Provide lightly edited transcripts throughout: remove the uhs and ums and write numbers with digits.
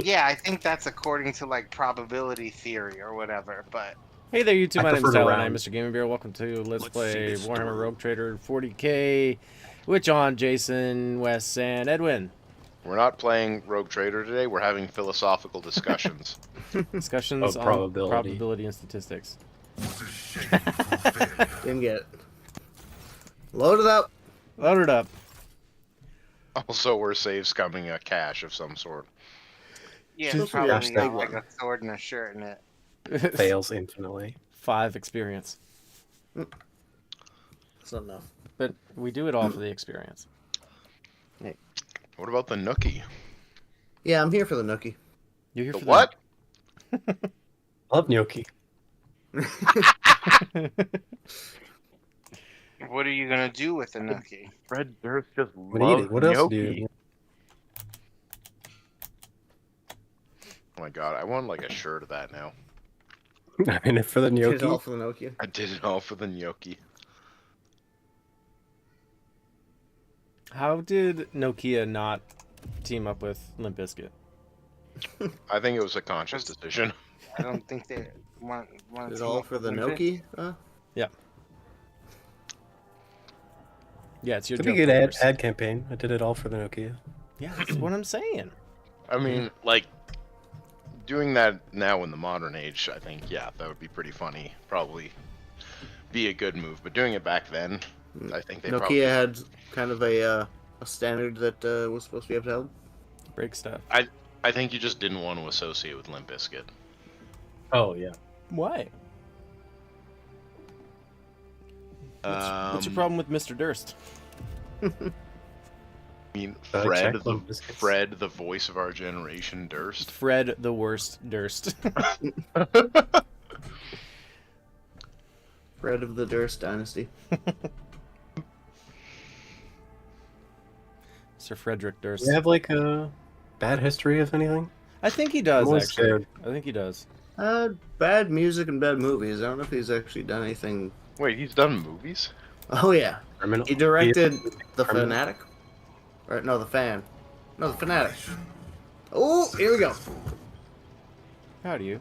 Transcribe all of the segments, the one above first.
Yeah, I think that's according to like probability theory or whatever. But Hey there, YouTube. I My name is prefer to Tyler, and I'm round. Mr. Gaming Beer. Welcome to Let's Let's see Play this Warhammer through. Rogue Trader 40k with John, Jason, Wes, and Edwin. We're not playing Rogue Trader today. We're having philosophical discussions. Discussions Of on probability. probability and statistics. Didn't get it. Load it up. Load it up. Also, we're save scumming a cache of some sort. yeah, Just it's probably gosh, got that like one. a sword and a shirt in it. Fails infinitely. 5 experience. That's not enough. But we do it all for the experience. What about the Nookie? Yeah, I'm here for the nookie. You're here The for what? Love gnocchi. What are you gonna do with the nookie? Fred Durst just What do you eat? What else do you? Oh my god, I want like a shirt of that now. I mean, for the Did it all gnocchi. for the Nokia. I did it all for the gnocchi. How did Nokia not team up with Limp Bizkit? I think it was a conscious decision. I don't think they want Did it to all look for the like Nokia. Yeah, it's your Could be a joke, good of ad, course. ad campaign. I did it all for the Nokia. Yeah, that's what I'm saying. I mean, like, doing that now in the modern age, I think, yeah, that would be pretty funny. Probably be a good move. But doing it back then, I think they Nokia probably... had kind of a standard that was supposed to be upheld. Break stuff. I think you just didn't want to associate with Limp Bizkit. Oh yeah. Why? What's your problem with Mr. Durst? I mean, I Fred, checked Limp Bizkit. Fred, the voice of our generation, Durst. Fred the worst Durst. Fred of the Durst dynasty. Sir Frederick Durst. Do you have like a bad history of anything? I think he does, I'm always actually. scared. I think he does. Bad music and bad movies. I don't know if he's actually done anything. Wait, he's done movies? Oh yeah, Criminal. he directed The Criminal. Fanatic. Or no, The Fan. No, The Fanatic. Oh, here we go. How do you?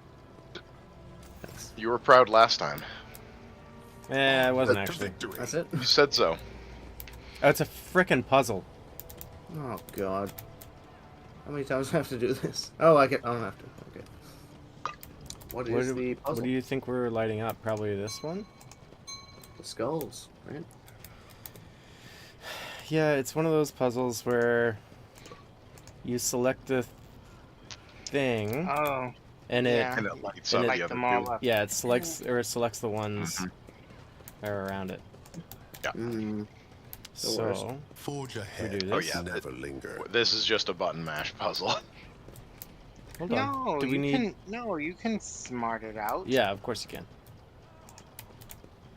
You were proud last time. I wasn't actually. That's it. You said so. Oh, it's a frickin' puzzle. Oh god. How many times do I have to do this? Oh, I don't have to. Okay. What is the puzzle? What do you think we're lighting up? Probably this one? The skulls, right? Yeah, it's one of those puzzles where you select the thing, Oh, and yeah. And it lights And up it- the light them other all two. up. yeah, it selects the ones that are around it. Mm. The worst. So Forge we ahead. do Oh, this. yeah. Never linger. This is just a button mash puzzle. Hold on. No, Do we need? you can smart it out. Yeah, of course you can.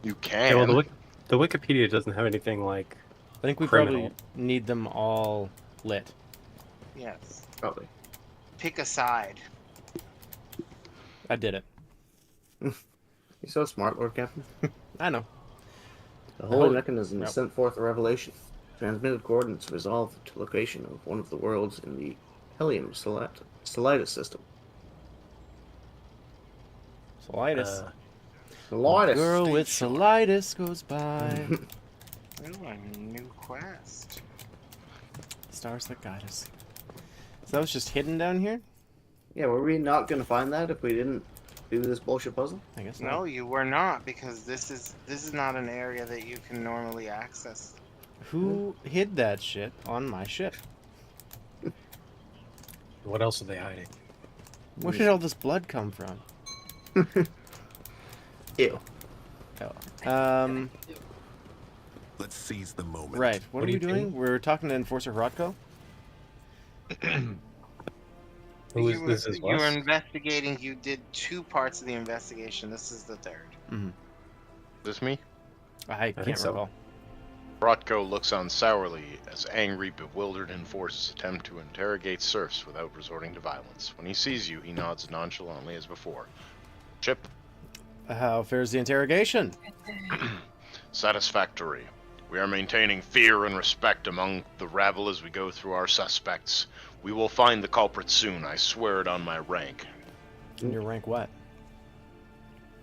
You Yeah, can. well, the Wikipedia doesn't have anything like. I think we Criminal. probably need them all lit. Yes. Probably. Pick a side. I did it. You're so smart, Lord Captain. I know. The holy Oh, mechanism yep. sent forth a revelation. Transmitted coordinates resolved to location of one of the worlds in the Helium Stellitis system. Solitis. Stellitis. Girl with solitis goes by. Ooh, a new quest. Stars that guide us. So that was just hidden down here? Yeah, were we not gonna find that if we didn't do this bullshit puzzle? I guess No, not. you were not, because this is not an area that you can normally access. Who hid that shit on my ship? What else are they hiding? Where did all this blood come from? Ew. Oh. Let's seize the moment. Right. What are do you you do? doing? We're talking to Enforcer Rotko? Who is you this? Is you were Wes? investigating. You did 2 parts of the investigation. This is the 3rd. Mm-hmm. This me? I think can't so. recall. Rotko looks on sourly as angry, bewildered enforcers attempt to interrogate serfs without resorting to violence. When he sees you, he nods nonchalantly as before. Chip, How fares the interrogation? satisfactory. We are maintaining fear and respect among the rabble as we go through our suspects. We will find the culprit soon, I swear it on my rank. And your rank what?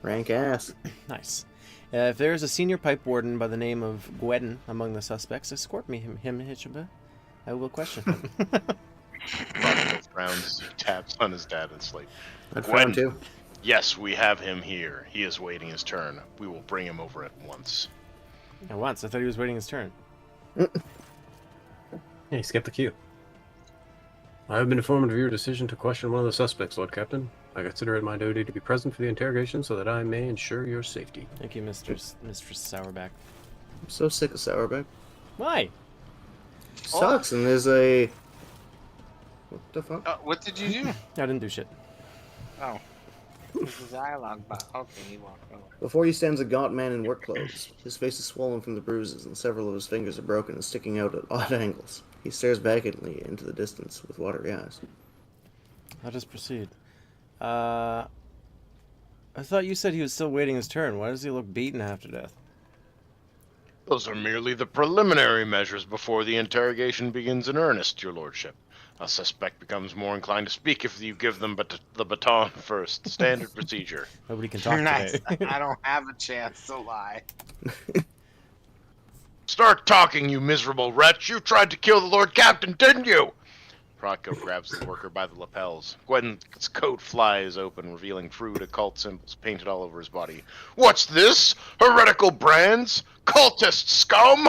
Rank ass. Nice. If there is a senior pipe warden by the name of Gwedden among the suspects, escort me him Hitchaba. I will question him. Rodko frowns as he taps on his dad and slate. I'd frown too. Yes, we have him here. He is waiting his turn. We will bring him over at once. At once? I thought he was waiting his turn. Yeah, you skipped the queue. I have been informed of your decision to question one of the suspects, Lord Captain. I consider it my duty to be present for the interrogation so that I may ensure your safety. Thank you, Mistress Sourback. I'm so sick of Sourback. Why? Sucks, and there's a... What the fuck? What did you do? I didn't do shit. Oh. There's a dialogue box. Okay, he walked over. Before you stands a gaunt man in work clothes. His face is swollen from the bruises, and several of his fingers are broken and sticking out at odd angles. He stares vacantly into the distance with watery eyes. I'll just proceed. I thought you said he was still waiting his turn. Why does he look beaten half to death? Those are merely the preliminary measures before the interrogation begins in earnest, your lordship. A suspect becomes more inclined to speak if you give them the baton first. Standard procedure. Nobody can talk Nice. today. I don't have a chance to lie. Start talking, you miserable wretch! You tried to kill the Lord Captain, didn't you? Protko grabs the worker by the lapels. Gwyn's coat flies open, revealing crude occult symbols painted all over his body. What's this? Heretical brands? Cultist scum!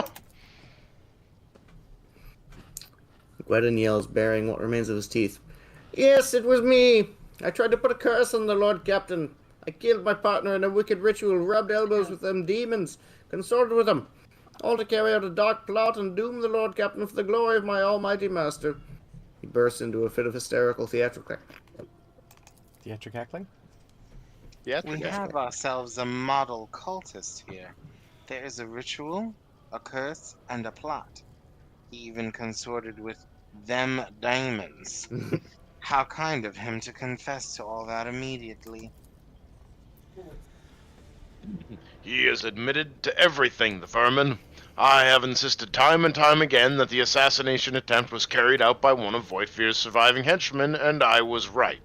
Gwedden yells, baring what remains of his teeth. Yes, it was me! I tried to put a curse on the Lord Captain. I killed my partner in a wicked ritual, rubbed elbows with them demons, consorted with them, all to carry out a dark plot and doom the Lord Captain for the glory of my almighty master. He bursts into a fit of hysterical theatrical. Theatricackling? We have ourselves a model cultist here. There is a ritual, a curse, and a plot. He even consorted with them diamonds. How kind of him to confess to all that immediately. He has admitted to everything, the vermin. I have insisted time and time again that the assassination attempt was carried out by one of Voidfear's surviving henchmen, and I was right.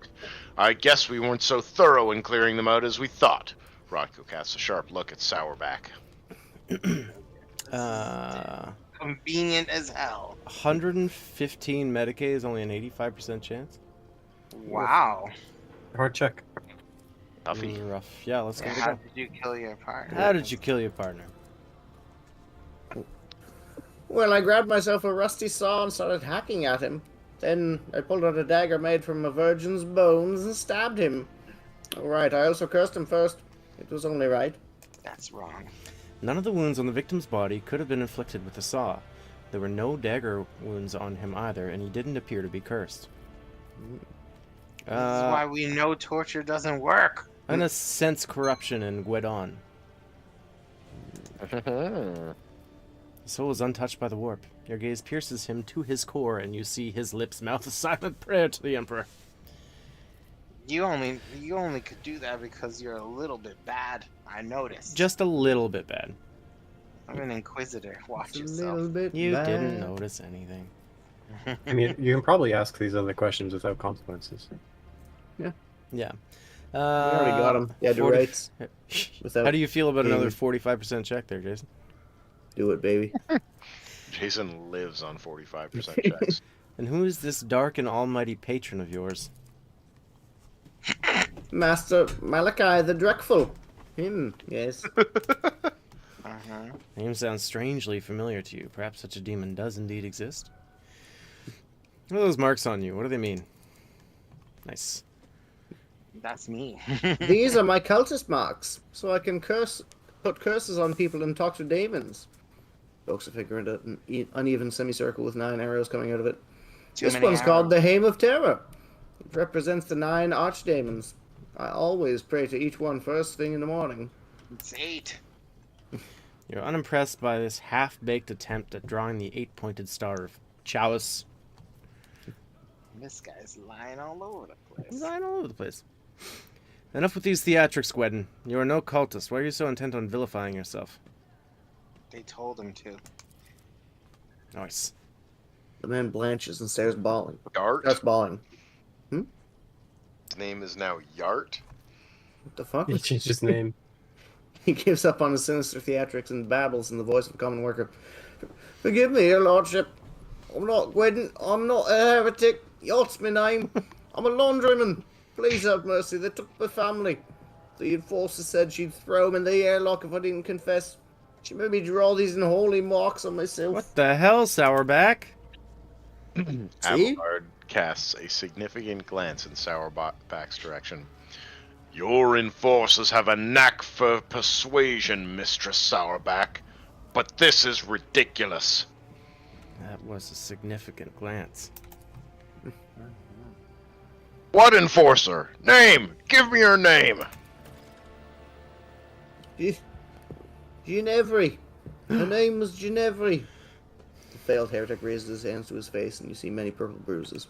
I guess we weren't so thorough in clearing them out as we thought. Rodko casts a sharp look at Sourback. Convenient as hell. 115 Medicaid is only an 85% chance? Wow. Hard check. Puffy. Rough. Yeah, let's give it a How go. did you kill your partner? How did you kill your partner? Well, I grabbed myself a rusty saw and started hacking at him. Then I pulled out a dagger made from a virgin's bones and stabbed him. Alright, I also cursed him first. It was only right. That's wrong. None of the wounds on the victim's body could have been inflicted with a saw. There were no dagger wounds on him either, and he didn't appear to be cursed. This is why we know torture doesn't work. I'm gonna sense corruption in Gwedon. The soul is untouched by the warp. Your gaze pierces him to his core, and you see his lips mouth a silent prayer to the Emperor. You only could do that because you're a little bit bad. I noticed. Just a little bit bad. I'm an inquisitor. Watch A yourself. little bit You bad. didn't notice anything. I mean, you can probably ask these other questions without consequences. Yeah. We already got him. Yeah, do 40 rights. Without How do you feel about another being- 45% check there, Jason? Do it, baby. Jason lives on 45% checks. And who is this dark and almighty patron of yours? Master Malachi the Dreckful. Him, yes. Uh-huh. Name sounds strangely familiar to you. Perhaps such a demon does indeed exist. What are those marks on you? What do they mean? Nice. That's me. These are my cultist marks, so I can put curses on people and talk to demons. Pokes a finger into an uneven semicircle with 9 arrows coming out of it. This one's called the Hame of Terror. It represents the 9 archdemons. I always pray to each one first thing in the morning. It's 8. You're unimpressed by this half-baked attempt at drawing the 8-pointed star of Chalice. This guy's lying all over the He's place. lying all over the place. Enough with these theatrics, Gwedden. You are no cultist. Why are you so intent on vilifying yourself? They told him to. Nice. The man blanches and starts bawling. Yart? Starts bawling. His name is now Yart? What the fuck? He changed his name. He gives up on his sinister theatrics and babbles in the voice of a common worker. Forgive me, your lordship. I'm not Gwyn. I'm not a heretic. Yart's my name. I'm a laundryman. Please have mercy. They took my family. The enforcer said she'd throw him in the airlock if I didn't confess. She made me draw these unholy marks on myself. What the hell, Sourback? See? Abelard casts a significant glance in Sourback's direction. Your enforcers have a knack for persuasion, Mistress Sourback, but this is ridiculous. That was a significant glance. What enforcer? Name! Give me your name! Ginevri. Her name was Ginevri. The failed heretic raises his hands to his face, and you see many purple bruises.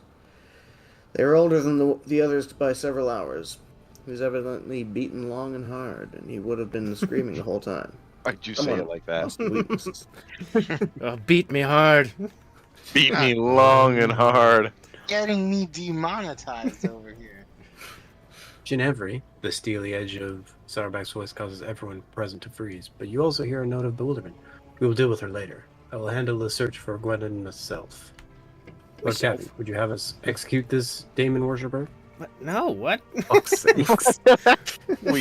They are older than the others by several hours. He was evidently beaten long and hard, and he would have been screaming the whole time. Why'd you say it like that? Lost weaknesses. Oh, beat me hard. Beat me long and hard. Getting me demonetized over here. Ginevri, the steely edge of Sourback's voice causes everyone present to freeze, but you also hear a note of bewilderment. We will deal with her later. I will handle the search for Gwendolyn myself. Lord Captain, would you have us execute this Daemon worshipper? What? No, what? Fuck's sakes. Were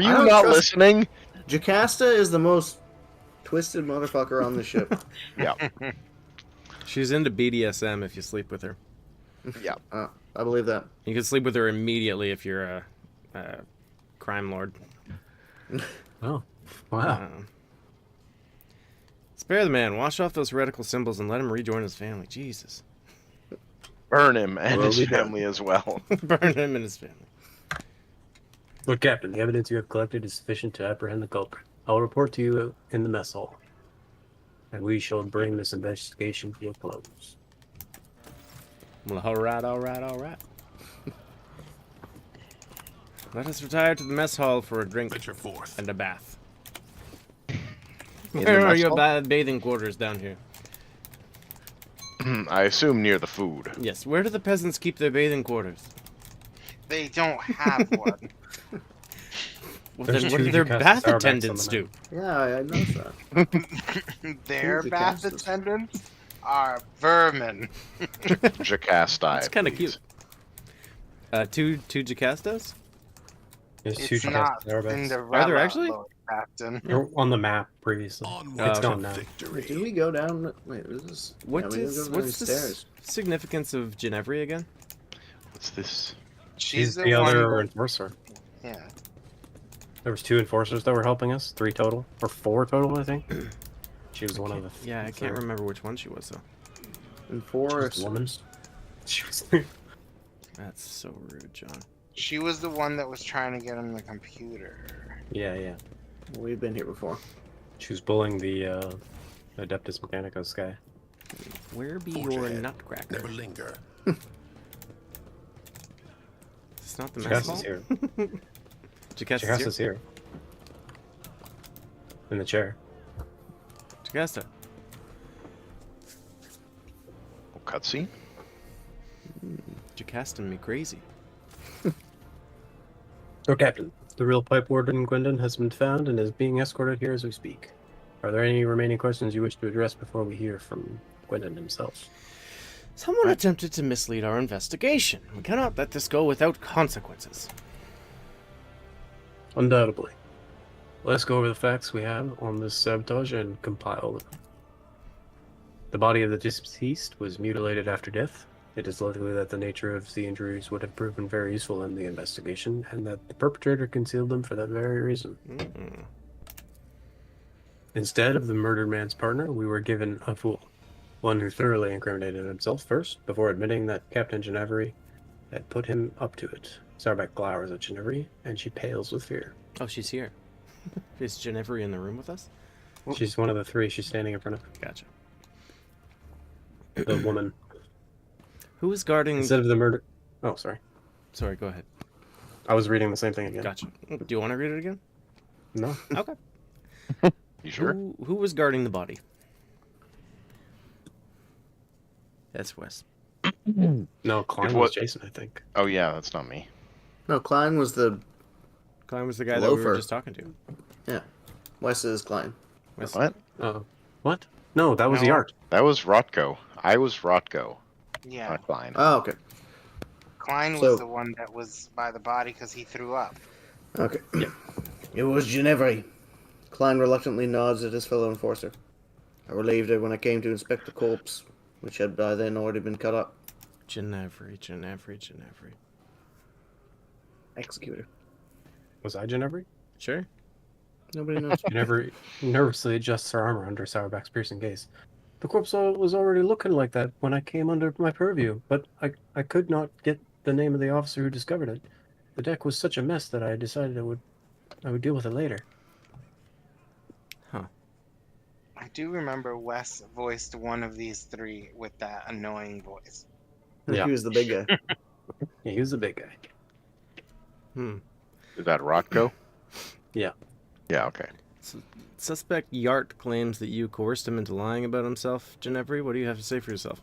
you I don't not trust- listening? Jocasta is the most twisted motherfucker on the ship. Yeah. She's into BDSM if you sleep with her. Yeah. I believe that. You can sleep with her immediately if you're a crime lord. Oh, wow. Spare the man. Wash off those heretical symbols and let him rejoin his family. Jesus. Burn him and Well, his we done. family as well. Burn him and his family. Lord Captain, the evidence you have collected is sufficient to apprehend the culprit. I will report to you in the mess hall, and we shall bring this investigation to a close. Well, all right. Let us retire to the mess hall for a drink Venture forth. and a bath. In Where the are mess your hall? bathing quarters down here? I assume near the food. Yes. Where do the peasants keep their bathing quarters? They don't have one. Well, There's then what two do their Jocasta bath Sourbacks on attendants the do? Yeah, I noticed that. Their Who's bath Jocastas? attendants are vermin. Jocasta. That's kind of cute. Two Jocastas? There's two It's not Jocasta Sourbacks. Cinderella, actually? Lord Captain. They're on the map previously. Onward It's to gone now. victory. Wait, did we go down? Wait, is this? What yeah, we is didn't go down what's the the stairs. significance of Ginevri again? What's this? She's the the one other that- enforcer. Yeah. There was two enforcers that were helping us. 3 total. Or 4 total, I think. She was one of the Yeah, I can't remember which one she was though. And She four. was a woman. She was That's so rude, John. She was the one that was trying to get him the computer. yeah. We've been here before. She was bullying the Adeptus Mechanicus guy. Where be Forge your ahead. nutcracker? Never linger. It's not the mess hall. Jacasta's here. Jacasta's here. Jacasta's here. In the chair. Jacasta. Oh, cutscene? Jacasting me crazy. Oh, Captain. The real pipe warden Gwendon has been found and is being escorted here as we speak. Are there any remaining questions you wish to address before we hear from Gwendon himself? Someone attempted to mislead our investigation. We cannot let this go without consequences. Undoubtedly. Let's go over the facts we have on this sabotage and compile them. The body of the deceased was mutilated after death. It is likely that the nature of the injuries would have proven very useful in the investigation, and that the perpetrator concealed them for that very reason. Mm-mm. Instead of the murdered man's partner, we were given a fool. One who thoroughly incriminated himself first, before admitting that Captain Ginevri had put him up to it. Sourback glowers at Ginevri, and she pales with fear. Oh, she's here. Is Ginevri in the room with us? She's one of the 3 she's standing in front Gotcha. of. The woman. Who is guarding... Instead of the murder... Oh, sorry. Sorry, go ahead. I was reading the same thing again. Gotcha. Do you want to read it again? No. Okay. You sure? Who was guarding the body? That's Wes. No, Klein what- was Jason, I think. Oh yeah, that's not me. No, Klein was the Klein was the guy that we were Loafer. just talking to. yeah. Wes is Klein. Wes. What? What? No, that was the No. art. That was Rotko. I was Rotko, Yeah. not Klein. Oh, okay. Klein So- was the one that was by the body because he threw up. Okay. Yeah. It was Ginevra. Klein reluctantly nods at his fellow enforcer. I relieved her when I came to inspect the corpse, which had by then already been cut up. Ginevra. Executor. Was I Ginevra? Sure. Nobody knows. Ginevra nervously adjusts her armor under Sourback's piercing gaze. The corpse was already looking like that when I came under my purview, but I could not get the name of the officer who discovered it. The deck was such a mess that I decided I would deal with it later. I do remember Wes voiced one of these three with that annoying voice. Yeah. He was the big guy. Yeah, he was the big guy. Is that Rotko? Yeah. Yeah. Okay. Suspect Yart claims that you coerced him into lying about himself. Ginevra, what do you have to say for yourself?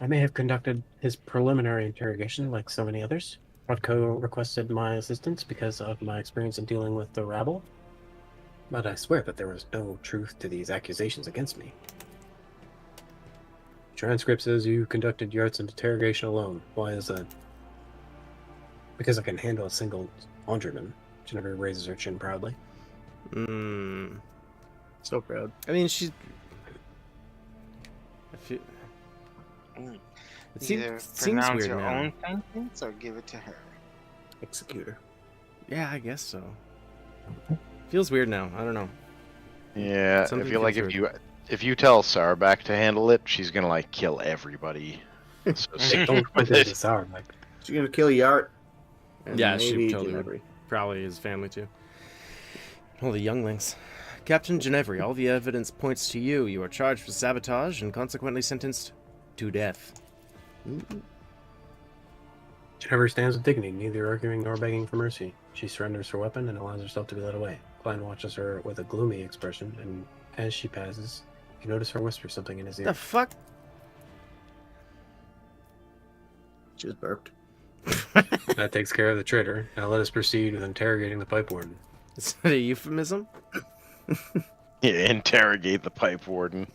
I may have conducted his preliminary interrogation like so many others. Rodko requested my assistance because of my experience in dealing with the rabble. But I swear that there was no truth to these accusations against me. Transcript says you conducted Yart's interrogation alone. Why is that? Because I can handle a single laundryman. Ginevra raises her chin proudly. So proud. I mean, she. I feel... Mm. It Either seems pronounce weird your now. own sentence or give it to her. Executor. Yeah, I guess so. Feels weird now. I don't know. Yeah. Something I feel like feels if you tell Sourback to handle it, she's gonna like kill everybody. So stick Don't put with this to it. Sourback. She's gonna kill Yart. And Yeah, she maybe totally would. Ginevra. Probably his family too. All the younglings. Captain Ginevra, all the evidence points to you. You are charged with sabotage and consequently sentenced to death. Ginevra stands with dignity, neither arguing nor begging for mercy. She surrenders her weapon and allows herself to be led away. Klein watches her with a gloomy expression, and as she passes, you notice her whisper something in his ear. The fuck? Just burped. That takes care of the traitor. Now let us proceed with interrogating the pipe warden. Is that a euphemism? Yeah, interrogate the pipe warden.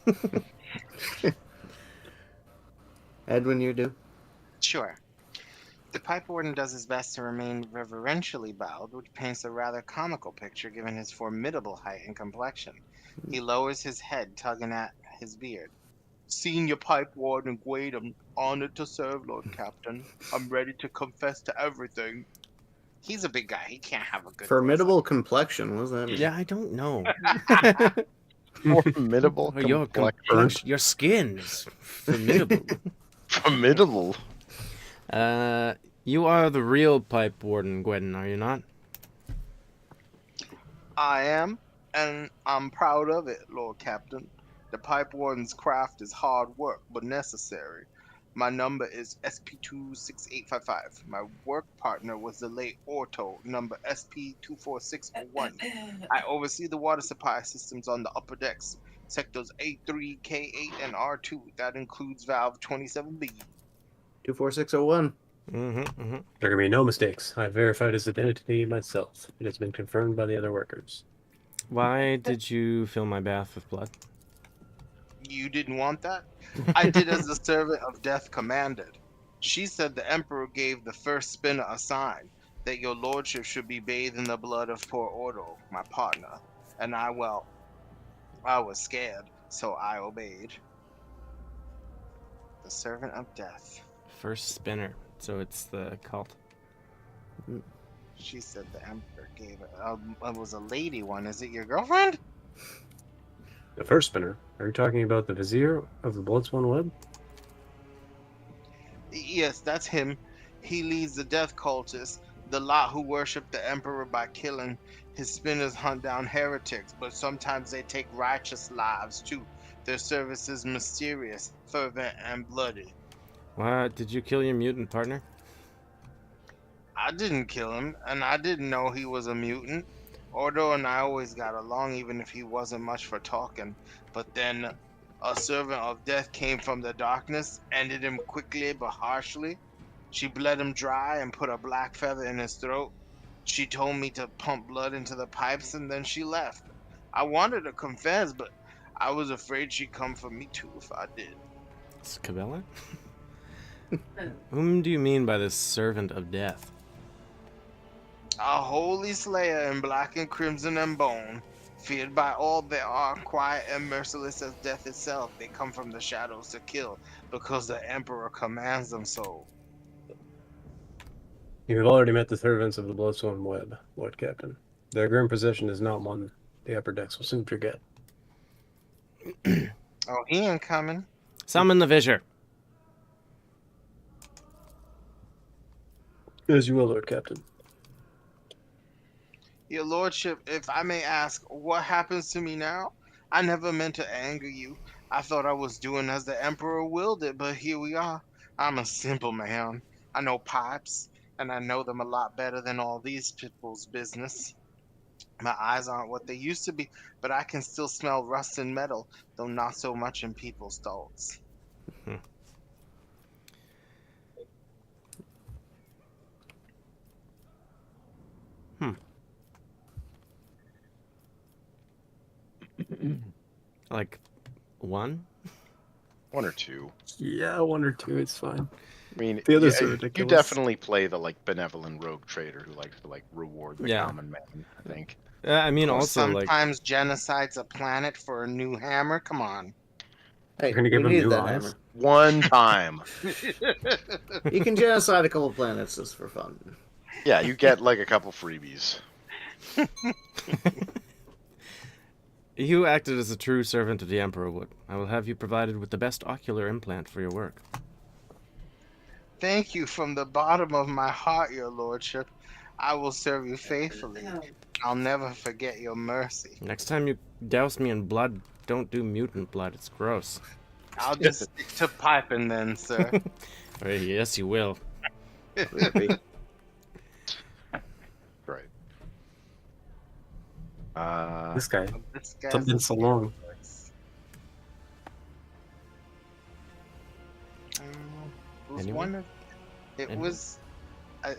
Edwin, you do? Sure. The pipe warden does his best to remain reverentially bowed, which paints a rather comical picture given his formidable height and complexion. He lowers his head, tugging at his beard. Senior pipe warden Gwade, I'm honored to serve, Lord Captain. I'm ready to confess to everything. He's a big guy. He can't have a good Formidable complexion. What does that mean? Yeah, I don't know. Formidable. Oh, your complexion. your skin is formidable. Formidable. You are the real pipe warden, Gwen, are you not? I am, and I'm proud of it, Lord Captain. The pipe warden's craft is hard work, but necessary. My number is SP26855. My work partner was the late Orto, number SP24601. I oversee the water supply systems on the upper decks, sectors A3, K8, and R2. That includes valve 27B. 24601. Mm-hmm. There can be no mistakes. I verified his identity myself. It has been confirmed by the other workers. Why did you fill my bath with blood? You didn't want that? I did as the servant of death commanded. She said the emperor gave the first spinner a sign that your lordship should be bathed in the blood of poor Ordo, my partner. And I was scared, so I obeyed. The servant of death. First spinner. So it's the cult. She said the emperor gave it. It was a lady one. Is it your girlfriend? The first spinner? Are you talking about the vizier of the Bloodsworn Web? Yes, that's him. He leads the death cultists, the lot who worship the emperor by killing. His spinners hunt down heretics, but sometimes they take righteous lives too. Their service is mysterious, fervent, and bloody. Why did you kill your mutant partner? I didn't kill him, and I didn't know he was a mutant. Ordo and I always got along, even if he wasn't much for talking. But then A servant of death came from the darkness, ended him quickly but harshly. She bled him dry and put a black feather in his throat. She told me to pump blood into the pipes and then she left. I wanted to confess, but I was afraid she'd come for me too if I did. It's Cabela? Whom do you mean by this servant of death? A holy slayer in black and crimson and bone, feared by all that are quiet and merciless as death itself. They come from the shadows to kill because the Emperor commands them so. You have already met the servants of the Bloodstone Web, Lord Captain. Their grim possession is not one the upper decks will soon forget. Oh, he ain't coming. Summon the Visor. As you will, Lord Captain. Your lordship, if I may ask, what happens to me now? I never meant to anger you. I thought I was doing as the Emperor willed it, but here we are. I'm a simple man. I know pipes, and I know them a lot better than all these people's business. My eyes aren't what they used to be, but I can still smell rust and metal, though not so much in people's thoughts. Like, one? One or two. Yeah, one or two, it's fine. I mean, The others yeah, are you ridiculous. definitely play the benevolent rogue trader who likes to reward the Yeah. common man, I think. I mean, Or also, like, sometimes genocide's a planet for a new hammer. Come on. Hey, You're gonna we give him need new that eyes? hammer. One time. You can genocide a couple planets just for fun. Yeah, you get like a couple freebies. you acted as a true servant of the Emperor would. I will have you provided with the best ocular implant for your work. Thank you from the bottom of my heart, your lordship. I will serve you faithfully. I'll never forget your mercy. Next time you douse me in blood, don't do mutant blood. It's gross. I'll just stick to piping then, sir. Yes, you will. Creepy. Right. This guy. This guy's Something so long. It was Anyone? one of. It Anyone? was.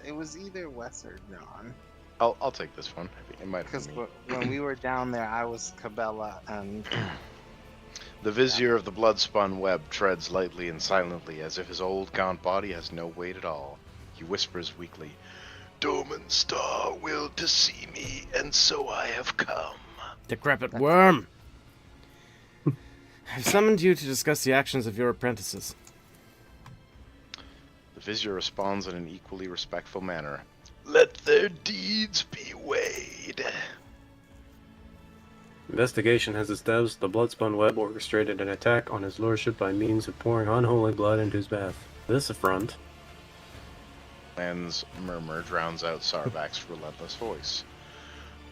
It was either Wes or John. I'll take this one. I think it might Because be me. when we were down there, I was Cabela and. The vizier of the blood-spun web treads lightly and silently, as if his old gaunt body has no weight at all. He whispers weakly, "Doman Star willed to see me, and so I have come." Decrepit worm! I've summoned you to discuss the actions of your apprentices. The vizier responds in an equally respectful manner. "Let their deeds be weighed." Investigation has established the Bloodspun Web orchestrated an attack on his lordship by means of pouring unholy blood into his bath. This affront. Land's murmur drowns out Sarvak's relentless voice.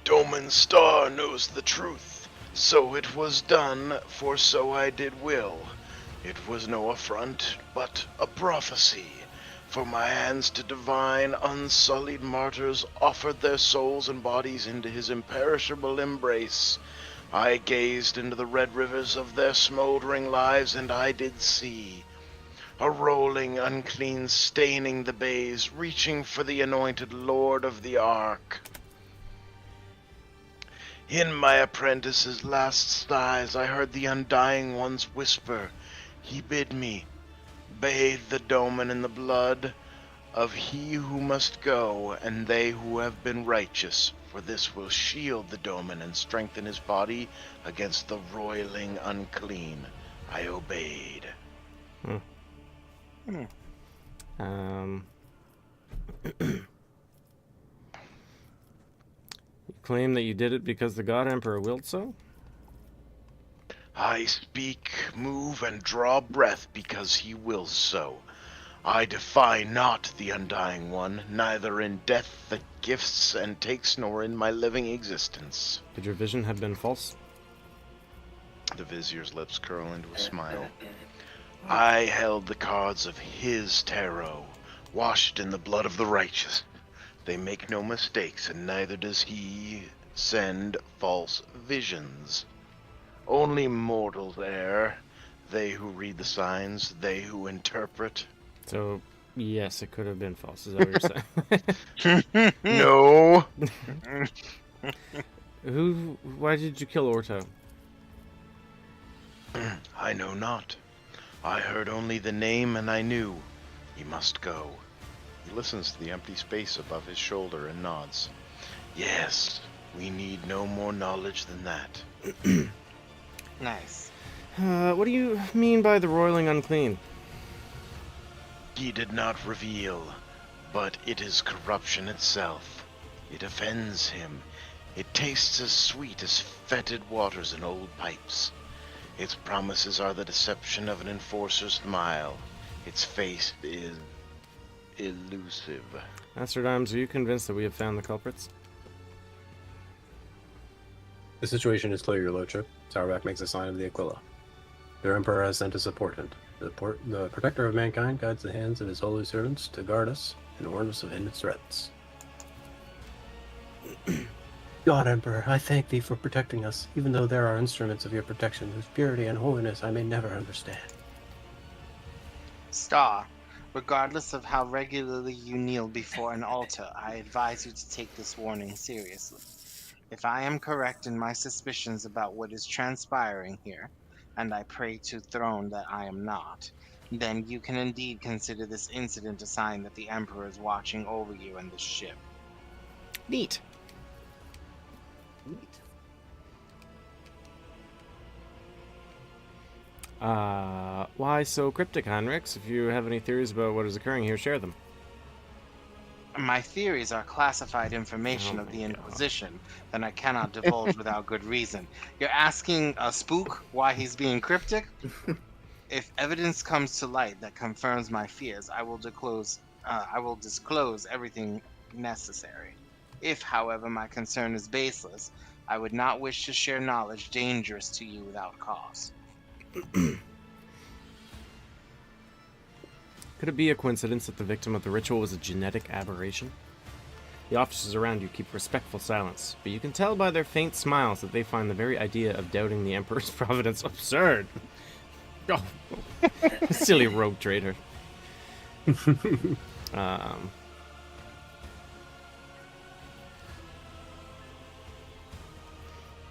"Doman Star knows the truth. So it was done, for so I did will. It was no affront, but a prophecy. For my hands to divine, unsullied martyrs offered their souls and bodies into his imperishable embrace. I gazed into the red rivers of their smoldering lives, and I did see a rolling, unclean staining the bays, reaching for the anointed Lord of the Ark. In my apprentice's last sighs, I heard the Undying One's whisper. He bid me bathe the Doman in the blood of he who must go, and they who have been righteous, for this will shield the Doman and strengthen his body against the roiling unclean. I obeyed." You claim that you did it because the God Emperor willed so? "I speak, move, and draw breath because he wills so. I defy not the Undying One, neither in death that gifts and takes, nor in my living existence." Could your vision have been false? The vizier's lips curl into a smile. "I held the cards of his tarot, washed in the blood of the righteous. They make no mistakes, and neither does he send false visions. Only mortals err. They who read the signs, they who interpret. So, yes, it could have been false. Is that what you're saying? No! Why did you kill Orto? I know not. I heard only the name and I knew he must go. He listens to the empty space above his shoulder and nods. Yes, we need no more knowledge than that. Nice. What do you mean by the roiling unclean? He did not reveal, but it is corruption itself. It offends him. It tastes as sweet as fetid waters in old pipes. Its promises are the deception of an enforcer's smile. Its face is elusive. Master Dimes, are you convinced that we have found the culprits? The situation is clear, your lordship. Sourback makes a sign of the Aquila. Their emperor has sent us a portent. The protector of mankind guides the hands of his holy servants to guard us and warn us of hidden threats. God, Emperor, I thank thee for protecting us, even though there are instruments of your protection whose purity and holiness I may never understand. Star, regardless of how regularly you kneel before an altar, I advise you to take this warning seriously. If I am correct in my suspicions about what is transpiring here, and I pray to throne that I am not, then you can indeed consider this incident a sign that the Emperor is watching over you and this ship. Neat. Why so cryptic, Heinrichs? If you have any theories about what is occurring here, share them. My theories are classified information of the Inquisition that I cannot divulge without good reason. You're asking a spook why he's being cryptic? If evidence comes to light that confirms my fears, I will disclose everything necessary. If, however, my concern is baseless, I would not wish to share knowledge dangerous to you without cause. Could it be a coincidence that the victim of the ritual was a genetic aberration? The officers around you keep respectful silence, but you can tell by their faint smiles that they find the very idea of doubting the Emperor's providence absurd. Oh, silly rogue trader.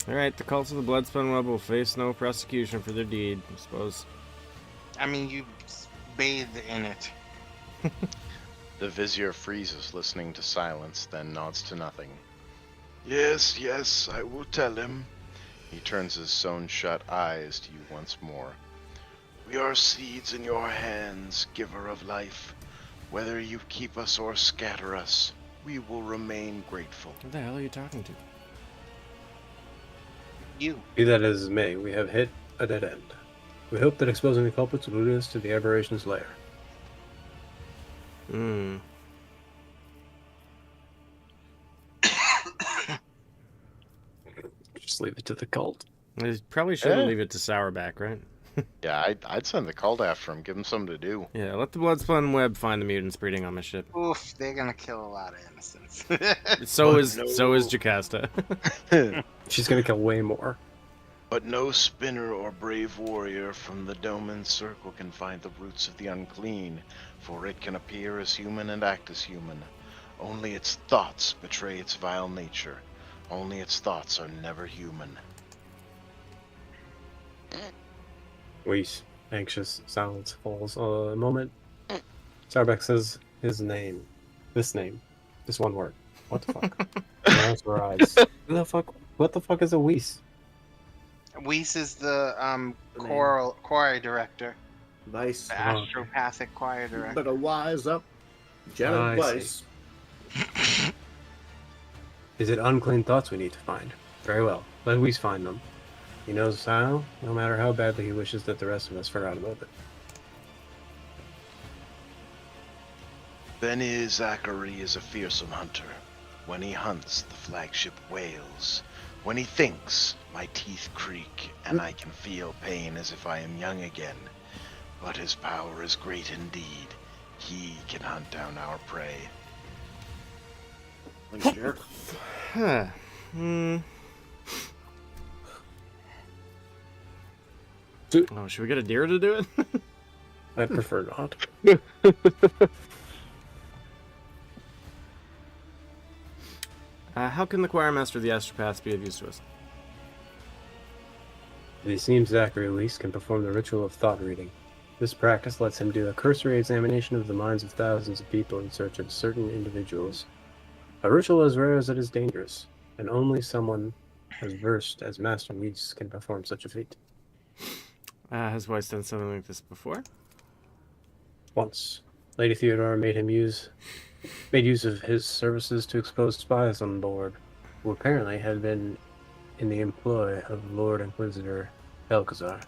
Alright, the cults of the Bloodspun Web will face no prosecution for their deed, I suppose. I mean, you bathe in it. The vizier freezes, listening to silence, then nods to nothing. Yes, yes, I will tell him. He turns his sewn-shut eyes to you once more. We are seeds in your hands, giver of life. Whether you keep us or scatter us, we will remain grateful. Who the hell are you talking to? You. Be that as it may, we have hit a dead end. We hope that exposing the culprits will lead us to the aberration's lair. Just leave it to the cult. I probably shouldn't leave it to Sourback, right? Yeah, I'd send the cult after him, give him something to do. Yeah, let the Bloodspun Web find the mutants breeding on my ship. Oof, they're gonna kill a lot of innocents. So is Jocasta. She's gonna kill way more. But no spinner or brave warrior from the Domin's circle can find the roots of the unclean, for it can appear as human and act as human. Only its thoughts betray its vile nature. Only its thoughts are never human. Weiss, anxious silence falls. A moment. Sourback says his name. This name. This one word. What the fuck? Rounds her eyes. What the fuck is a Weiss? Weiss is the choir director. Vice. The astropathic choir director. Better wise up. Janet I Weiss. Is it unclean thoughts we need to find? Very well. Let Weiss find them. He knows how, no matter how badly he wishes that the rest of us forgot about it. Beni Zachary is a fearsome hunter. When he hunts, the flagship wails. When he thinks, my teeth creak, and I can feel pain as if I am young again. But his power is great indeed. He can hunt down our prey. Oh, should we get a deer to do it? I prefer not. How can the choir master of the astropaths be of use to us? It seems Zachary Elise can perform the ritual of thought reading. This practice lets him do a cursory examination of the minds of thousands of people in search of certain individuals. A ritual as rare as it is dangerous, and only someone as versed as Master Weiss can perform such a feat. Has Weiss done something like this before? Once, Lady Theodora made use of his services to expose spies on board, who apparently had been in the employ of Lord Inquisitor Belcazar.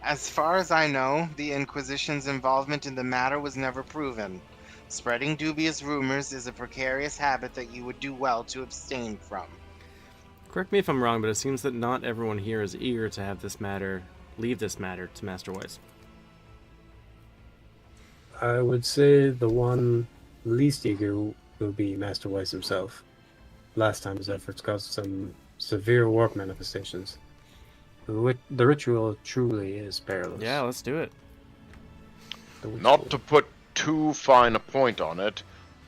As far as I know, the Inquisition's involvement in the matter was never proven. Spreading dubious rumors is a precarious habit that you would do well to abstain from. Correct me if I'm wrong, but it seems that not everyone here is eager to have leave this matter to Master Weiss. I would say the one least eager will be Master Weiss himself. Last time his efforts caused some severe warp manifestations. The ritual truly is perilous. Yeah, let's do it. Not to put too fine a point on it,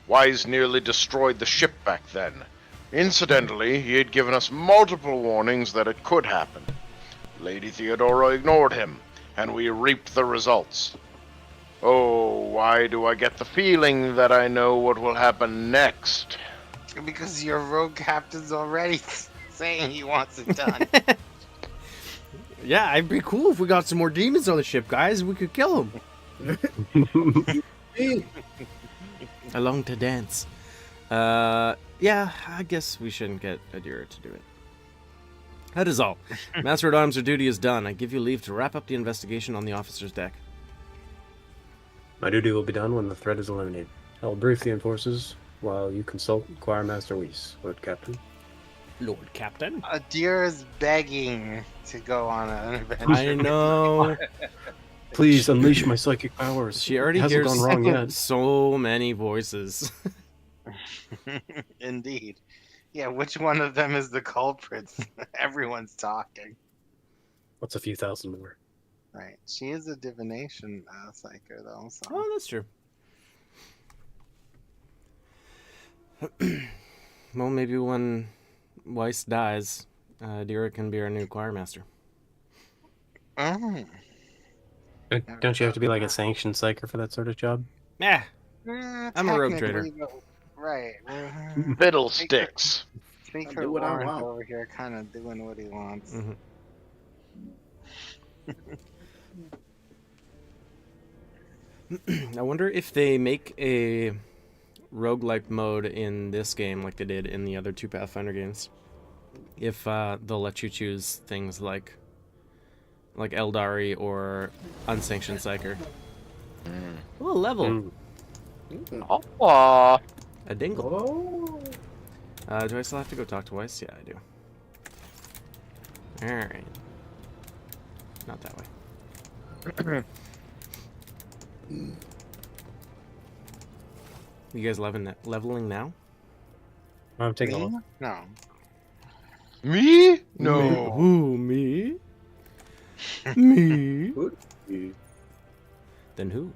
Wise nearly destroyed the ship back then. Incidentally, he had given us multiple warnings that it could happen. Lady Theodora ignored him, and we reaped the results. Oh, why do I get the feeling that I know what will happen next? Because your rogue captain's already saying he wants it done. Yeah, it'd be cool if we got some more demons on the ship, guys. We could kill them. I long to dance. Yeah, I guess we shouldn't get Adira to do it. That is all. Master at Arms, your duty is done. I give you leave to wrap up the investigation on the officer's deck. My duty will be done when the threat is eliminated. I will brief the enforcers while you consult Choir Master Weiss, Lord Captain. Lord Captain? Adira's begging to go on an adventure. I know. Please unleash my psychic powers. She already It hasn't hears gone wrong yet. so many voices. Indeed. Yeah, which one of them is the culprit? Everyone's talking. What's a few thousand more? Right. She is a divination psyker, though. So. Oh, that's true. Well, maybe when Weiss dies, Adira can be our new choir master. Oh. Don't you have to be like a sanctioned psyker for that sort of job? Yeah, I'm a rogue trader. Right. Fiddlesticks. Speaker do what I Warren want. over here kind of doing what he wants. Mm-hmm. I wonder if they make a roguelike mode in this game like they did in the other two Pathfinder games. If they'll let you choose things like Eldari or Unsanctioned Psyker. Oh, a level. Aw. A dingle. Oh. Do I still have to go talk to Weiss? Yeah, I do. Alright. Not that way. You guys leveling now? I'm taking a look. No. Me? No. Who, me? Me? Then who?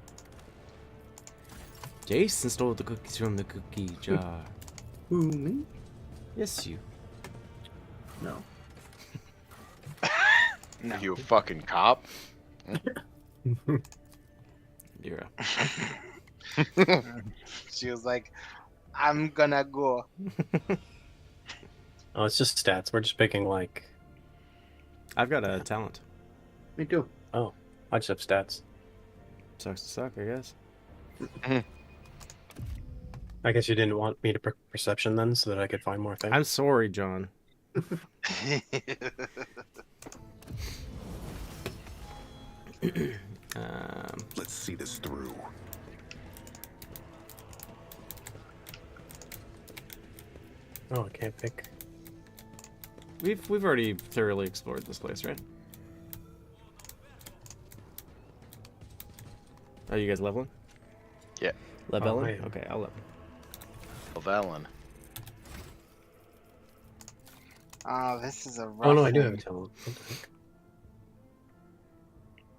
Jason stole the cookies from the cookie jar. Who, me? Yes, you. No. No. You fucking cop. Dira. She was like, I'm gonna go. Oh, it's just stats. We're just picking like. I've got a talent. Me too. Oh, I just have stats. Sucks to suck, I guess. I guess you didn't want me to pick perception then, so that I could find more things. I'm sorry, John. Let's see this through. Oh, I can't pick. We've already thoroughly explored this place, right? Are you guys leveling? Yeah. Leveling? I am. Okay, I'll level. Valen. Oh, this is a rough Oh no, I do have one. a talent. What the heck?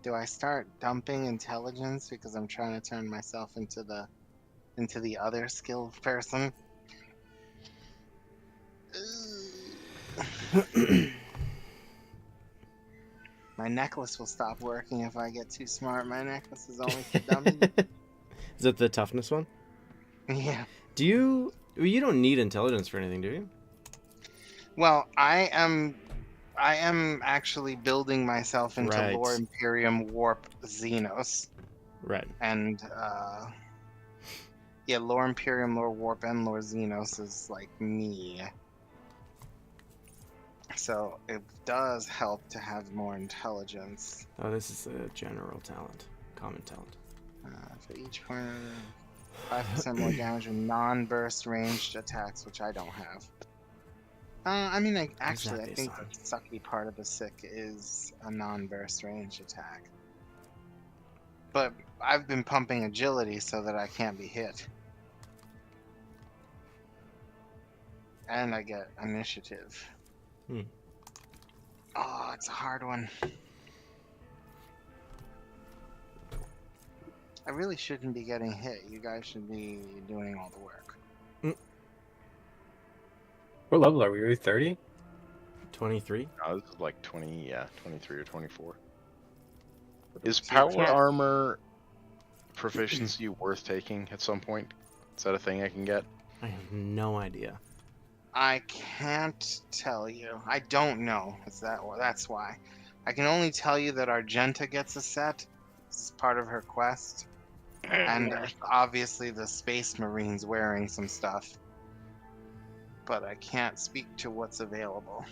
Do I start dumping intelligence because I'm trying to turn myself into the other skilled person? My necklace will stop working if I get too smart. My necklace is only for dummies. Is that the toughness one? Yeah. Do you? You don't need intelligence for anything, do you? Well, I am actually building myself into Right. Lore Imperium Warp Xenos. Right. And yeah, Lore Imperium, Lore Warp, and Lore Xenos is like me. So it does help to have more intelligence. Oh, this is a general talent, common talent. For each point, 5% more damage with non-burst ranged attacks, which I don't have. I mean, I based think on? the sucky part of the sick is a non-burst range attack. But I've been pumping agility so that I can't be hit. And I get initiative. Oh, it's a hard one. I really shouldn't be getting hit. You guys should be doing all the work. What level are we? Are we 30? 23. No, this is like 20, yeah, 23 or 24. Is So you power can't- armor proficiency worth taking at some point? Is that a thing I can get? I have no idea. I can't tell you. I don't know. That's why. I can only tell you that Argenta gets a set. This is part of her quest. And obviously the Space Marine's wearing some stuff. But I can't speak to what's available.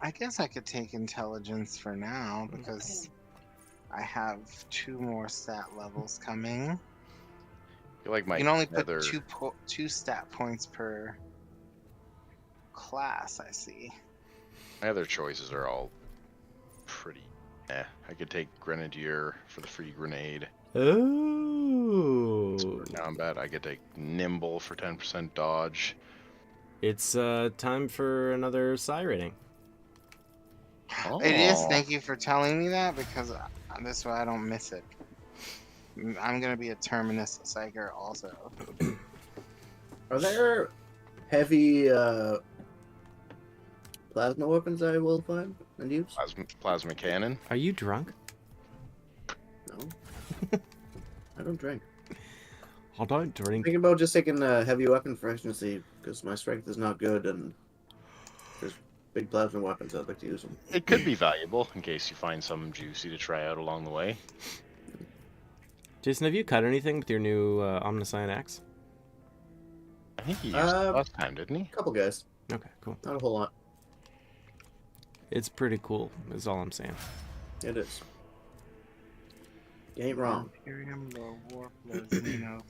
I guess I could take intelligence for now because I have 2 more stat levels coming. I feel like my You can only put other... two stat points per class, I see. My other choices are all pretty... I could take Grenadier for the free grenade. Oh. For combat, I could take Nimble for 10% dodge. It's time for another psi rating. Oh. It is. Thank you for telling me that because this way I don't miss it. I'm gonna be a Terminus Psyker also. Are there heavy plasma weapons I will find and use? Plasma cannon. Are you drunk? No. I don't drink. I don't I'm drink. thinking about just taking a heavy weapon for efficiency because my strength is not good and there's big plasma weapons. I'd like to use them. It could be valuable in case you find something juicy to try out along the way. Jason, have you cut anything with your new Omniscient axe? I think he used it last time, didn't he? A couple guys, Okay, cool. not a whole lot. It's pretty cool, is all I'm saying. It is. You ain't wrong. Imperium, Lore Warp, Lore Xenos.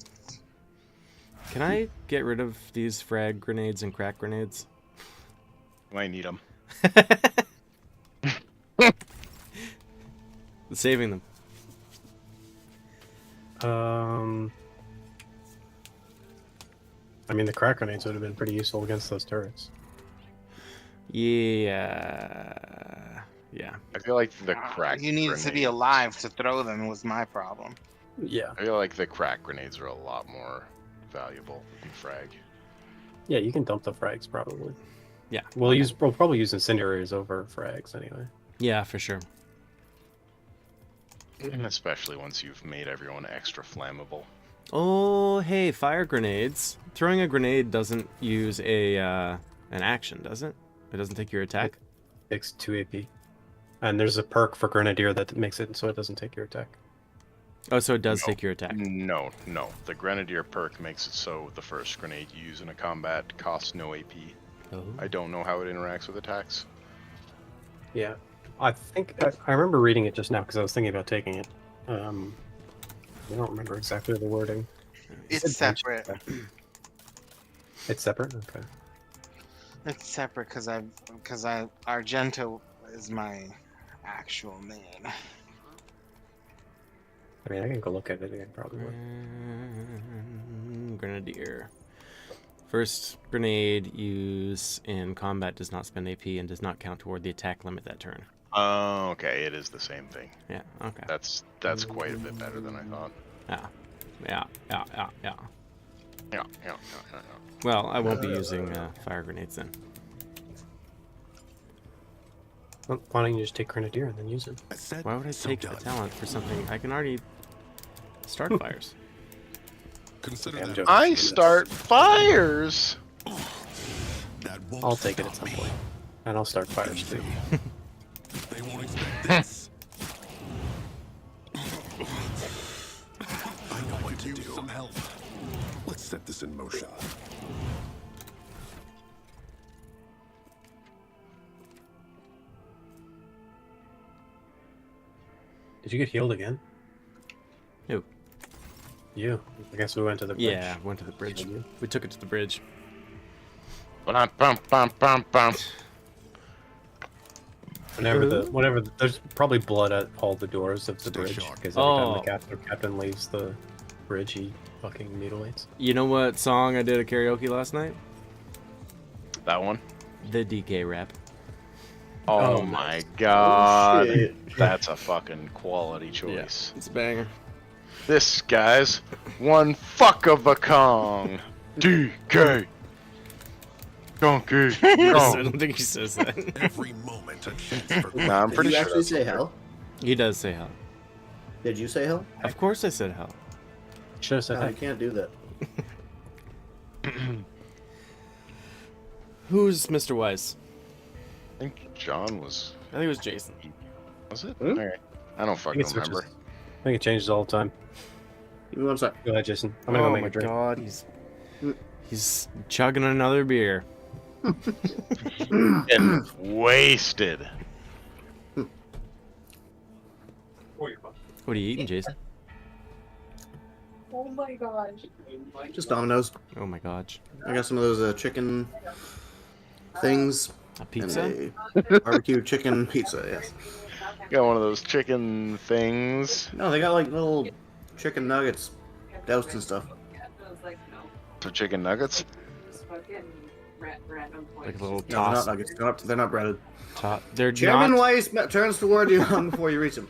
Can I get rid of these frag grenades and crack grenades? Might need them. Saving them. I mean, the crack grenades would have been pretty useful against those turrets. Yeah. I feel like the crack You needed to be alive to throw them was my problem. Yeah. I feel like the crack grenades are a lot more valuable than frag. Yeah, you can dump the frags probably. Yeah. We'll probably use incendiaries over frags anyway. Yeah, for sure. And especially once you've made everyone extra flammable. Oh, hey, fire grenades. Throwing a grenade doesn't use an action, does it? It doesn't take your attack? It takes 2 AP. And there's a perk for Grenadier that makes it so it doesn't take your attack. Oh, so it does take your attack. No. The Grenadier perk makes it so the first grenade you use in a combat costs no AP. Oh. I don't know how it interacts with attacks. Yeah. I think I remember reading it just now because I was thinking about taking it. I don't remember exactly the wording. It's separate. It's separate? Okay. It's separate because Argento is my actual name. I mean, I can go look at it again, probably. Grenadier. First grenade use in combat does not spend AP and does not count toward the attack limit that turn. Oh, okay, it is the same thing. Yeah, okay. That's quite a bit better than I thought. Yeah. Yeah. Well, I won't be using fire grenades then. Well, why don't you just take Grenadier and then use it? I said Why would I so take a done. talent for something I can already start fires? Consider I'm that. joking. I start fires. That won't I'll take it at stop some me. point. And I'll start fires too. They won't expect this. I know what to do. Some help. Let's set this in motion. Did you get healed again? Who? You. I guess we went to the bridge. Yeah, went to the bridge. We took it to the bridge. Bum, bum, bum, bum. There's probably blood at all the doors of the Stay bridge sharp. because every time Oh. the captain leaves the bridge, he fucking mutilates. You know what song I did at karaoke last night? That one. The DK rap. Oh, Oh, my god. shit. That's a fucking quality choice. It's a banger. This guy's one fuck of a Kong. DK. Donkey I Kong. don't think he says that. Every moment a chance for Nah, I'm Did pretty you sure. actually that's- say hell? He does say hell. Did you say hell? Of course I said hell. Should have said No, you that. can't do that. Who's Mr. Wise? I think John was. I think it was Jason. Was it? Hmm? Alright. I don't I fucking think it switches. remember. I think it changes all the time. Give me one sec. Go ahead, Jason. I'm gonna go make my a drink. god, he's chugging another beer. And wasted. What are you eating, Jason? Oh my gosh. Just Domino's. Oh my gosh. I got some of those chicken things. A pizza? And a barbecue chicken pizza, yes. Got one of those chicken things. No, they got like little chicken nuggets doused and stuff. For chicken nuggets. Like a little No, they're toss. not nuggets. They're not breaded. They're Chairman not. Weiss turns toward you long before you reach him.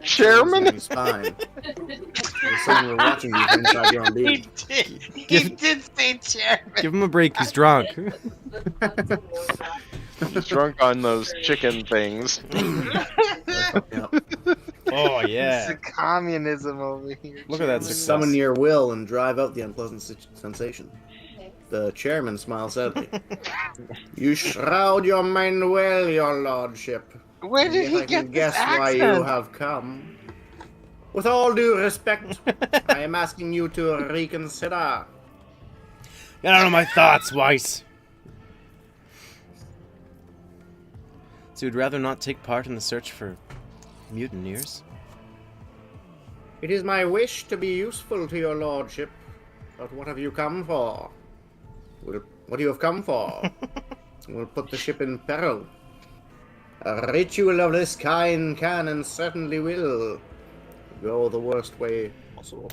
Chairman? He's fine. There's someone watching you from inside your own He being. did. He did say chairman. Give him a break. He's drunk. He's drunk on those chicken things. Yep. Oh It's yeah. a communism over here. Look at that chairman. success. Summon your will and drive out the unpleasant sensation. The chairman smiles sadly. You shroud your mind well, your lordship. Where did Yet he I can get guess this why you accent? have come. With all due respect, I am asking you to reconsider. Get out of my thoughts, Weiss. So you'd rather not take part in the search for mutineers? It is my wish to be useful to your lordship, but what have you come for? What you have come for will put the ship in peril. A ritual of this kind can and certainly will go the worst way possible.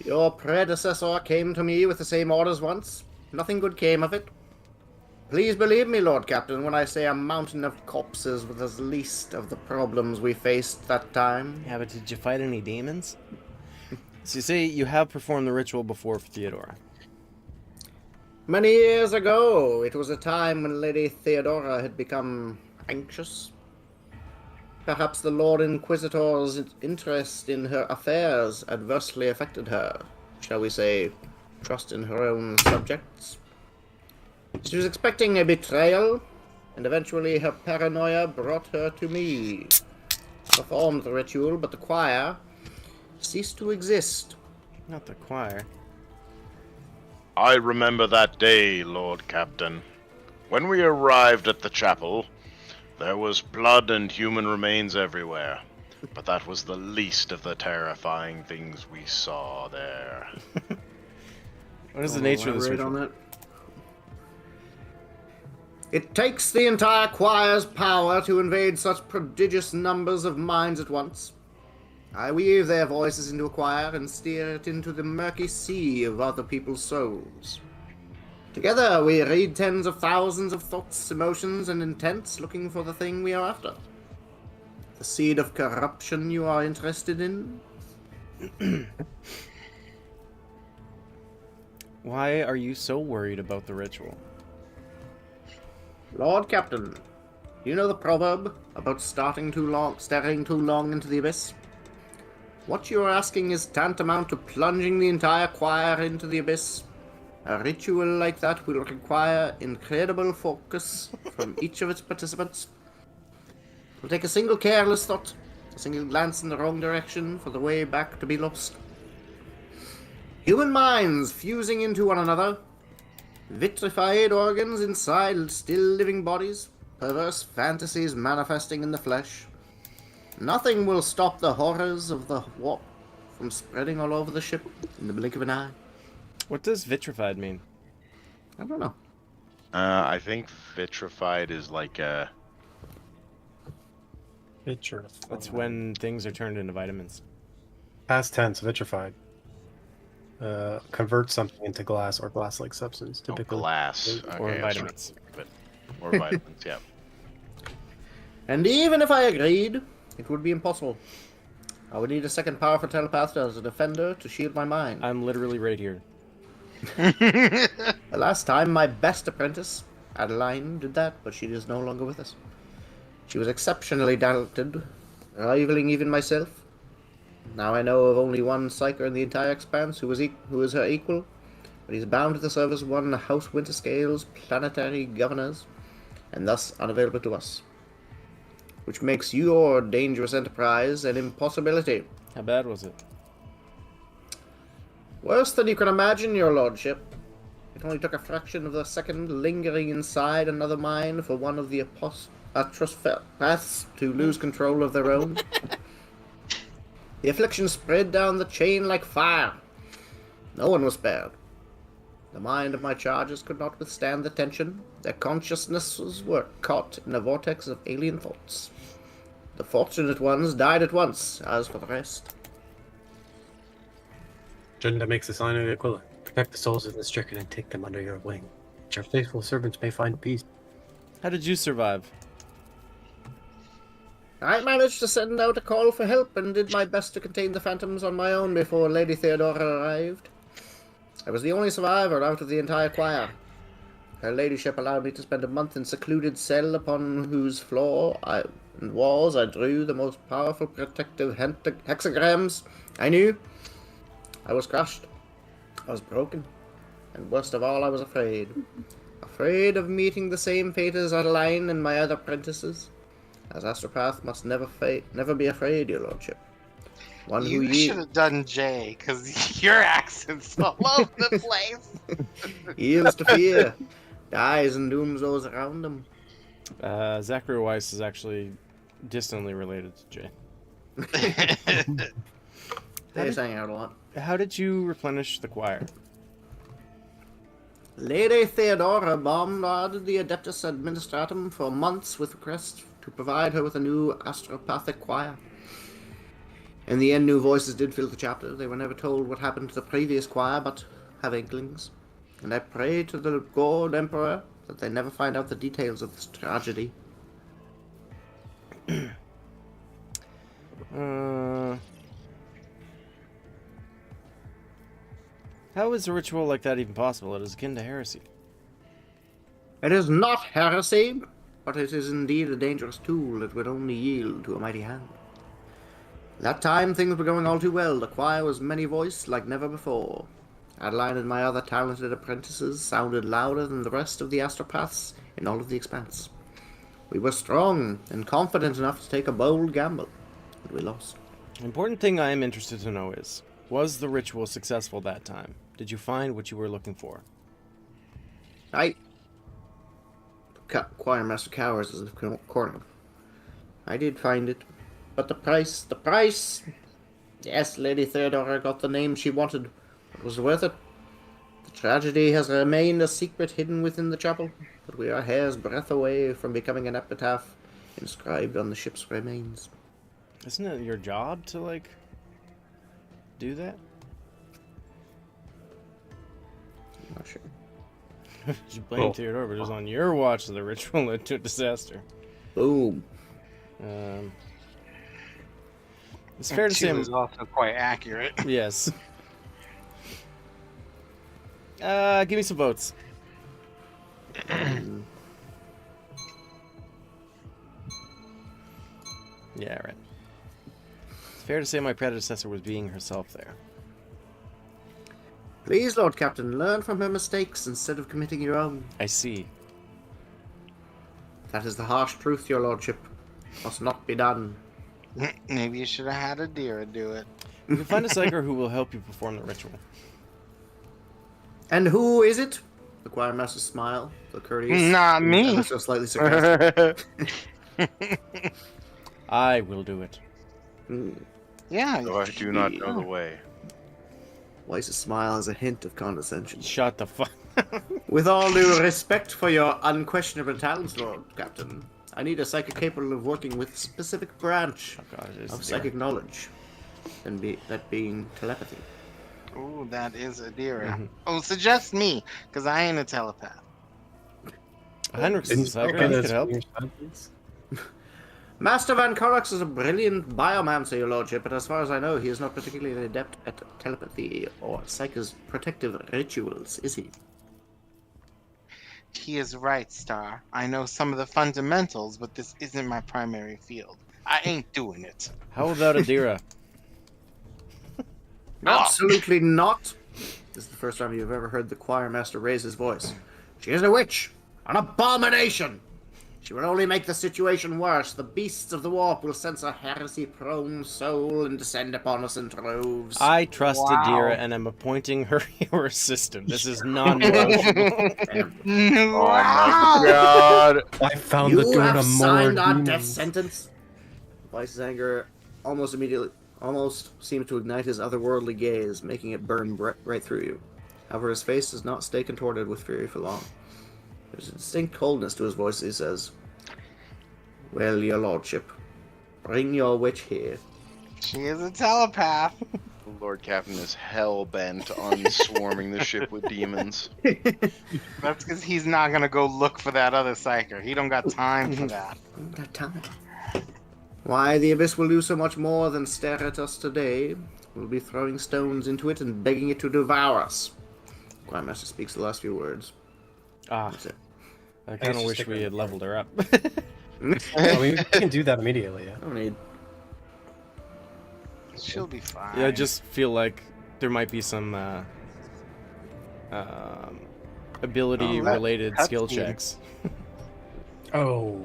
Your predecessor came to me with the same orders once. Nothing good came of it. Please believe me, Lord Captain, when I say a mountain of corpses was the least of the problems we faced that time. Yeah, but did you fight any demons? So you say you have performed the ritual before for Theodora. Many years ago, it was a time when Lady Theodora had become anxious. Perhaps the Lord Inquisitor's interest in her affairs adversely affected her, shall we say, trust in her own subjects. She was expecting a betrayal, and eventually her paranoia brought her to me. Performed the ritual, but the choir ceased to exist. Not the choir. I remember that day, Lord Captain. When we arrived at the chapel, there was blood and human remains everywhere. But that was the least of the terrifying things we saw there. What is the nature of this Elaborate ritual? on that? It takes the entire choir's power to invade such prodigious numbers of minds at once. I weave their voices into a choir and steer it into the murky sea of other people's souls. Together, we read tens of thousands of thoughts, emotions, and intents looking for the thing we are after. The seed of corruption you are interested in? Why are you so worried about the ritual? Lord Captain, you know the proverb about staring too long into the abyss? What you are asking is tantamount to plunging the entire choir into the abyss. A ritual like that will require incredible focus from each of its participants. It will take a single careless thought, a single glance in the wrong direction for the way back to be lost. Human minds fusing into one another, vitrified organs inside still living bodies, perverse fantasies manifesting in the flesh. Nothing will stop the horrors of the warp from spreading all over the ship in the blink of an eye. What does vitrified mean? I don't know. I think vitrified is like a... Vitrified. That's when things are turned into vitamins. Past tense, vitrified. Convert something into glass or glass-like substance, typically. glass. Or Okay, vitamins. Or vitamins, yeah. And even if I agreed, it would be impossible. I would need a second powerful telepath as a defender to shield my mind. I'm literally right here. The last time, my best apprentice, Adeline, did that, but she is no longer with us. She was exceptionally talented, rivaling even myself. Now I know of only one psyker in the entire expanse who is her equal, but he's bound to the service of one House Winterscale's planetary governors, and thus unavailable to us. Which makes your dangerous enterprise an impossibility. How bad was it? Worse than you can imagine, your lordship. It only took a fraction of a second lingering inside another mind for one of the atropaths to lose control of their own. The affliction spread down the chain like fire. No one was spared. The mind of my charges could not withstand the tension. Their consciousnesses were caught in a vortex of alien thoughts. The fortunate ones died at once, as for the rest. Junda makes a sign of the equivalent. Protect the souls of the stricken and take them under your wing. That your faithful servants may find peace. How did you survive? I managed to send out a call for help and did my best to contain the phantoms on my own before Lady Theodora arrived. I was the only survivor out of the entire choir. Her ladyship allowed me to spend a month in secluded cell upon whose floor and walls I drew the most powerful protective hexagrams I knew. I was crushed. I was broken. And worst of all, I was afraid. Afraid of meeting the same fate as Adeline and my other apprentices. As astropath must never be afraid, your lordship. One You who should have done Jay, because your accent's all over the place. yields to fear, dies and dooms those around him. Zachary Weiss is actually distantly related to Jay. They sang out a lot. How did you replenish the choir? Lady Theodora bombarded the Adeptus Administratum for months with requests to provide her with a new astropathic choir. In the end, new voices did fill the chapter. They were never told what happened to the previous choir, but have inklings. And I pray to the God Emperor that they never find out the details of this tragedy. How is a ritual like that even possible? It is akin to heresy. It is not heresy, but it is indeed a dangerous tool that would only yield to a mighty hand. That time things were going all too well. The choir was many-voiced like never before. Adeline and my other talented apprentices sounded louder than the rest of the astropaths in all of the expanse. We were strong and confident enough to take a bold gamble, and we lost. The important thing I am interested to know is, was the ritual successful that time? Did you find what you were looking for? Choir Master Cowers is in the corner. I did find it. But the price! Yes, Lady Theodora got the name she wanted. It was worth it. The tragedy has remained a secret hidden within the chapel, but we are a hair's breadth away from becoming an epitaph inscribed on the ship's remains. Isn't it your job to, like, do that? I'm not sure. You blame Theodore, but it was on your watch that the ritual led to a disaster. Boom. It's fair to say is also quite accurate. Yes. Give me some votes. Yeah, right. It's fair to say my predecessor was being herself there. Please, Lord Captain, learn from her mistakes instead of committing your own. I see. That is the harsh truth, your lordship. Must not be done. Maybe you should have had Adira do it. You can find a psyker who will help you perform the ritual. And who is it? The choir master smile, the courteous. Not me. Ever so slightly sarcastic. I will do it. Yeah. So I do not know the way. Weiss's smile has a hint of condescension. Shut the fuck. With all due respect for your unquestionable talents, Lord Captain, I need a psychic capable of working with a specific branch Oh god, it is of Adira. psychic knowledge, and that being telepathy. Ooh, that is Adira. Mhm. Oh, suggest me, because I ain't a telepath. Heinrich's a psyker. He could help. Master Van Corax is a brilliant biomancer, your lordship, but as far as I know, he is not particularly adept at telepathy or psychic protective rituals, is he? He is right, Star. I know some of the fundamentals, but this isn't my primary field. I ain't doing it. How about Adira? Absolutely not. This is the first time you've ever heard the choir master raise his voice. She is a witch, an abomination. She will only make the situation worse. The beasts of the warp will sense a heresy-prone soul and descend upon us in droves. I trust Wow. Adira and I'm appointing her your assistant. This is non-negotiable. Oh my god! I found the You door have to more signed our death demons. sentence. Weiss's anger almost seems to ignite his otherworldly gaze, making it burn right through you. However, his face does not stay contorted with fury for long. There's a distinct coldness to his voice as he says, "Well, your lordship, bring your witch here." She is a telepath. The Lord Captain is hell-bent on swarming the ship with demons. That's because he's not gonna go look for that other psyker. He don't got time for that. That time. Why, the abyss will do so much more than stare at us today. We'll be throwing stones into it and begging it to devour us. Choir master speaks the last few words. Ah, That's it. I kind of just wish stick we with had it. leveled her up. Oh, we can do that immediately, yeah. No need. She'll be fine. Yeah, I just feel like there might be some ability-related that skill cutscene. checks. Oh.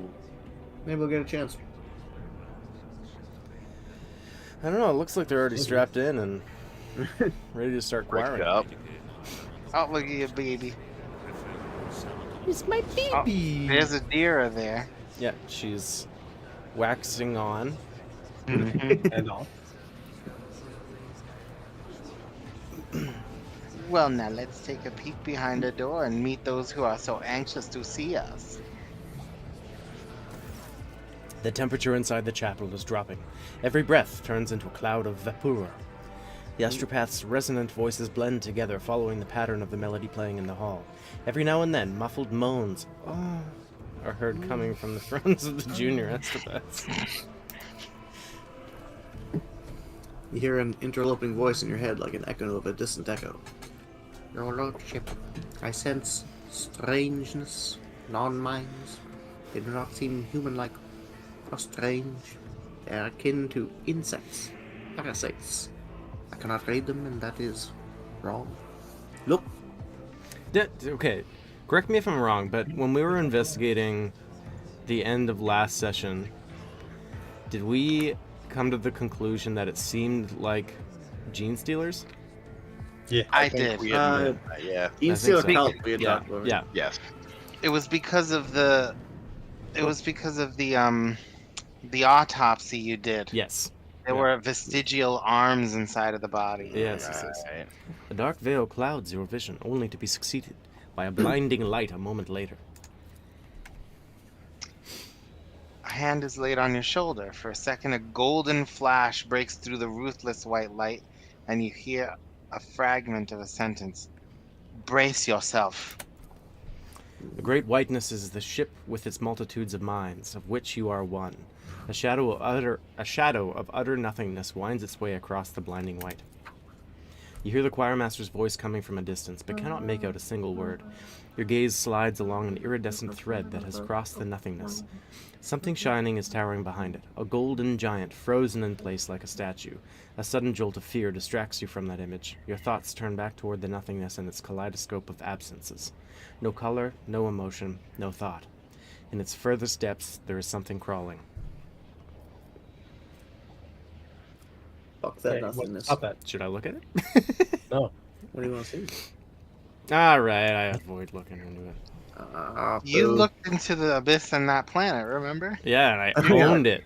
Maybe we'll get a chance. I don't know. It looks like they're already strapped in and ready to start Break choiring. it up. Oh, look at your baby. It's my Oh, baby. there's Adira there. Yeah, she's waxing on. And all. Well, now let's take a peek behind the door and meet those who are so anxious to see us. The temperature inside the chapel is dropping. Every breath turns into a cloud of vapor. The astropath's resonant voices blend together, following the pattern of the melody playing in the hall. Every now and then, muffled moans are heard coming from the thrones of the junior astropaths. You hear an interloping voice in your head like an echo of a distant echo. Your lordship, I sense strangeness, non-minds. They do not seem human-like or strange. They are akin to insects, parasites. I cannot read them, and that is wrong. Look, Okay, correct me if I'm wrong, but when we were investigating the end of last session, did we come to the conclusion that it seemed like gene stealers? Yeah. I think did. we admitted that, yeah. Gene I think Stealer so. help we had Yeah, talked about. yeah. Yes. It was because of the. It was because of the autopsy you did. Yes. There Yeah. were vestigial arms inside of the body. Yes, yes, yes. Right. A dark veil clouds your vision, only to be succeeded by a blinding light a moment later. hand is laid on your shoulder. For a second, a golden flash breaks through the ruthless white light, and you hear a fragment of a sentence. Brace yourself. The great whiteness is the ship with its multitudes of minds, of which you are one. A shadow of utter nothingness winds its way across the blinding white. You hear the choirmaster's voice coming from a distance, but cannot make out a single word. Your gaze slides along an iridescent thread that has crossed the nothingness. Something shining is towering behind it, a golden giant frozen in place like a statue. A sudden jolt of fear distracts you from that image. Your thoughts turn back toward the nothingness and its kaleidoscope of absences. No color, no emotion, no thought. In its furthest depths, there is something crawling. Fuck that nothingness. Stop that. Should I look at it? No. What do you want to see? Alright, I avoid looking into it. You Boo. looked into the abyss on that planet, remember? Yeah, and I Yeah. owned it.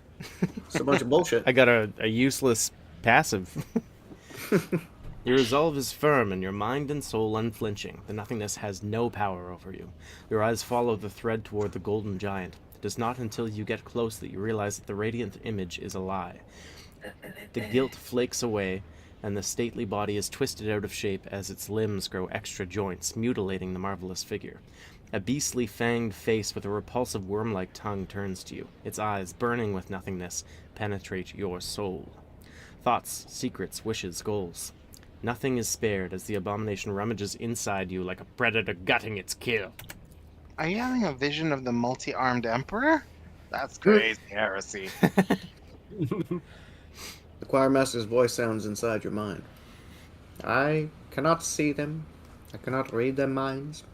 It's a bunch of bullshit. I got a useless passive. Your resolve is firm and your mind and soul unflinching. The nothingness has no power over you. Your eyes follow the thread toward the golden giant. It is not until you get close that you realize that the radiant image is a lie. The gilt flakes away, and the stately body is twisted out of shape as its limbs grow extra joints, mutilating the marvelous figure. A beastly fanged face with a repulsive worm-like tongue turns to you. Its eyes, burning with nothingness, penetrate your soul. Thoughts, secrets, wishes, goals. Nothing is spared as the abomination rummages inside you like a predator gutting its kill. Are you having a vision of the multi-armed emperor? That's crazy heresy. The choirmaster's voice sounds inside your mind. I cannot see them. I cannot read their minds.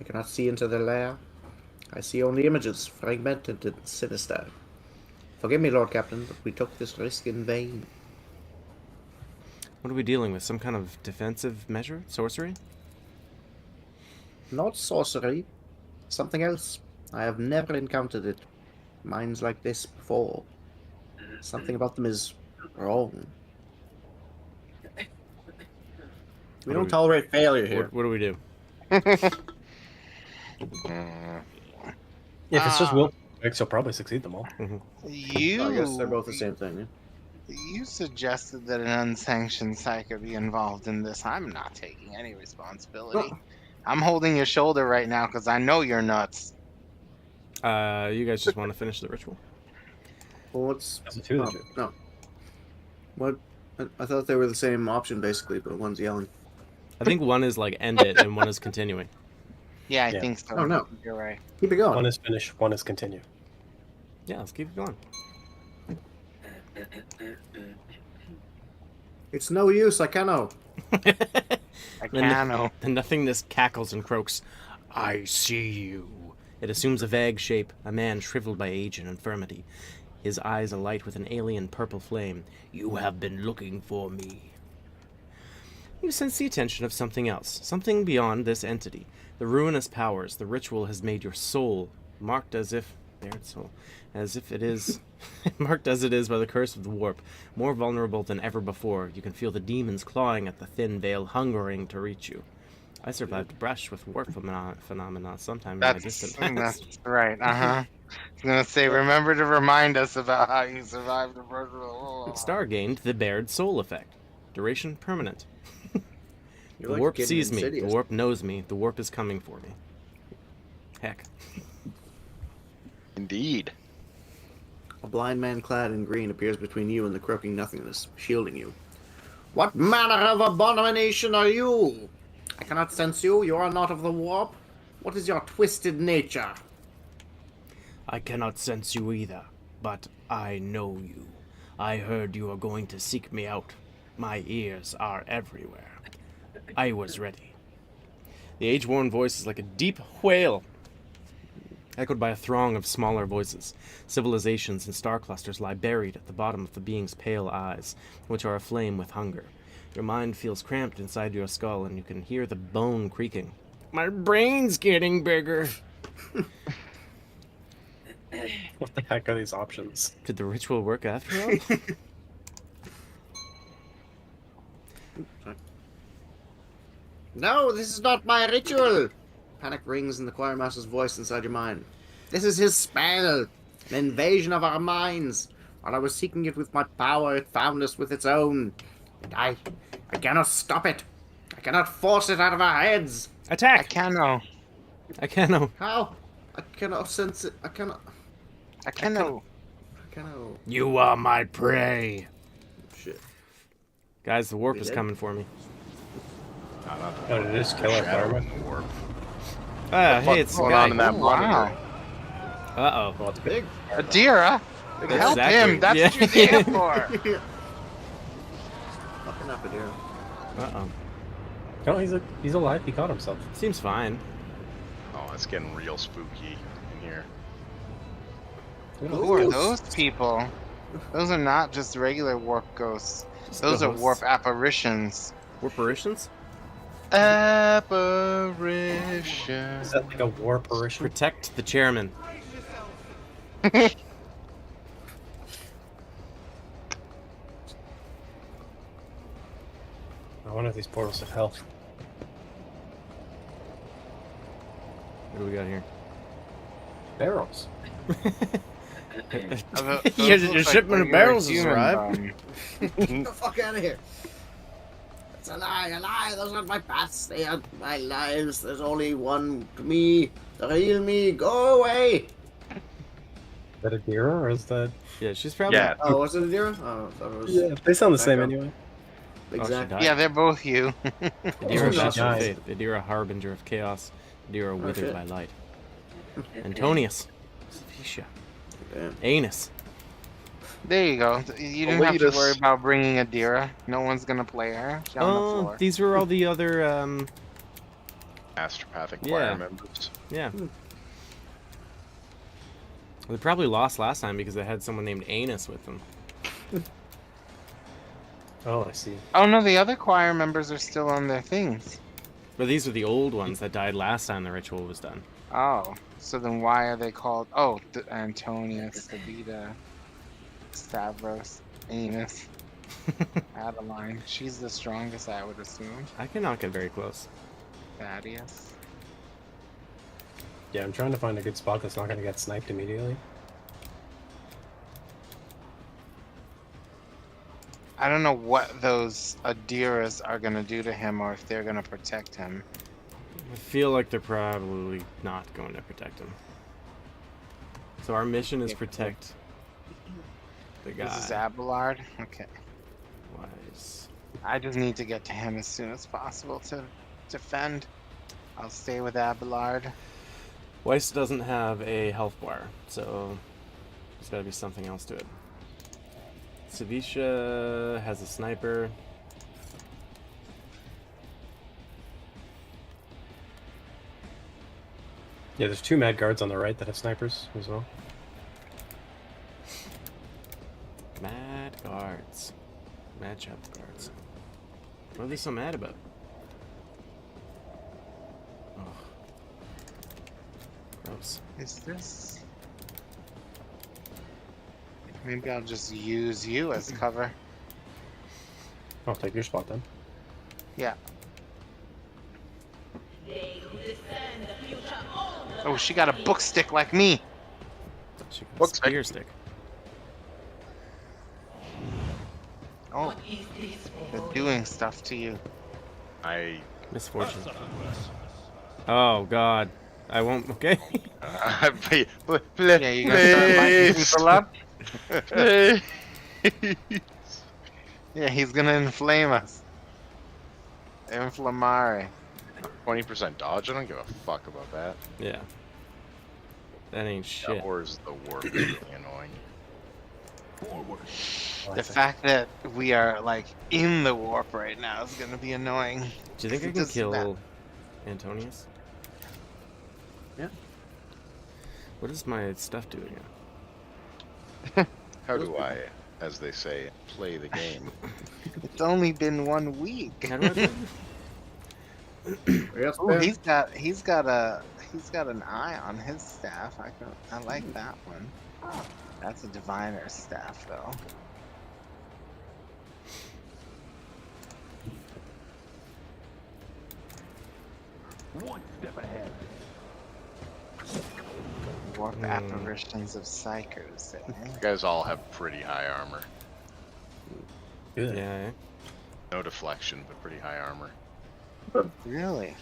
I cannot see into their lair. I see only images, fragmented and sinister. Forgive me, Lord Captain, but we took this risk in vain. What are we dealing with? Some kind of defensive measure? Sorcery? Not sorcery. Something else. I have never encountered it. Minds like this before. Something about them is wrong. We don't tolerate failure here. What do we do? If it's just will, you'll probably succeed them all. You, I guess they're both the same thing. Yeah? you suggested that an unsanctioned psyker be involved in this. I'm not taking any responsibility. I'm holding your shoulder right now because I know you're nuts. You guys just want to finish the ritual? Well, what's... That's a two. Oh, no. What? I thought they were the same option, basically, but one's yelling. I think one is like end it and one is continuing. Yeah, I Yeah. think so. Oh, no. You're right. Keep it going. One is finish, one is continue. Yeah, let's keep it going. It's no use, I cannot. I can. The nothingness cackles and croaks. I see you. It assumes a vague shape, a man shriveled by age and infirmity. His eyes alight with an alien purple flame. You have been looking for me. You sense the attention of something else, something beyond this entity. The ruinous powers, the ritual has made your soul, marked as if it is marked as it is by the curse of the warp, more vulnerable than ever before. You can feel the demons clawing at the thin veil, hungering to reach you. I survived a brush with warp phenomena sometime in my distant past. That's right. I was gonna say, remember to remind us about how you survived the virtual. Star gained the Baird soul effect. Duration permanent. You're The like warp getting sees me. The insidious. warp knows me. The warp is coming for me. Heck. Indeed. A blind man clad in green appears between you and the croaking nothingness, shielding you. What manner of abomination are you? I cannot sense you. You are not of the warp. What is your twisted nature? I cannot sense you either, but I know you. I heard you are going to seek me out. My ears are everywhere. I was ready. The age-worn voice is like a deep wail, echoed by a throng of smaller voices. Civilizations and star clusters lie buried at the bottom of the being's pale eyes, which are aflame with hunger. Your mind feels cramped inside your skull, and you can hear the bone creaking. My brain's getting bigger. What the heck are these options? Did the ritual work after all? No, this is not my ritual! Panic rings in the choirmaster's voice inside your mind. This is his spell. An invasion of our minds. While I was seeking it with my power, it found us with its own. And I cannot stop it. I cannot force it out of our heads. I Attack! cannot. I cannot. How? I cannot sense it. I cannot. I cannot. I cannot. You are my prey. Shit. Guys, the warp We is did? coming for me. Oh, did it just kill our fireman? Warp. Ah, hey, What's it's the going guy. on in that monitor? Wow. Uh-oh. Well, it's Big. Adira, That's help Zachary. him. That's Yeah. what you're there for. Fucking up here. Uh-oh. No, he's alive. He caught himself. Seems fine. Oh, it's getting real spooky in here. Who are those people? Those are not just regular warp ghosts. Just Those are ghosts. warp apparitions. Warparitions? Apparition. Is that like a war apparition? Protect the chairman. I wonder if these portals have health. What do we got here? Barrels. Your shipment of barrels has arrived. Get the fuck out of here. It's a lie, a lie. Those aren't my past. They are my lives. There's only one me. The real me. Go away. Is that a deer or is that? Yeah, she's probably... Yeah. Oh, was it a deer? Oh, I thought it was. Yeah, they sound the same Echo. anyway. Exactly. died. Yeah, they're both you. Adira, Oh, she Master of died. Faith. Adira, Harbinger of Chaos. Adira, Withered shit. by Light. Antonius. Sophicia. Yeah. Anus. There you go. You didn't have to Elitist. worry about bringing Adira. No one's gonna play her. She's on the Oh, floor. these were all the other, Astropathic Yeah. choir members. yeah. They probably lost last time because they had someone named Anus with them. Oh, I see. Oh no, the other choir members are still on their things. But these are the old ones that died last time the ritual was done. Oh, so then why are they called? Oh, Antonius, Sabita, Stavros, Anus, Adeline. She's the strongest, I would assume. I cannot get very close. Thaddeus. Yeah, I'm trying to find a good spot that's not going to get sniped immediately. I don't know what those Adiras are gonna do to him, or if they're gonna protect him. I feel like they're probably not going to protect him. So our mission is protect the guy. This is Abelard. Okay. Wise. I just need to get to him as soon as possible to defend. I'll stay with Abelard. Weiss doesn't have a health bar, so there's gotta be something else to it. Savisha has a sniper. Yeah, there's 2 mad guards on the right that have snipers as well. Mad guards. Mad chapter guards. What are they so mad about? Oh. Gross. Is this? Maybe I'll just use you as cover. I'll take your spot then. Yeah. Oh, she got a book stick like me. She got a Looks like- spear stick. Oh, they're doing stuff to you. I Misfortune. Oh god. I won't. Okay. Yeah, you gonna start lighting people up? Please. Yeah, he's gonna inflame us. Inflammare. 20% dodge. I don't give a fuck about that. Yeah. That ain't shit. That or is the warp really annoying? The fact that we are like in the warp right now is gonna be annoying. Do you think I It can doesn't kill matter. Antonius? Yeah. What is my stuff doing now? How do I, as they say, play the game? It's only been 1 week. How do I play? Yes, Oh, Ben. he's got an eye on his staff. I like that one. That's a diviner's staff though. One step ahead. Warp apparitions of psychers. Eh? You guys all have pretty high armor. Good. Yeah. No deflection, but pretty high armor. Really?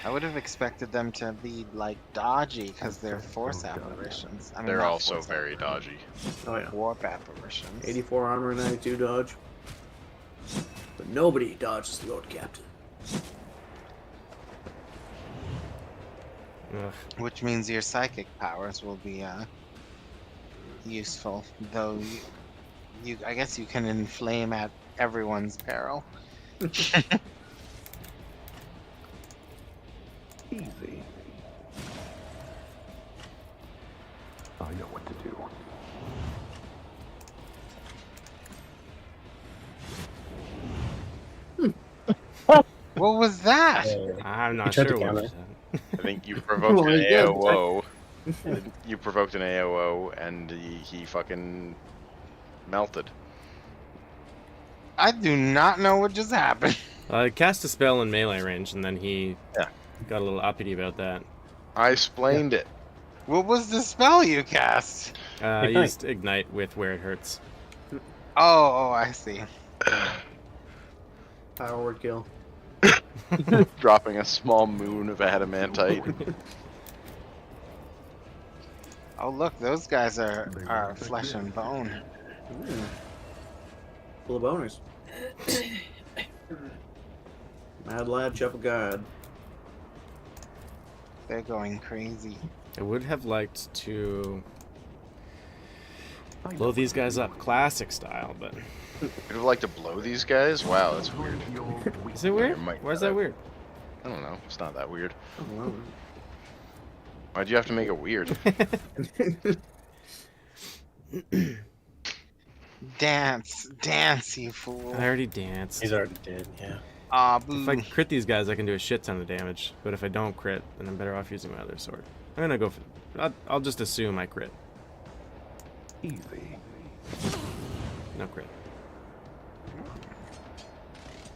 I would have expected them to be like dodgy because they're force apparitions. I mean, They're not also force very dodgy. Oh yeah. Warp apparitions. 84 armor, 92 dodge. But nobody dodges the Lord Captain. Ugh. Which means your psychic powers will be useful, though I guess you can inflame at everyone's peril. Easy. I know what to do. What was that? I'm not tried to sure what counter. was that. I think you provoked Oh an my God. AOO. You provoked an AOO, and he fucking melted. I do not know what just happened. I cast a spell in melee range, and then he Yeah. got a little uppity about that. I explained it. What was the spell you cast? I Ignite. used Ignite with where it hurts. Oh, I see. Power word kill. Dropping a small moon of adamantite. Oh, look, those guys are flesh and bone. Full of boners. Mad lad, Chef of God. They're going crazy. I would have liked to blow these guys up classic style, but You'd have liked to blow these guys? Wow, that's weird. is it weird? might Why is not. that weird? I don't know. It's not that weird. Oh, Why'd you have to make it weird? Dance, you fool. I already danced. He's already dead, yeah. Ah, If boo. I crit these guys, I can do a shit ton of damage. But if I don't crit, then I'm better off using my other sword. I'm gonna go for. I'll just assume I crit. Easy. No crit.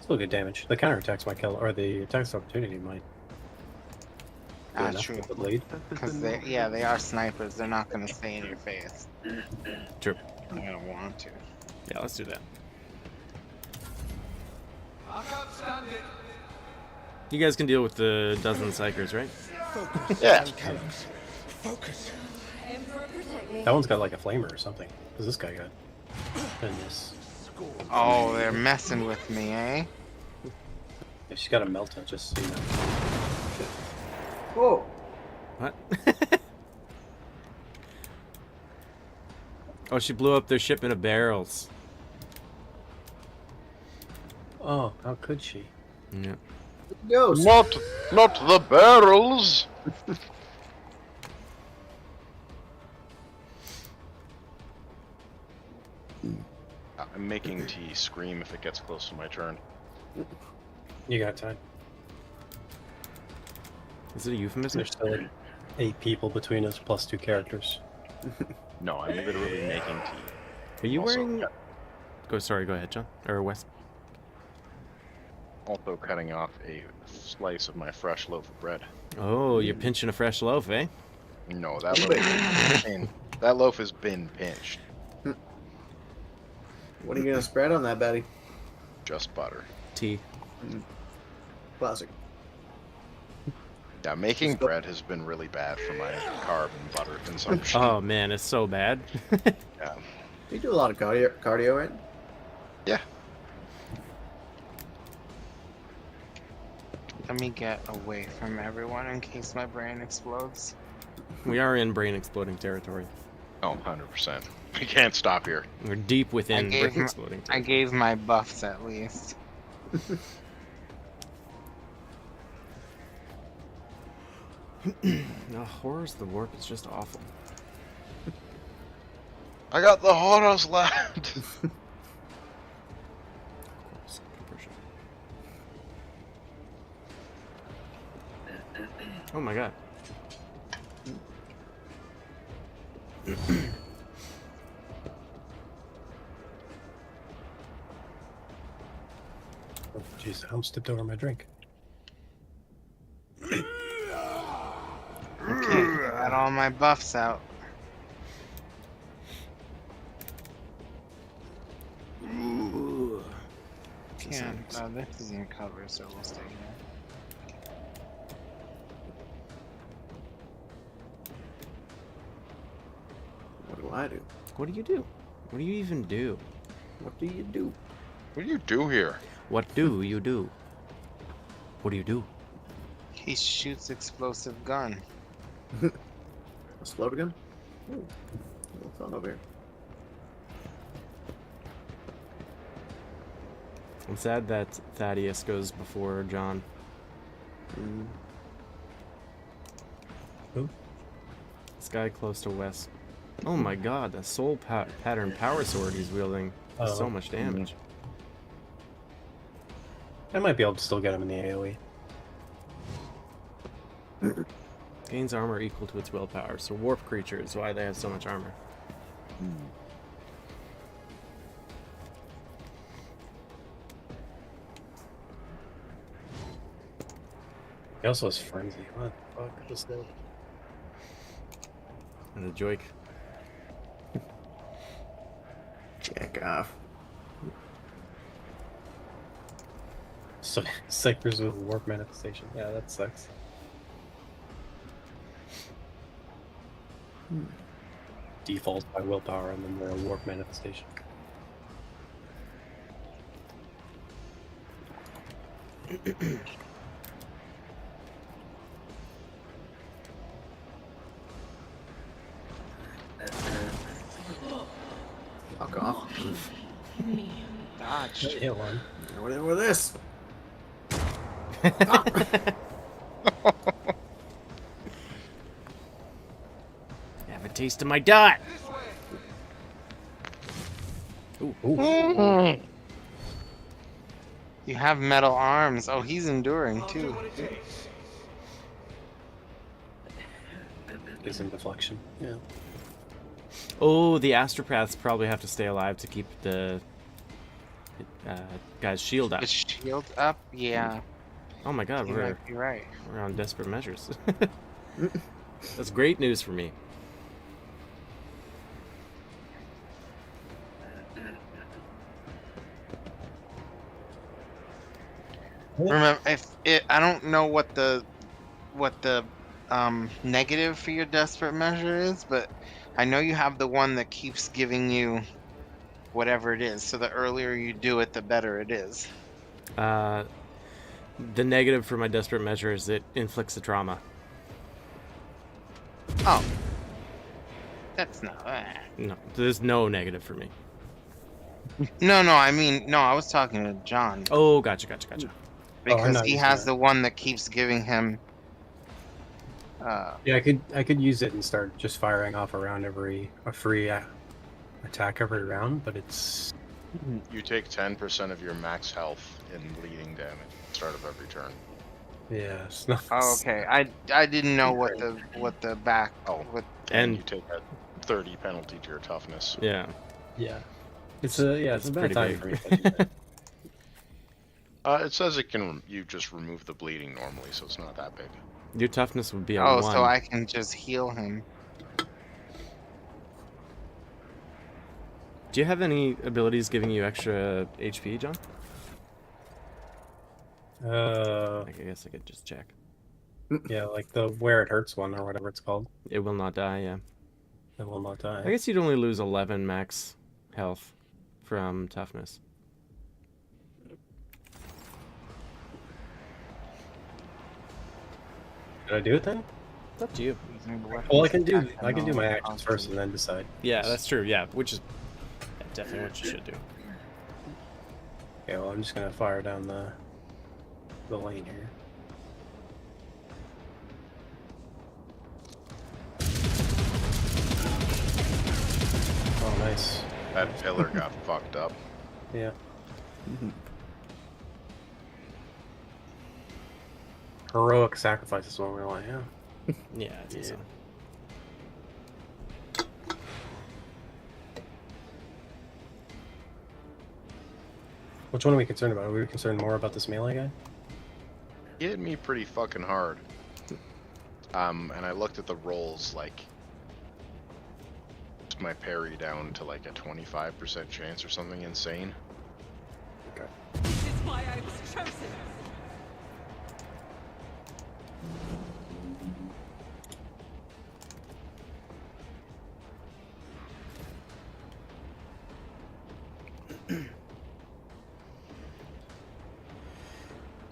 Still good damage. The counterattacks might kill, or the attacks of opportunity might. do Ah, enough true. with the lead. Because they are snipers. They're not gonna stay in your face. True. I don't want to. Yeah, let's do that. You guys can deal with the dozen psychers, right? Yeah. That one's got like a flamer or something. Because this guy got. And this. Oh, they're messing with me, eh? Yeah, she's got a melta, just so you know. Whoa! What? Oh, she blew up their shipment of barrels. Oh, how could she? Yeah. Ghost! Not the barrels. I'm making T scream if it gets close to my turn. You got time. Is it a euphemism? There's still like 8 people between us, plus 2 characters. No, I'm literally making T. Are you Also, wearing? Go ahead, John or Wes. Also cutting off a slice of my fresh loaf of bread. Oh, you're pinching a fresh loaf, eh? No, that loaf has been, that loaf has been pinched. What are you gonna spread on that, Betty? Just butter. Tea. Classic. Yeah, making bread has been really bad for my carb and butter consumption. Oh man, it's so bad. Yeah. You do a lot of cardio, right? Yeah. Let me get away from everyone in case my brain explodes. We are in brain exploding territory. Oh, 100%. We can't stop here. We're deep within gave brain my- exploding I territory. gave my buffs at least. No, Horrors of the Warp is just awful. I got the horrors, lad. Of course, conversion. Oh my god. Oh, jeez, I almost tipped over my drink. Okay, that all my buffs out. Ooh. Can't. This is in cover, so we'll stay here. What do I do? What do you do? What do you even do? What do you do? What do you do here? What do you do? What do you do? He shoots explosive gun. Let's load again. Ooh, what's on over here? I'm sad that Thaddeus goes before John. Who? This guy close to West. Oh my god, the soul pattern power sword he's wielding does so much damage. I might be able to still get him in the AoE. Gains armor equal to its willpower, so warp creature is why they have so much armor. He also has Frenzy. What the fuck? This thing. And a joik. Jack off. So, Cyphers with Warp Manifestation. Yeah, that sucks. Default by willpower and then the Warp Manifestation. Fuck off. Dodge. Hit one. What with this? Have a taste of my dot! Ooh. You have metal arms. Oh, he's enduring too. Is in deflection. Yeah. Oh, the astropaths probably have to stay alive to keep the guy's shield up. The shield up? Yeah. Oh my god, You we're might be right. on desperate measures. That's great news for me. Remember, I don't know what the negative for your desperate measure is, but I know you have the one that keeps giving you whatever it is. So the earlier you do it, the better it is. The negative for my desperate measure is it inflicts a trauma. Oh, that's not. No, there's no negative for me. No, I mean, no, I was talking to John Oh, gotcha. because not he using has that. the one that keeps giving him. Yeah, I could use it and start just firing off a round a free attack every round, but it's You take 10% of your max health in bleeding damage at the start of every turn. yeah, it's not. Oh, okay. I didn't know what the back. Oh, What, And you take a 30 penalty to your toughness. yeah, Yeah, it's a it's bad pretty time big. for me. It says you just remove the bleeding normally, so it's not that big. your toughness would be a oh, 1. so I can just heal him. Do you have any abilities giving you extra HP, John? I guess I could just check. Yeah, like the where it hurts one or whatever it's called. It will not die, yeah. It will not die. I guess you'd only lose 11 max health from toughness. Should I do it then? It's up to you. Well, I can do my actions first and then decide. Yeah, that's true, yeah, which is definitely what you should do. Okay, well, I'm just gonna fire down the lane here. Oh, nice. That pillar got fucked up. Yeah. Heroic sacrifice is what we want, yeah. Yeah, I think so. Which one are we concerned about? Are we concerned more about this melee guy? He hit me pretty fucking hard. And I looked at the rolls, like my parry down to like a 25% chance or something insane. Okay. This is why I was chosen.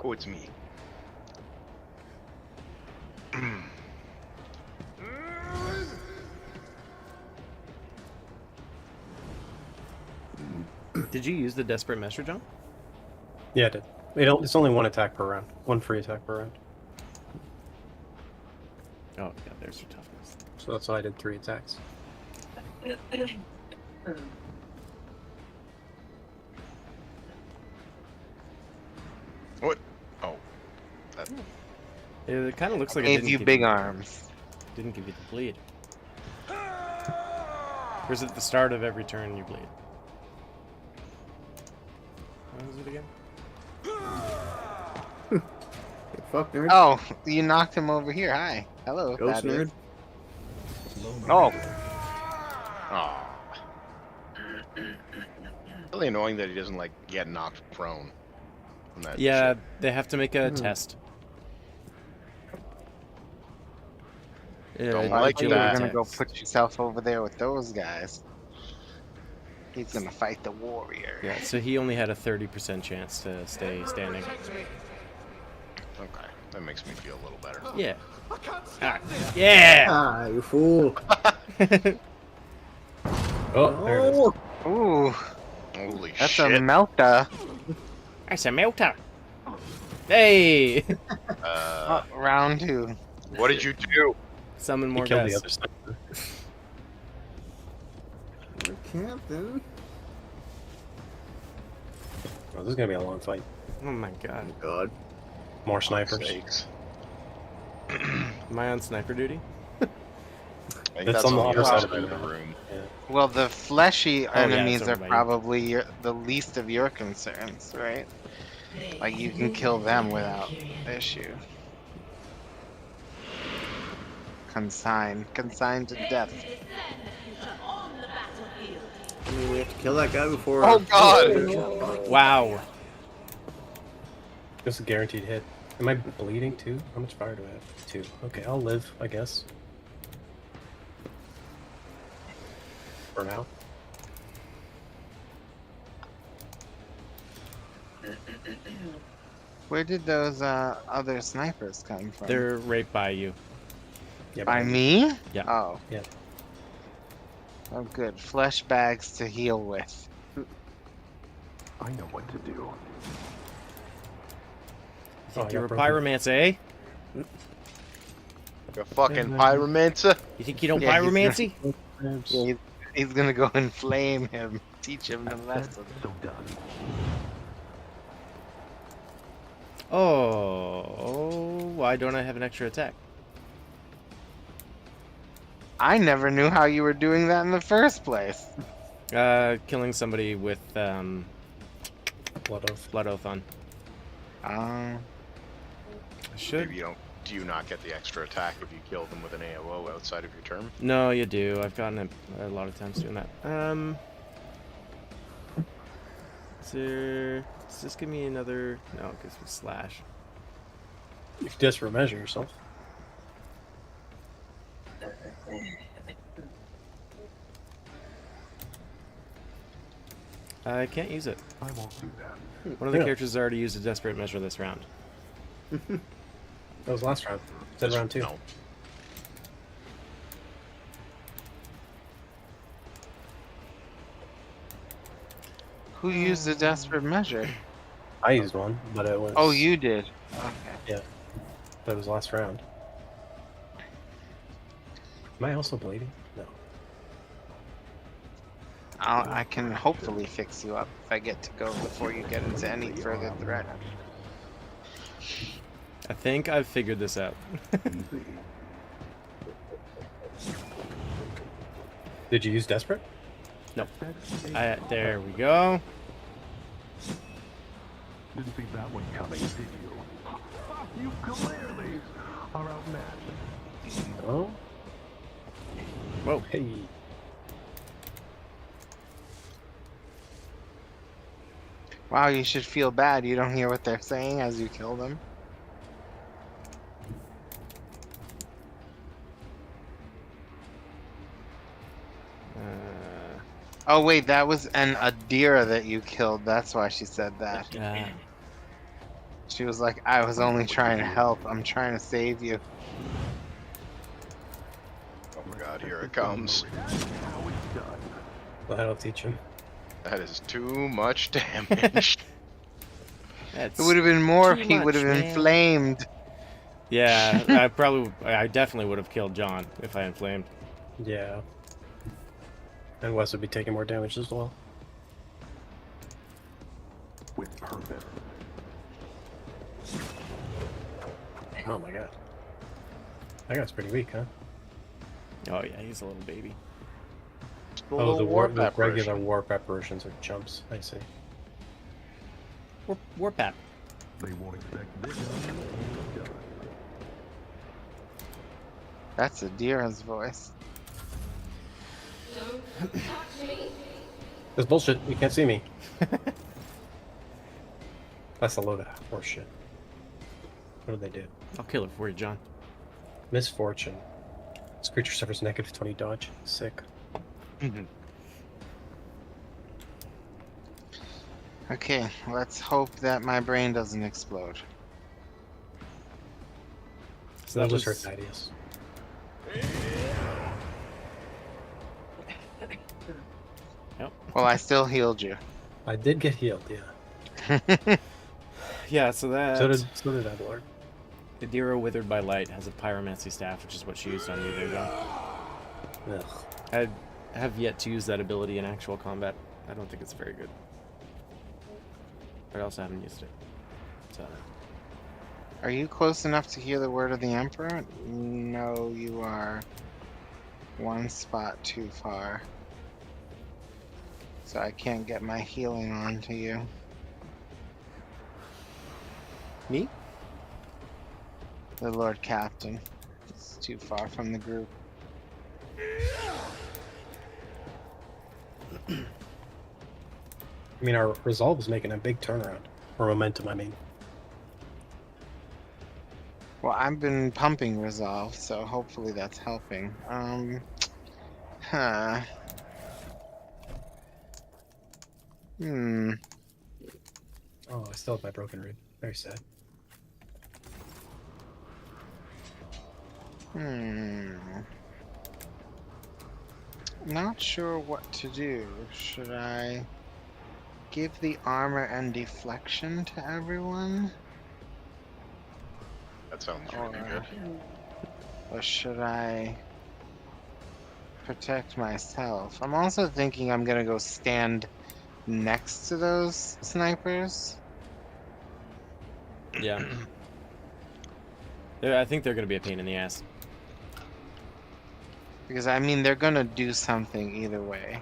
Oh, it's me. Did you use the desperate measure, John? Yeah, it did. It's only one attack per round. One free attack per round. Oh, yeah, there's your toughness. So that's why I did 3 attacks. What? Oh. That... It kind of looks like it Gave didn't you give big arms. Didn't give you the bleed. Or is it the start of every turn you bleed? What is it again? Fuck, nerd. Oh, you knocked him over here. Hi. Hello. Ghost that is- nerd. Oh, Aw. Really annoying that he doesn't like get knocked prone. From that Yeah, shit. they have to make a test. Don't I like thought you that. were gonna go put yourself over there with those guys. He's gonna fight the warrior. Yeah, so he only had a 30% chance to stay standing. Okay, that makes me feel a little better. Yeah. Ah, yeah! Ah, you fool. Oh, there it is. Oh, Ooh, Holy that's shit. a melta. That's a melter. Hey! Round 2. What did you do? Summon He more killed guys. the other sniper. Captain. Oh, this is gonna be a long fight. Oh my god. God. More snipers. Sakes. Am I on sniper duty? I think That's that's on the on other the side other of side the of the room. room. Well, the fleshy yeah, enemies it's are over by you. probably the least of your concerns, right? Like, you can kill them without issue. Consigned to death. I mean, we have to kill that guy before. Oh god! Wow. This is a guaranteed hit. Am I bleeding too? How much fire do I have? 2. Okay, I'll live, I guess. For now. Where did those other snipers come from? They're right by you. Yeah, By but- me? Yeah. Oh. Yeah. Oh, good. Flesh bags to heal with. I know what to do. Think Oh, you're a yeah, probably. pyromancer, eh? A fucking pyromancer. You think you don't Yeah, he's pyromancy? Yeah, he's gonna go and flame him, teach him the lesson. So done. Oh, why don't I have an extra attack? I never knew how you were doing that in the first place. Killing somebody with Blood oath. blood oath on. I should. Maybe you don't. Do you not get the extra attack if you kill them with an AOO outside of your turn? No, you do. I've gotten it a lot of times doing that. Does this give me another? No, it gives me slash. You can just remeasure yourself. I can't use it. I won't do that. One of the Yeah. characters has already used a desperate measure this round. That was last round. Said round 2. No. Who used the desperate measure? I used one, but it was. Oh, you did. Okay. But it was last round. Am I also bleeding? No. I can hopefully fix you up if I get to go before you get into any further threat. I think I've figured this out. Did you use desperate? Nope. There we go. Didn't see that one coming, did you? You clearly are outmatched. Oh, Whoa. hey. Wow, you should feel bad. You don't hear what they're saying as you kill them. Oh wait, that was an Adira that you killed. That's why she said that. She was like, I was only trying to help. I'm trying to save you. Oh my god, here it comes. Well, that'll teach him. That is too much damage. That's It would have been more too if he would have much, man. inflamed. Yeah, I definitely would have killed John if I inflamed. Yeah. And Wes would be taking more damage as well. With purpose. Oh my god. That guy's pretty weak, huh? Oh yeah, he's a little baby. Oh, the warp regular apparition. warp apparitions are jumps. I see. Warp app. They won't expect this. That's Adira's voice. That's bullshit. You can't see me. That's a load of horseshit. What did they do? I'll kill it for you, John. Misfortune. This creature suffers negative 20 dodge. Sick. Okay, let's hope that my brain doesn't explode. So that just hurt Nidius. Well, I still healed you. I did get healed, yeah. Yeah, so that... So did Adlord. Adira, withered by light, has a pyromancy staff, which is what she used on you there, John. Ugh. I have yet to use that ability in actual combat. I don't think it's very good. But I also haven't used it. So... Are you close enough to hear the word of the Emperor? No, you are one spot too far. So I can't get my healing on to you. Me? The Lord Captain. It's too far from the group. I mean, our resolve is making a big turnaround. Or momentum, I mean. Well, I've been pumping resolve, so hopefully that's helping. Huh. Oh, I still have my broken rib. Very sad. Not sure what to do. Should I give the armor and deflection to everyone? That sounds really good. Or should I protect myself? I'm also thinking I'm gonna go stand next to those snipers. Yeah. I think they're going to be a pain in the ass. Because, I mean, they're gonna do something either way.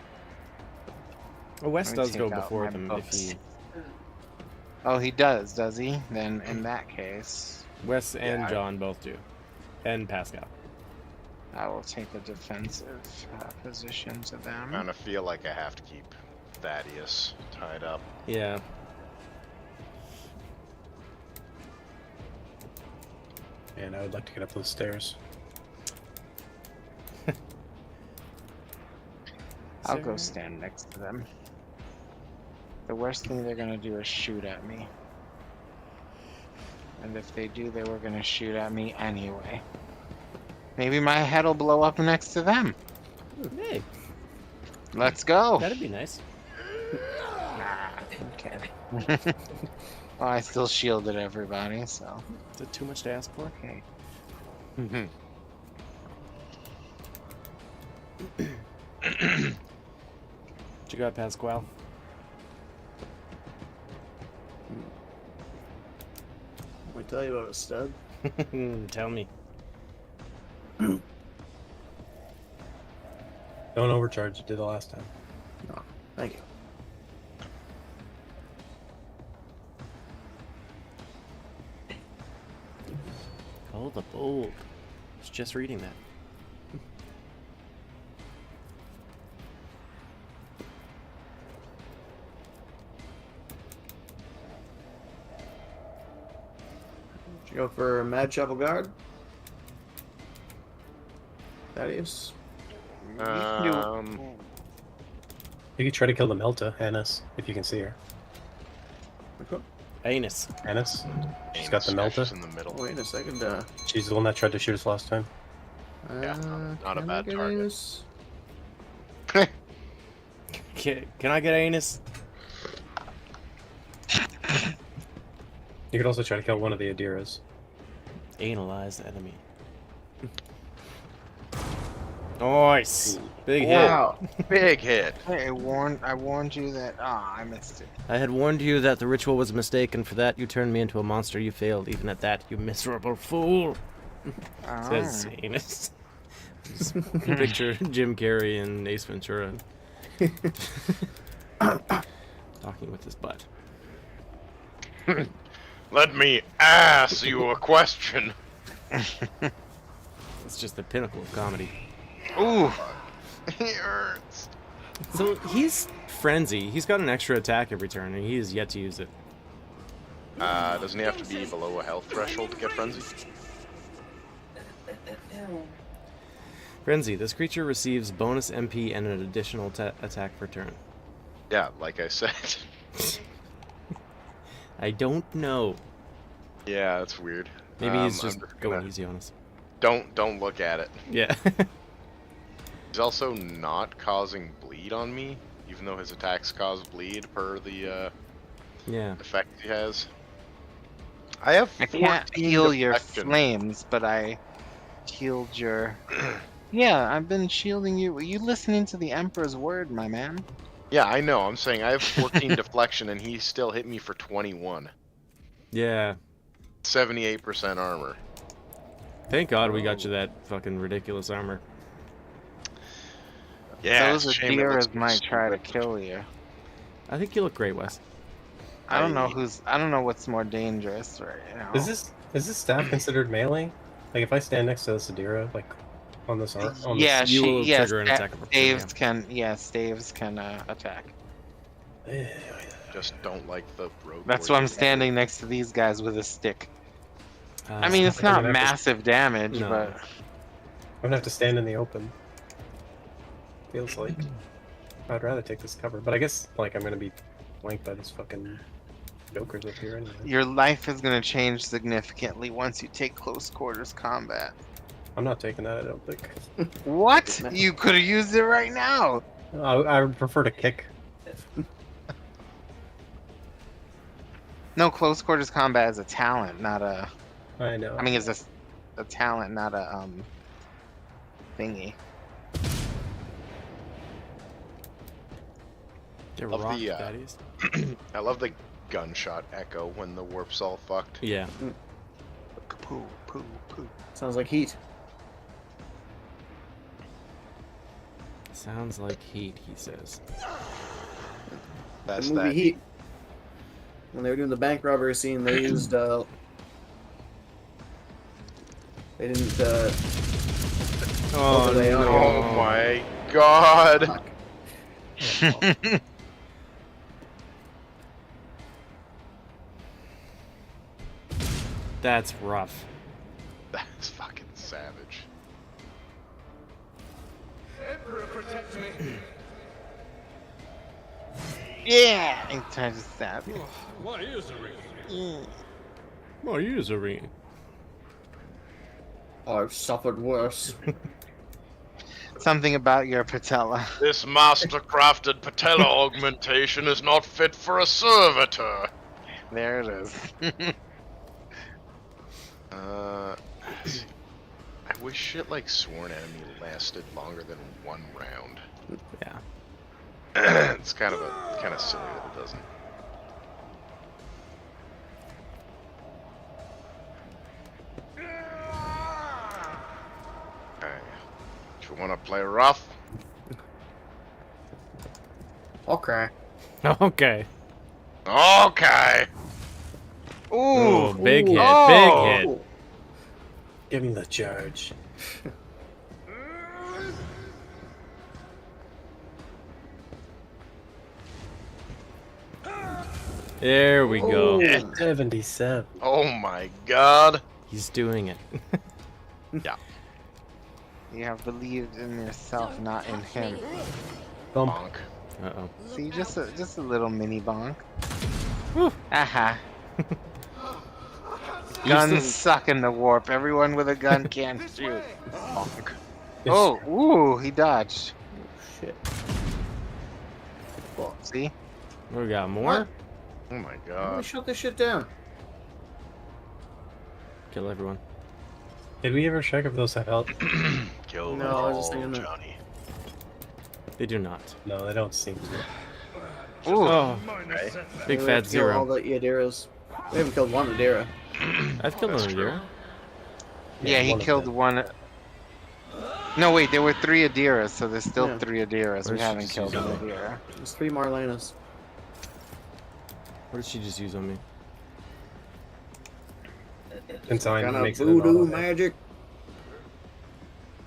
Well, Wes Let me does go take out before my them books. if he... Oh, he does he? Then, in that case, Wes and Yeah, John both do. And Pascal. I will take a defensive position to I them. kind of feel like I have to keep Thaddeus tied up. Yeah. And I would like to get up those stairs. I'll go stand next to them. The worst thing they're gonna do is shoot at me. And if they do, they were gonna shoot at me anyway. Maybe my head will blow up next to them. Hey, Let's go. that'd be nice. Okay. Well, I still shielded everybody, so. Is it too much to ask for? Okay. What you got, Pasquale? I tell you about a stud. Tell me. Don't overcharge. You did the last time. No, thank you. Oh, the bold. was just reading that. Should you go for Mad Shovel Guard? Thaddeus? Um, You could try to kill the Melta, Annis, if you can see her. Anus. Annis? She's got the Anus Melta. in the middle. Wait a second. She's the one that tried to shoot us last time. Yeah, not a can I bad get target. Anus? Can I get anus? You could also try to kill one of the Adiras. Analyze the enemy. Nice. Big Wow. Big hit. Hey, I warned you that. Ah, I missed it. hit. I had warned you that the ritual was a mistake, and for that you turned me into a monster. You failed. Even at that, you miserable fool. Says anus. Just picture Jim Carrey and Ace Ventura talking with his butt. Let me ask you a question. It's just the pinnacle of comedy. Ooh. He hurts. So he's frenzy. He's got an extra attack every turn, and he has yet to use it. Doesn't he have to be below a health threshold to get frenzy? Frenzy. This creature receives bonus MP and an additional attack per turn. Yeah, like I said. I don't know. Yeah, that's weird. Maybe he's I'm just gonna- going easy on us. Don't look at it. Yeah. He's also not causing bleed on me, even though his attacks cause bleed per the yeah. effect he has. I have I can't 14 heal your deflection. flames, but I healed your. Yeah, I've been shielding you. Were you listening to the Emperor's word, my man? Yeah, I know. I'm saying I have 14 deflection, and he still hit me for 21. Yeah. 78% armor. Thank God we got you that fucking ridiculous armor. Yeah, Those it's a shame it Adiras looks might try to stupid. kill you. I think you look great, Wes. I don't know I don't know what's more dangerous right now. Is this staff considered melee? Like if I stand next to this Adira, like on this arm? On Yeah, You will yes, trigger an attack of staves can. Yeah, staves can attack. This... Just don't like the rogue. That's why I'm warrior. standing next to these guys with a stick. Uh, I mean, it's I'm not gonna have to- massive damage, No. but I'm gonna have to stand in the open. Feels like I'd rather take this cover, but I guess like I'm gonna be flanked by these fucking jokers up here anyway. your life is gonna change significantly once you take close quarters combat. I'm not taking that. I don't think. What? You could have used it right now. I would prefer to kick. No, close quarters combat is a talent, not a. I know. I mean, it's a talent, not a thingy. Get Love rocked, the, daddies. I love the gunshot echo when the warp's all fucked. Yeah. Poo, poo, poo. Sounds like heat. Sounds like heat, he says. That's The movie that. Heat. When they were doing the bank robbery scene, they used they didn't Oh, overlay on Oh my god. Fuck. That's rough. That's fucking savage. Yeah, I'm trying to stab you. What is a ring? Oh, you use a ring. I've suffered worse. Something about your patella. This master-crafted patella augmentation is not fit for a servitor. There it is. Let's see. I wish shit like Sworn Enemy lasted longer than one round. Yeah. It's kind of silly that it doesn't. Okay. If you want to play rough, I'll cry. Okay. okay. Ooh, big hit, Oh. big hit. Give me the charge. There we go. 77. Oh my god. He's doing it. Yeah. You have believed in yourself, not in him. Bump. Bonk. Uh-oh. See, just a little mini bonk. Whew. Aha. You Guns still- suck in the warp. Everyone with a gun can shoot. Bonk. Oh, ooh, he dodged. Shit. See? We got more? Oh my Let me god. shut this shit down. Kill everyone. Did we ever check if those have health? Kill No, them I was just all, thinking that. Johnny. They do not. No, they don't seem to. Ooh. Oh, Right. big We fat have to kill all zero. the Yadiras. We haven't killed one Yadira. I've killed That's one true. here. Yeah, he one of killed them. one. No, wait, there were 3 Adiras, so there's still Yeah. 3 Adiras. Or We she haven't just killed an used Adira. There's 3 Marlenas. What did she just use on me? Consign Kind of makes it an voodoo automatic, magic.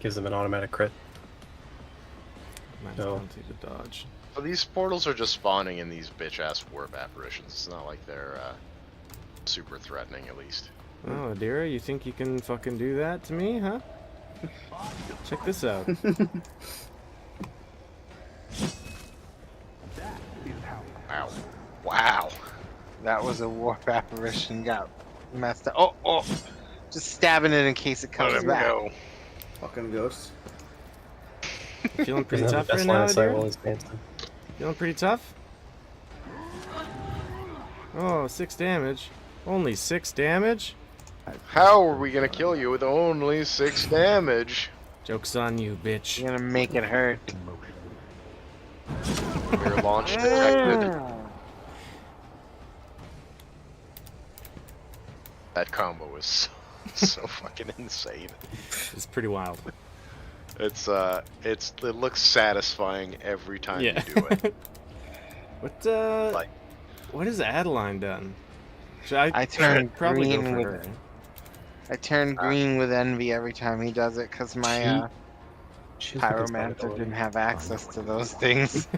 gives them an automatic crit. Mine's No. penalty to dodge. So these portals are just spawning in these bitch-ass warp apparitions. It's not like they're super threatening, at least. Oh, Adira, you think you can fucking do that to me, huh? Check this out. Wow. Wow. That was a warp apparition. Got messed up. Oh, oh. Just stabbing it in case it Let comes him back. go. Fucking ghosts. Feeling pretty Doesn't tough have the right best line now, of sight while Adira? he's dancing. Feeling pretty tough? Oh, 6 damage. Only 6 damage? How are we gonna kill you with only 6 damage? Joke's on you, bitch. You're gonna make it hurt. Your launch detected. That combo is so fucking insane. It's pretty wild. It looks satisfying every time Yeah. you do it. What, Like- what has Adeline done? Should I I turn probably go green for with- her. I turn green with envy every time he does it because my She's the consign pyromancer ability. didn't have access to those things.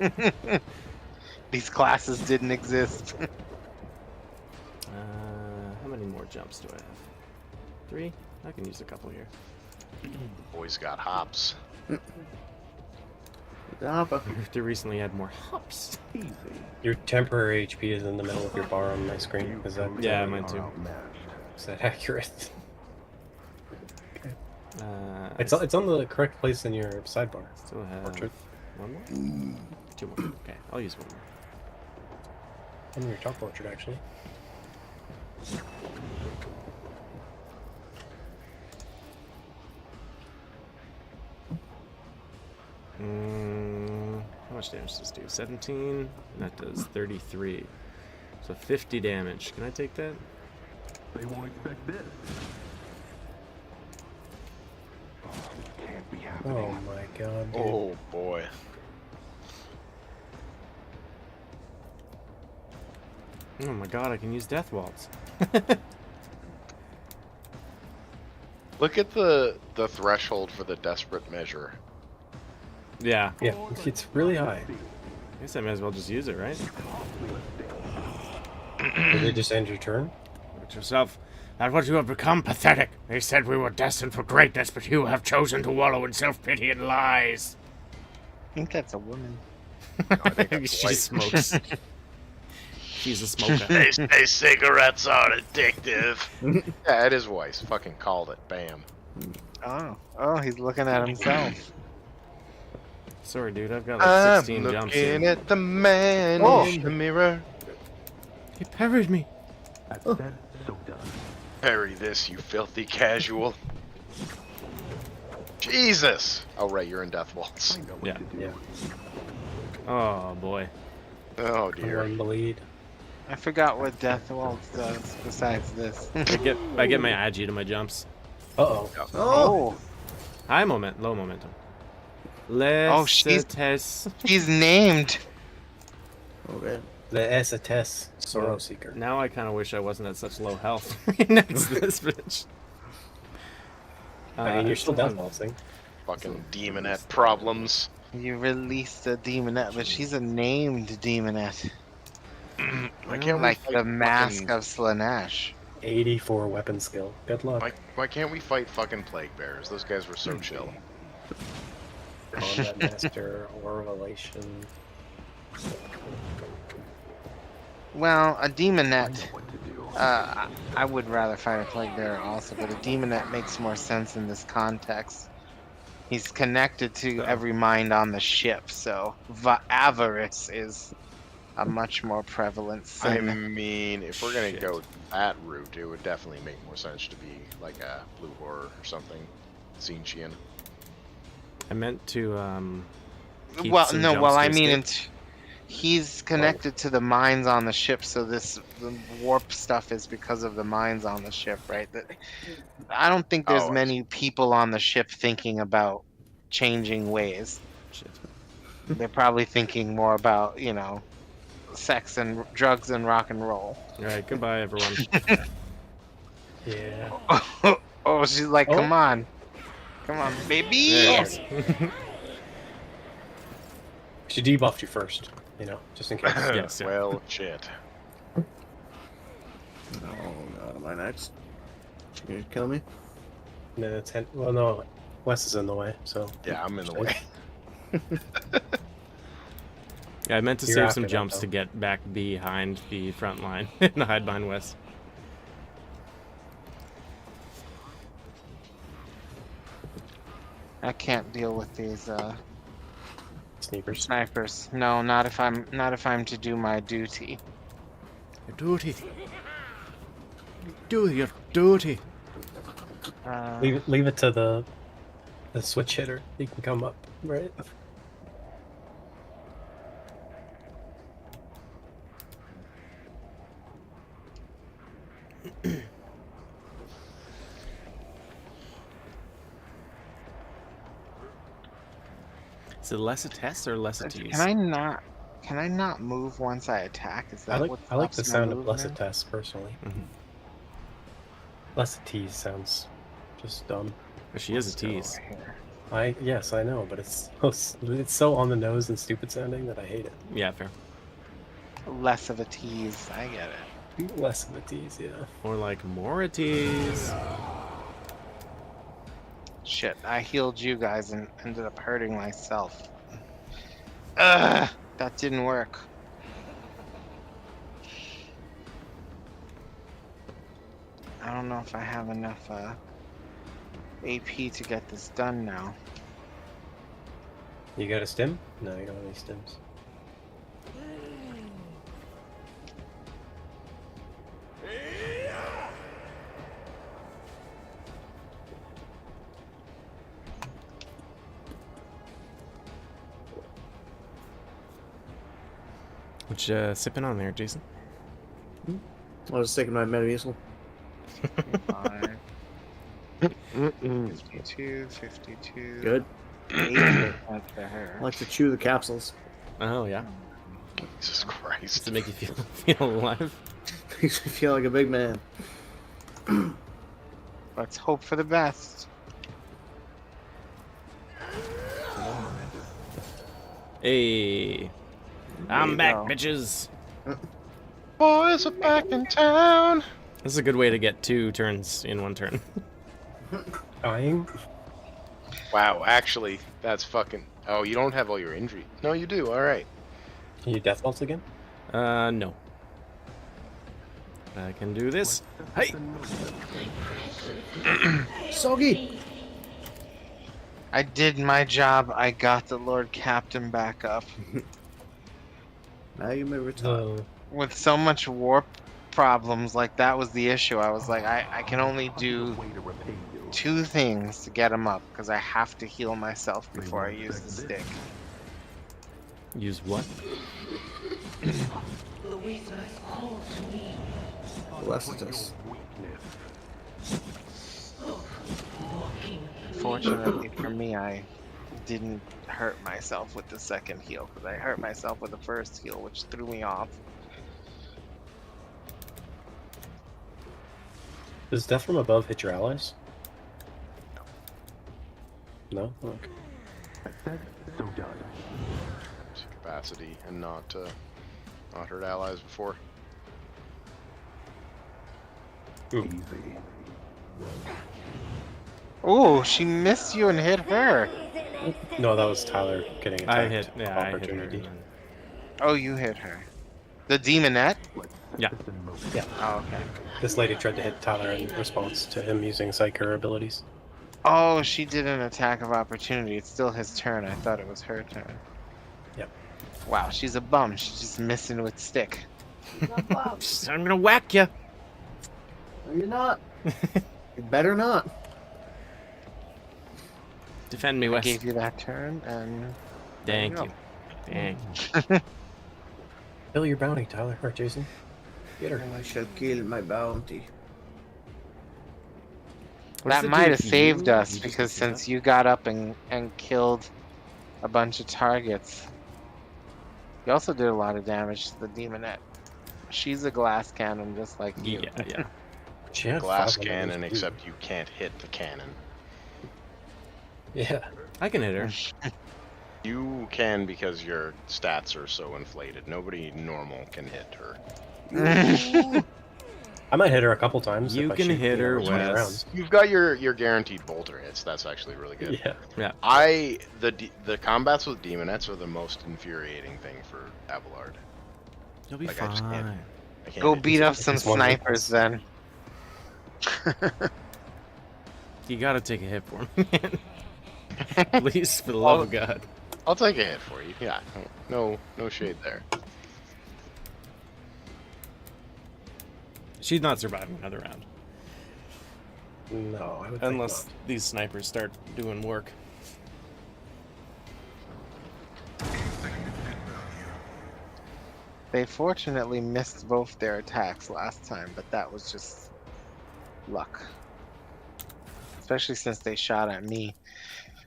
These classes didn't exist. How many more jumps do I have? 3? I can use a couple here. Boy's got hops. Dappa. They recently had more hops. Your temporary HP is in the middle of your bar on my screen. Is that Yeah, mine too. is that accurate? I It's on the correct place in your sidebar. still have Portrait. one more? 2 more. Okay, I'll use one more. On your top portrait, actually. How much damage does this do? 17? And that does 33. So 50 damage. Can I take that? They won't expect this. Can't be happening. Oh my god, dude. Oh boy. Oh my god, I can use Death Waltz. Look at the threshold for the desperate measure. Yeah. Yeah, it's really high. I guess I might as well just use it, right? Did they just end your turn? Look at yourself. At what you have become, pathetic. They said we were destined for greatness, but you have chosen to wallow in self-pity and lies. I think that's a woman. She smokes. She's a smoker. They say cigarettes are addictive. Yeah, it is Weiss. Fucking called it. Bam. Oh, he's looking at himself. Sorry, dude. I've got like I'm 16 jumps looking here. at the man Oh. in the mirror. He parried me. That's that, so done. Parry this, you filthy casual. Jesus! Oh, right, you're in Death Waltz. I know what Yeah. to do. Yeah. Oh boy. Oh, dear. One bleed. I forgot what Death Waltz does besides this. I get my agi to my jumps. Uh-oh. Oh, High moment, low momentum. she's- Test. he's named. Okay. The SATS Sorrow Seeker. Now I kind of wish I wasn't at such low health next to this bitch. I mean, you're still it's- death bouncing. Fucking demonette problems. You released the demonette, but she's a named demonette. Why can't we Like fight the Mask fucking... of Slanesh. 84 weapon skill. Good luck. Why can't we fight fucking plague bearers? Those guys were so chill. Combat master or relation. Well, a demonette. I would rather fight a plague bearer also, but a demonette makes more sense in this context. He's connected to every mind on the ship, so avarice is a much more prevalent I sin. mean, if we're gonna go that route, it would definitely make more sense to be like a blue horror or something. Tzeentchian. I meant to keep Well, some no, jumps well, to I mean, escape. he's connected to the mines on the ship, so the warp stuff is because of the mines on the ship, right? I don't think there's Oh, I many people on the ship thinking about changing ways. Shit. They're probably thinking more about, sex and drugs and rock and roll. All right, goodbye, everyone. Yeah. Oh, she's like, come on, baby. There it is. She debuffed you first, just in case. Yes, yeah. Well, shit. Oh god, am I next? You gonna kill me? No, well, no, Wes is in the way, so. Yeah, I'm in the way. Yeah, I meant to You're save after some that, jumps though. to get back behind the front line and hide behind Wes. I can't deal with these Sneakers. snipers. No, not if I'm to do my duty. Your duty. Do your duty. Leave it to the switch hitter. He can come up, right? Is it less a test or less a tease? Can I not move once I attack? Is that what I like the stops my sound of blessed movement? test personally. Mhm. Blessed tease sounds just dumb. She is a Let's go tease. here. Yes, I know, but it's so on the nose and stupid sounding that I hate it. Yeah, fair. Less of a tease. I get it. Less of a tease, yeah. Or like more a tease. Shit, I healed you guys and ended up hurting myself. Ugh, that didn't work. I don't know if I have enough AP to get this done now. You got a stim? No, you don't have any stims. What you sipping on there, Jason? I was taking my Metamucil. 52, 52. Good. 80% for I her. like to chew the capsules. Oh yeah. Jesus Christ. Does it make you feel alive? Makes me feel like a big man. Let's hope for the best. Hey, I'm you back, go. bitches. Boys are back in town. This is a good way to get 2 turns in 1 turn. Dying? Wow, actually, that's fucking... Oh, you don't have all your injury. No, you do. All right. Can you death bolts again? No. I can do this. Hey. Soggy! I did my job. I got the Lord Captain back up. Now you may retire. With so much warp problems, like that was the issue. I was like, I can only do 2 things to get him up because I have to heal myself before I use the stick. Use what? Blessed us. Fortunately for me, I didn't hurt myself with the second heal because I hurt myself with the first heal, which threw me off. Does death from above hit your allies? No? Okay. I said, so done. Capacity and not hurt allies before. Easy. Oh, she missed you and hit her. No, that was Tyler getting attacked. I hit her. Opportunity. And then... Oh, you hit her. The demonette? Let's set Yeah. this in motion. Yeah. Oh, okay. This lady tried to hit Tyler in response to him using Psyker abilities. Oh, she did an attack of opportunity. It's still his turn. I thought it was her turn. Yep. Wow, she's a bum. She's just missing with stick. I'm gonna whack you. No, you're not. You better not. Defend me, I Wes. gave you that turn, and Thank there you. Thank Kill your bounty, Tyler. Or Jason. Get her. I shall kill my bounty. that might have saved us because since you got up and killed a bunch of targets, you also did a lot of damage to the demonette. She's a glass cannon just like you. Yeah, yeah. She had Glass 500 cannon, HP. except you can't hit the cannon. Yeah. I can hit her. You can because your stats are so inflated. Nobody normal can hit her. I might hit her a couple times. You if I can shoot, hit her, 20 Wes. rounds. You've got your guaranteed bolter hits. That's actually really good. Yeah. The combats with demonettes are the most infuriating thing for Abelard. You'll be Like, I just can't- fine. I can't Go hit beat you. up some It's one snipers then. You gotta take a hit for me. Please, for the love of God. I'll take a hit for you. Yeah, no shade there. She's not surviving another round. No, I would Unless think these snipers start doing work. They fortunately missed both their attacks last time, but that was just luck. Especially since they shot at me.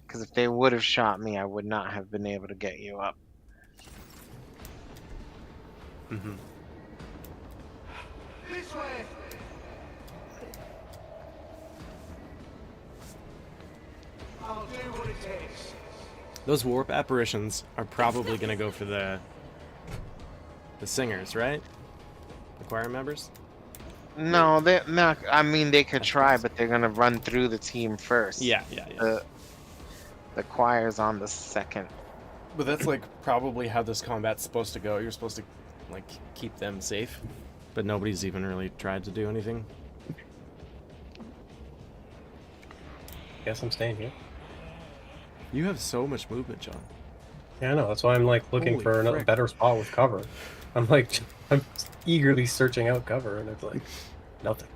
Because if they would have shot me, I would not have been able to get you up. Mm-hmm. Those warp apparitions are probably gonna go for the singers, right? The choir members? No, they're not. I mean, they could try, but they're gonna run through the team first. Yeah. The choir's on the second. But that's like probably how this combat's supposed to go. You're supposed to like keep them safe, but nobody's even really tried to do anything. Guess I'm staying here. You have so much movement, John. Yeah, I know. That's why I'm like looking Holy for another frick. better spot with cover. I'm eagerly searching out cover, and it's like nothing.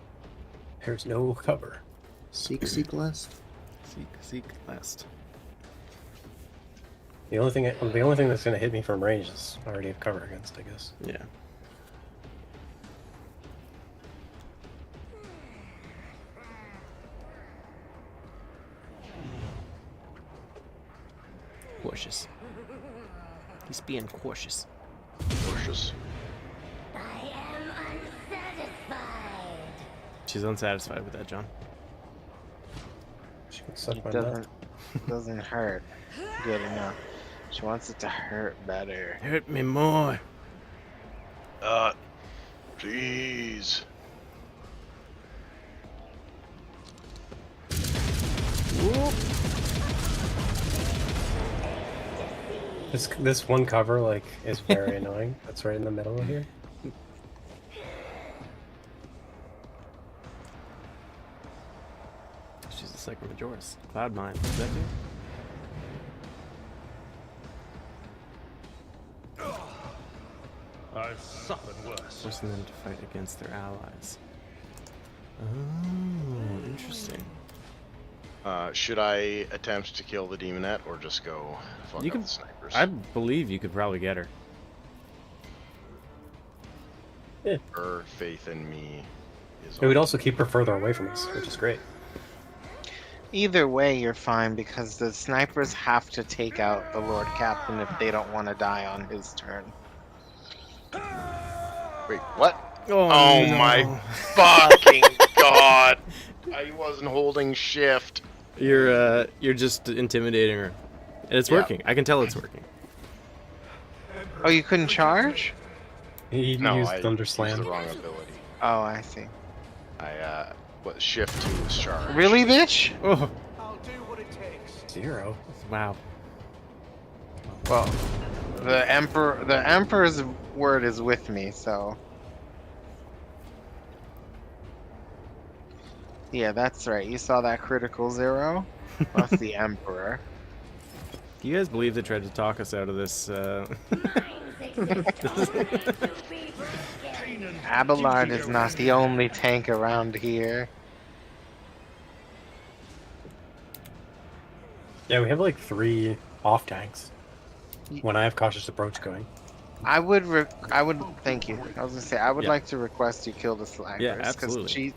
There's no cover. Seek lest. Seek last. The only thing that's gonna hit me from range is I already have cover against, I guess. Yeah. Cautious. He's being cautious. Cautious. She's unsatisfied with that, John. She can suck It my nut. doesn't hurt good enough. She wants it to hurt better. Hurt me more. Please. This one cover like is very annoying. That's right in the middle of here. She's a Sacred Majoris. Cloud Mine. Is that you? I've suffered worse. Forcing them to fight against their allies. Oh, interesting. Should I attempt to kill the demonette or just go fuck You up can. the snipers? I believe you could probably get her. Her faith in me is It would also keep her further away from us, which is great. Either way, you're fine because the snipers have to take out the Lord Captain if they don't want to die on his turn. Wait, what? Oh, Oh no. my fucking god! I wasn't holding shift. You're just intimidating her, and it's working. I can tell it's working. Oh, you couldn't charge? He No, used I Thunder used Slam. the wrong ability. Oh, I see. What shift to was charged. Really, bitch? Oh, I'll do what it takes. 0. wow. Well, the Emperor's word is with me, so. Yeah, that's right. You saw that critical 0? That's the Emperor. Do you guys believe they tried to talk us out of this? Abelard is not the only tank around here. Yeah, we have like 3 off tanks. When I have cautious approach going. I would thank you. I was gonna say I would Yeah. like to request you kill the snipers. Yeah, absolutely.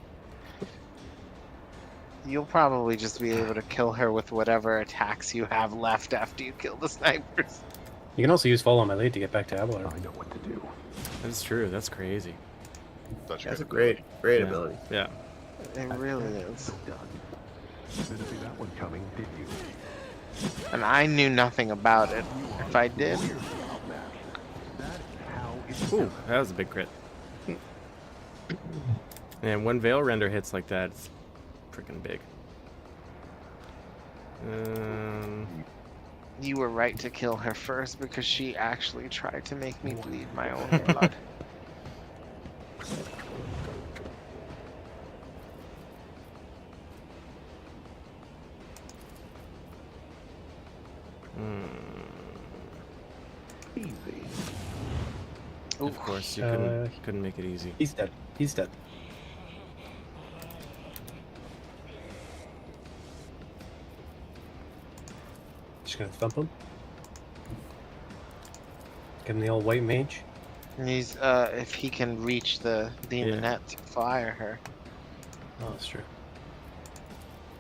You'll probably just be able to kill her with whatever attacks you have left after you kill the snipers. You can also use follow my lead to get back to Abelard. I know what to do. That's true. That's crazy. Such That's a good great Yeah. ability. Yeah. It really is. Done. Didn't see that one coming, did you? And I knew nothing about it. If I did, That is how it's Ooh, that was a big crit. And when Veil Render hits like that, it's freaking big. you were right to kill her first because she actually tried to make me bleed my own blood. easy. Of course, you couldn't make it easy. He's dead. He's dead. Just gonna thump him. Give him the old white mage. And he's if he can reach the demonette to fire her. Oh, that's true.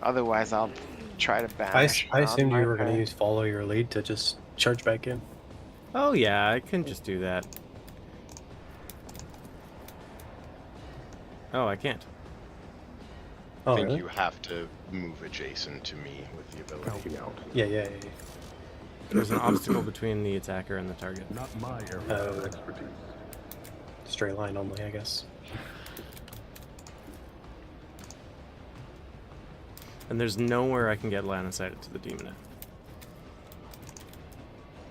Otherwise, I'll try to banish. I assumed you my were gonna prey. use follow your lead to just charge back in. Oh yeah, I can just do that. Oh, I can't. Oh, I think really? you have to move adjacent to me with the ability. Helping out. Yeah. There's an obstacle between the attacker and the target. Not my area of expertise. Straight line only, I guess. And there's nowhere I can get line of sight to the demonette.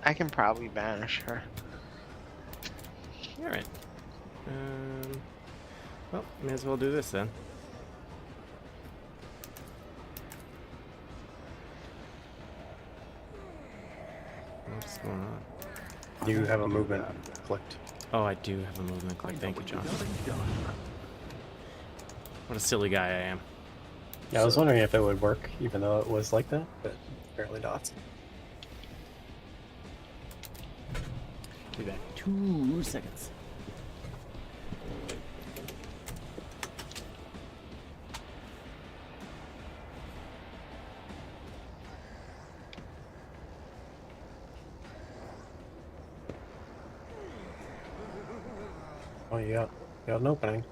I can probably banish her. Alright. Well, may as well do this then. What's going on? You have a movement clicked. Oh, I do have a movement click. Thank you, John. Nothing done. What a silly guy I am. Yeah, I was wondering if it would work, even though it was like that, but apparently not. Be back in 2 seconds. Oh, you got an opening.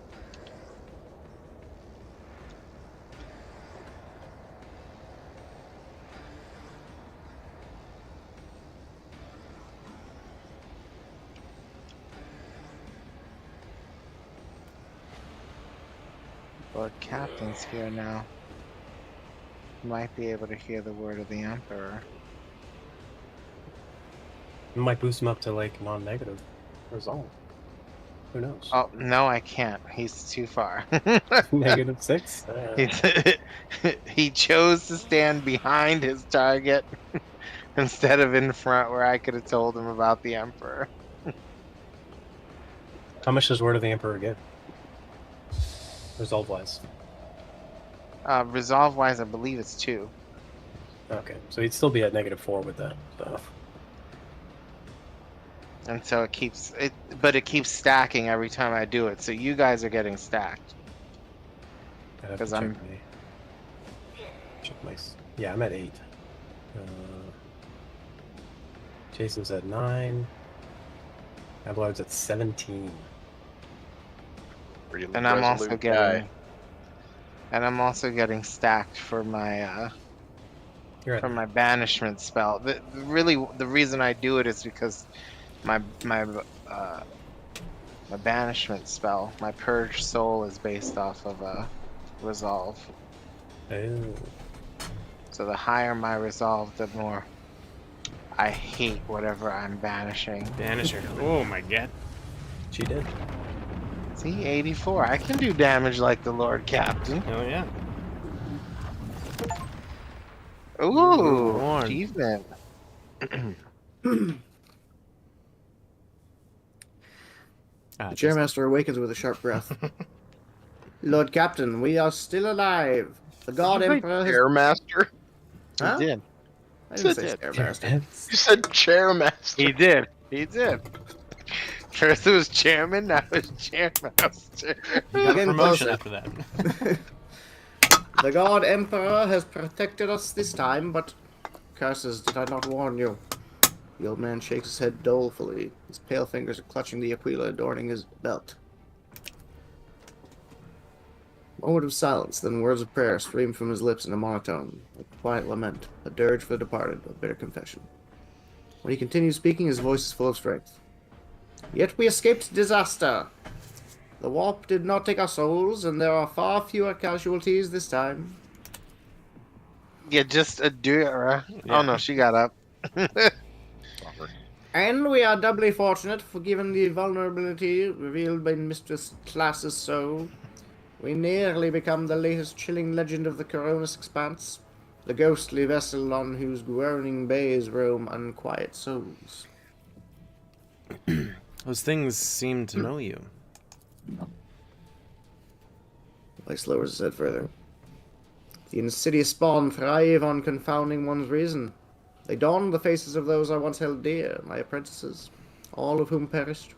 Lord Captain's here now. Might be able to hear the word of the Emperor. It might boost him up to like non-negative resolve. Who knows? Oh, no, I can't. He's too far. -6? He chose to stand behind his target instead of in front where I could have told him about the Emperor. How much does Word of the Emperor get? Resolve-wise. Resolve-wise, I believe it's 2. Okay, so he'd still be at -4 with that stuff. And so it keeps it, but it keeps stacking every time I do it. So you guys are getting stacked. I'd have 'Cause to I'm- check my yeah, I'm at 8. Jason's at 9. Abelard's at 17. Really And I'm also resolute getting guy. and I'm also getting stacked for my You're for at my banishment spell. Really, the reason I do it is because my my banishment spell, my purge soul, is based off of resolve. Oh. So the higher my resolve, the more I hate whatever I'm banishing. Banisher. Oh my god. She did. See, 84. I can do damage like the Lord Captain. Oh yeah. Ooh, Warn. achievement. The chairmaster awakens with a sharp breath. Lord Captain, we are still alive. The God Did you say Emperor has... Chairmaster? Huh? He did. I didn't say Did. chairmaster. You said chairmaster. He did. He did. First it was chairman, now it's chairmaster. You got a Getting promotion closer. after that. The God Emperor has protected us this time, but... Curses, did I not warn you? The old man shakes his head dolefully. His pale fingers are clutching the aquila adorning his belt. A moment of silence, then words of prayer stream from his lips in a monotone, a quiet lament, a dirge for the departed, a bitter confession. When he continues speaking, his voice is full of strength. Yet we escaped disaster. The warp did not take our souls, and there are far fewer casualties this time. Yeah, just a Dura. Yeah. Oh no, she got up. And we are doubly fortunate, for given the vulnerability revealed by Mistress Class's soul, we nearly become the latest chilling legend of the Coronis Expanse, the ghostly vessel on whose groaning bays roam unquiet souls. Those things seem to know you. Weiss lowers his head further. The insidious spawn thrive on confounding one's reason. They don the faces of those I once held dear, my apprentices, all of whom perished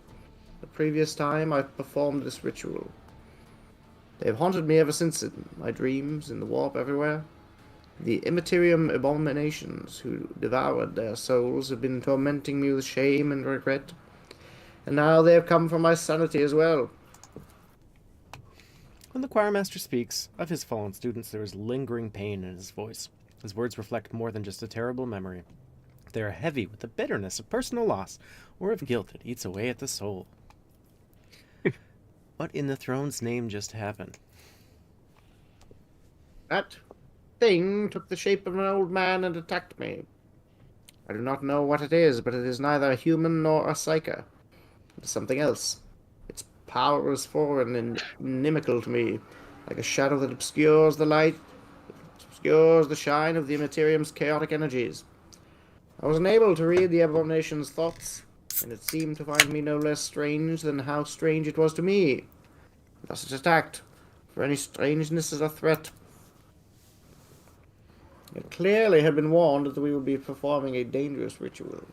the previous time I performed this ritual. They have haunted me ever since in my dreams, in the warp everywhere. The immaterium abominations who devoured their souls have been tormenting me with shame and regret, and now they have come for my sanity as well. When the choirmaster speaks of his fallen students, there is lingering pain in his voice. His words reflect more than just a terrible memory. They are heavy with the bitterness of personal loss or of guilt that eats away at the soul. What in the throne's name just happened? That thing took the shape of an old man and attacked me. I do not know what it is, but it is neither a human nor a psyker. It is something else. Its power is foreign and inimical to me, like a shadow that obscures the light, obscures the shine of the Immaterium's chaotic energies. I was unable to read the abomination's thoughts, and it seemed to find me no less strange than how strange it was to me. Thus it attacked, for any strangeness is a threat. It clearly had been warned that we would be performing a dangerous ritual.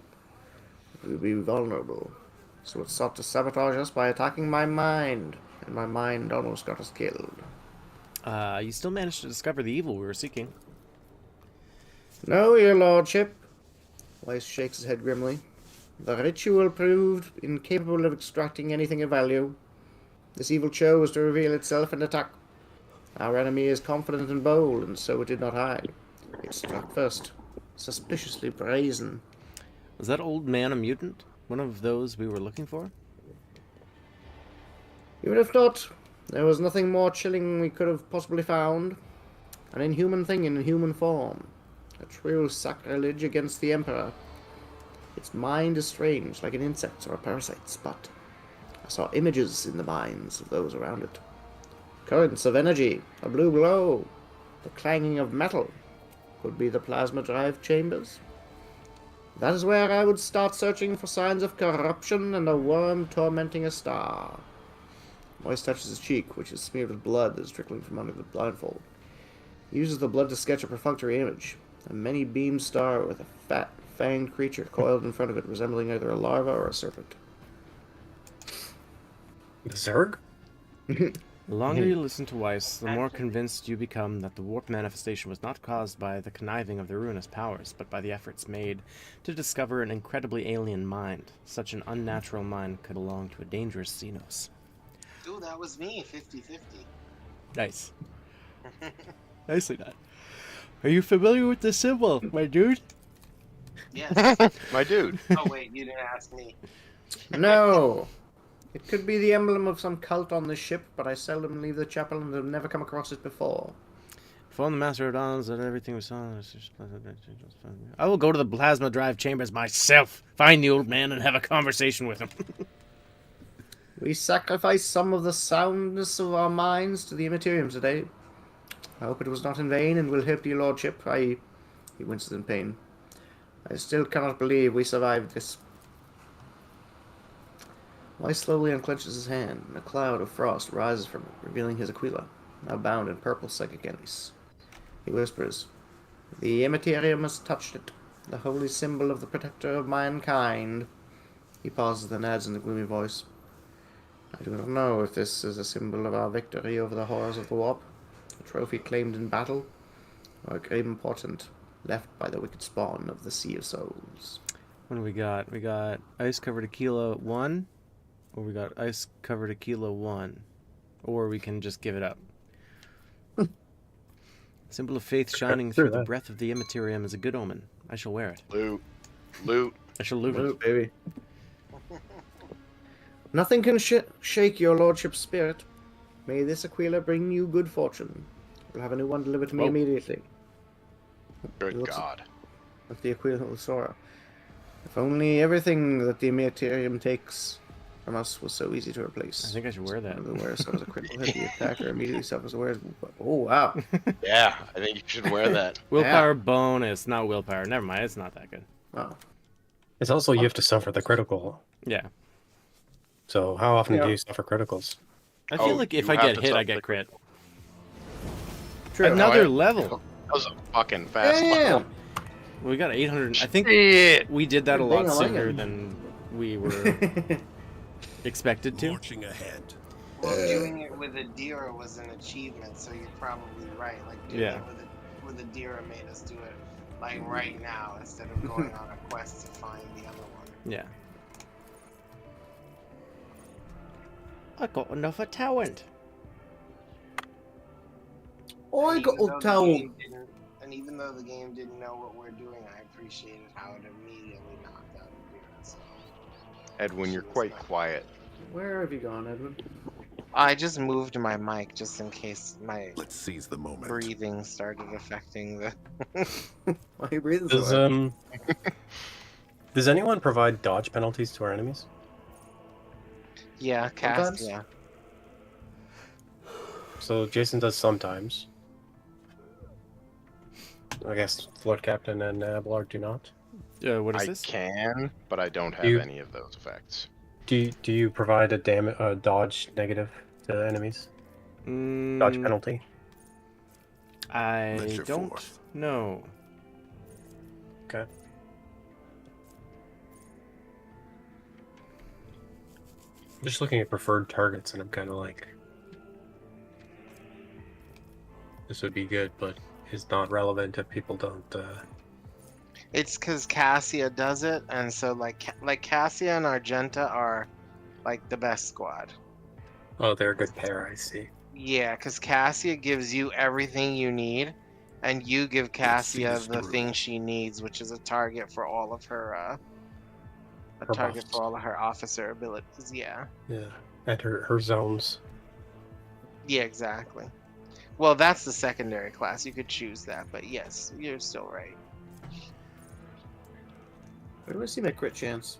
We would be vulnerable, so it sought to sabotage us by attacking my mind, and my mind almost got us killed. You still managed to discover the evil we were seeking. No, your lordship. Weiss shakes his head grimly. The ritual proved incapable of extracting anything of value. This evil chose to reveal itself and attack. Our enemy is confident and bold, and so it did not hide. It struck first, suspiciously brazen. Was that old man a mutant? One of those we were looking for? Even if not, there was nothing more chilling we could have possibly found. An inhuman thing in human form. A true sacrilege against the Emperor. Its mind is strange, like an insect's or a parasite's, but I saw images in the minds of those around it. Currents of energy, a blue glow, the clanging of metal. Could be the plasma drive chambers. That is where I would start searching for signs of corruption and a worm tormenting a star. Moise touches his cheek, which is smeared with blood that is trickling from under the blindfold. He uses the blood to sketch a perfunctory image. A many-beamed star with a fat, fanged creature coiled in front of it, resembling either a larva or a serpent. The Zerg? The longer you listen to Weiss, the more convinced you become that the warp manifestation was not caused by the conniving of the ruinous powers, but by the efforts made to discover an incredibly alien mind. Such an unnatural mind could belong to a dangerous Xenos. Ooh, that was me, 50-50. Nice. Nicely done. Are you familiar with the symbol, my dude? Yes. My dude. Oh wait, you didn't ask me. No. It could be the emblem of some cult on this ship, but I seldom leave the chapel and have never come across it before. Phone the Master of Dons that everything was on. I will go to the plasma drive chambers myself, find the old man, and have a conversation with him. We sacrificed some of the soundness of our minds to the Immaterium today. I hope it was not in vain and will help your lordship. He winces in pain. I still cannot believe we survived this. Weiss slowly unclenches his hand, and a cloud of frost rises from it, revealing his Aquila, now bound in purple psychic ace. He whispers, "The Immaterium has touched it, the holy symbol of the protector of mankind." He pauses, then adds in a gloomy voice, "I do not know if this is a symbol of our victory over the horrors of the warp, a trophy claimed in battle, or a grave portent left by the wicked spawn of the Sea of Souls." What do we got? We got ice covered Aquila 1, or we got ice covered Aquila 1, or we can just give it up. Symbol of faith shining through the breath of the Immaterium is a good omen. I shall wear it. Loot. I shall loot Loot, it. baby. Nothing can shake your lordship's spirit. May this Aquila bring you good fortune. We'll have a new one delivered to me immediately. Good God. With the Aquila of Sora. If only everything that the Immaterium takes from us was so easy to replace. I think I should wear that. The wearer suffers a critical hit. The attacker immediately suffers a wear. Oh, wow. Yeah, I think you should wear that. Willpower bonus, not willpower. Never mind, it's not that good. Wow. It's also you have to suffer the critical. Yeah. So how often do you suffer criticals? I feel like if you I have get to hit, I suffer get the crit. True. Another Oh, yeah. level. That was a fucking fast Damn. level. We got 800. I think Shit. we did that a Dang, lot I like sooner it. than we were expected to. Marching ahead. Well, doing it with a deer was an achievement, so you're probably right. Like doing Yeah. it with a deer made us do it like right now instead of going on a quest to find the other one. Yeah. I got another talent. I And got even a though the towel. game didn't- And even though the game didn't know what we're doing, I appreciated how it immediately knocked out the deer. So Edwin, you're quite quiet. Where have you gone, Edwin? I just moved my mic just in case my Let's seize the moment. breathing started affecting the. Why are you breathing so Does hard? does anyone provide dodge penalties to our enemies? Yeah, cast. Sometimes? Yeah. So Jason does sometimes. I guess Lord Captain and Abelard do not. What is I this? can, but I don't have You- any of those effects. Do you provide a dodge negative to enemies? Dodge penalty? I That's your don't fourth. know. Okay. I'm just looking at preferred targets, and I'm kind of like, this would be good, but it's not relevant if people don't. It's because Cassia does it, and so like Cassia and Argenta are like the best squad. Oh, they're a good pair. I see. Yeah, because Cassia gives you everything you need, and you give Cassia this the through. thing she needs, which is a target for all of her Her target buffs. for all of her officer abilities. Yeah. Yeah, and her zones. Yeah, exactly. Well, that's the secondary class. You could choose that, but yes, you're still right. Where do I see my crit chance?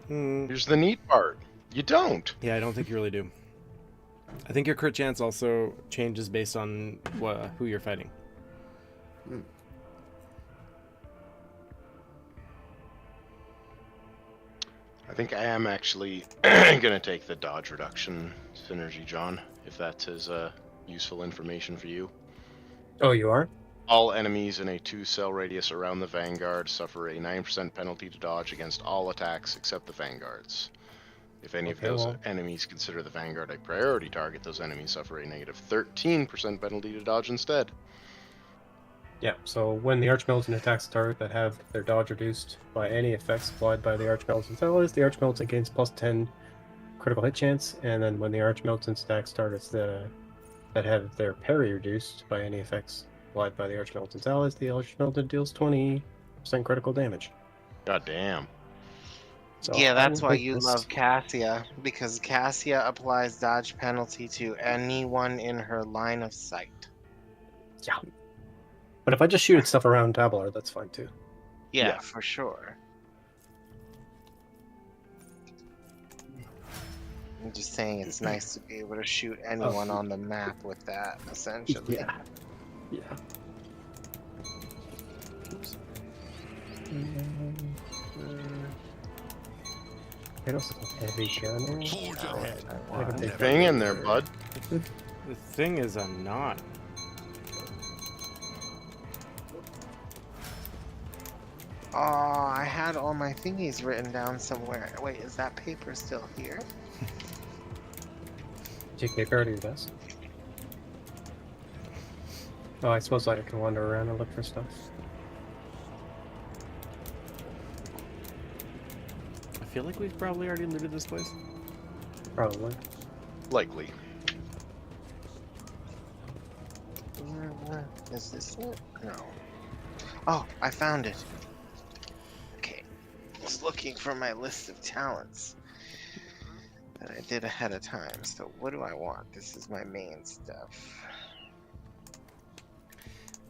Here's the neat part. You don't. Yeah, I don't think you really do. I think your crit chance also changes based on who you're fighting. I think I am actually gonna take the dodge reduction synergy, John, if that is useful information for you. Oh, you are? All enemies in a 2-cell radius around the Vanguard suffer a 9% penalty to dodge against all attacks except the Vanguards. If any of Okay, those well. enemies consider the Vanguard a priority target, those enemies suffer a negative 13% penalty to dodge instead. Yeah, so when the Archmilitant attacks a target that have their dodge reduced by any effects applied by the Archmilitant allies, the Archmilitant gains plus 10 critical hit chance, and then when the Archmilitant attacks targets that have their parry reduced by any effects applied by the Archmilitan's allies, the Archmilitan deals 20% critical damage. God damn. So Yeah, I that's will why take you this. love Cassia, because Cassia applies dodge penalty to anyone in her line of sight. Yeah. But if I just shoot at stuff around Tablar, that's fine too. Yeah, Yeah. for sure. I'm just saying it's nice to be able to shoot anyone on the map with that, essentially. Yeah. Yeah. Oops. I don't have heavy gunner. Forge ahead. I can take Hang in there, bud. The thing is, I'm not. Oh, I had all my thingies written down somewhere. Wait, is that paper still here? Take paper out of your desk. Oh, I suppose I can wander around and look for stuff. I feel like we've probably already looted this place. Probably. Likely. Is this it? No. Oh, I found it. Okay. I was looking for my list of talents that I did ahead of time. So what do I want? This is my main stuff.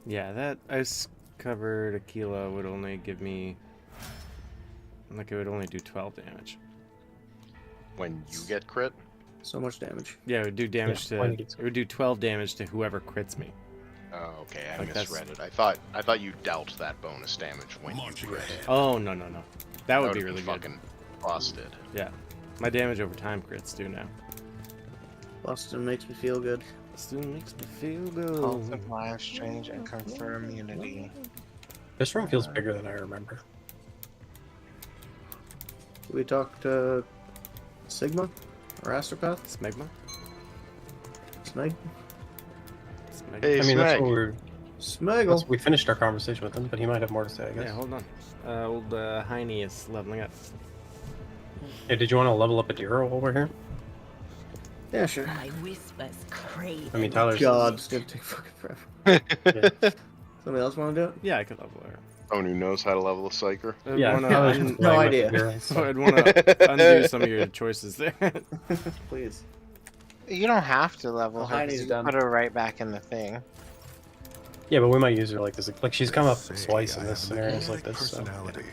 Yeah, that ice covered Aquila would only give me, like, it would only do 12 damage. When you get crit? So much damage. Yeah, it would do damage when to. he gets It would do 12 damage to whoever crits me. Oh, okay, I Like, that's- misread it. I thought you dealt that bonus damage when you Marching crit. ahead. Oh no no no, that would be would've really been good. fucking busted. Yeah, my damage over time crits do now. Boston makes me feel good. Still makes me feel Cult good. of Life, Strange, and Confer Immunity. This room feels bigger than I remember. We talked to Sigma or Astropath? Smegma? Smeg? Smegma? Hey, I mean, that's Smeg. what we're. Smeggle. We finished our conversation with him, but he might have more to say, I guess. Yeah, hold on. Old Heine is leveling up. Hey, did you want to level up a hero while we're here? Yeah, sure. My whispers crave. I mean, Tyler's. God, it's gonna take fucking forever. Yeah. Somebody else want to do it? Yeah, I could level her. Someone who knows how to level a psyker. I'd Yeah, wanna, Tyler's un- just no playing with idea. the hero, so- I'd want to undo some of your choices there. Please. You don't have to level Oh, her. 'cause Heine's you done. put her right back in the thing. Yeah, but we might use her like this. Like she's come up Say twice I in this have an scenarios like organic this. So. personality.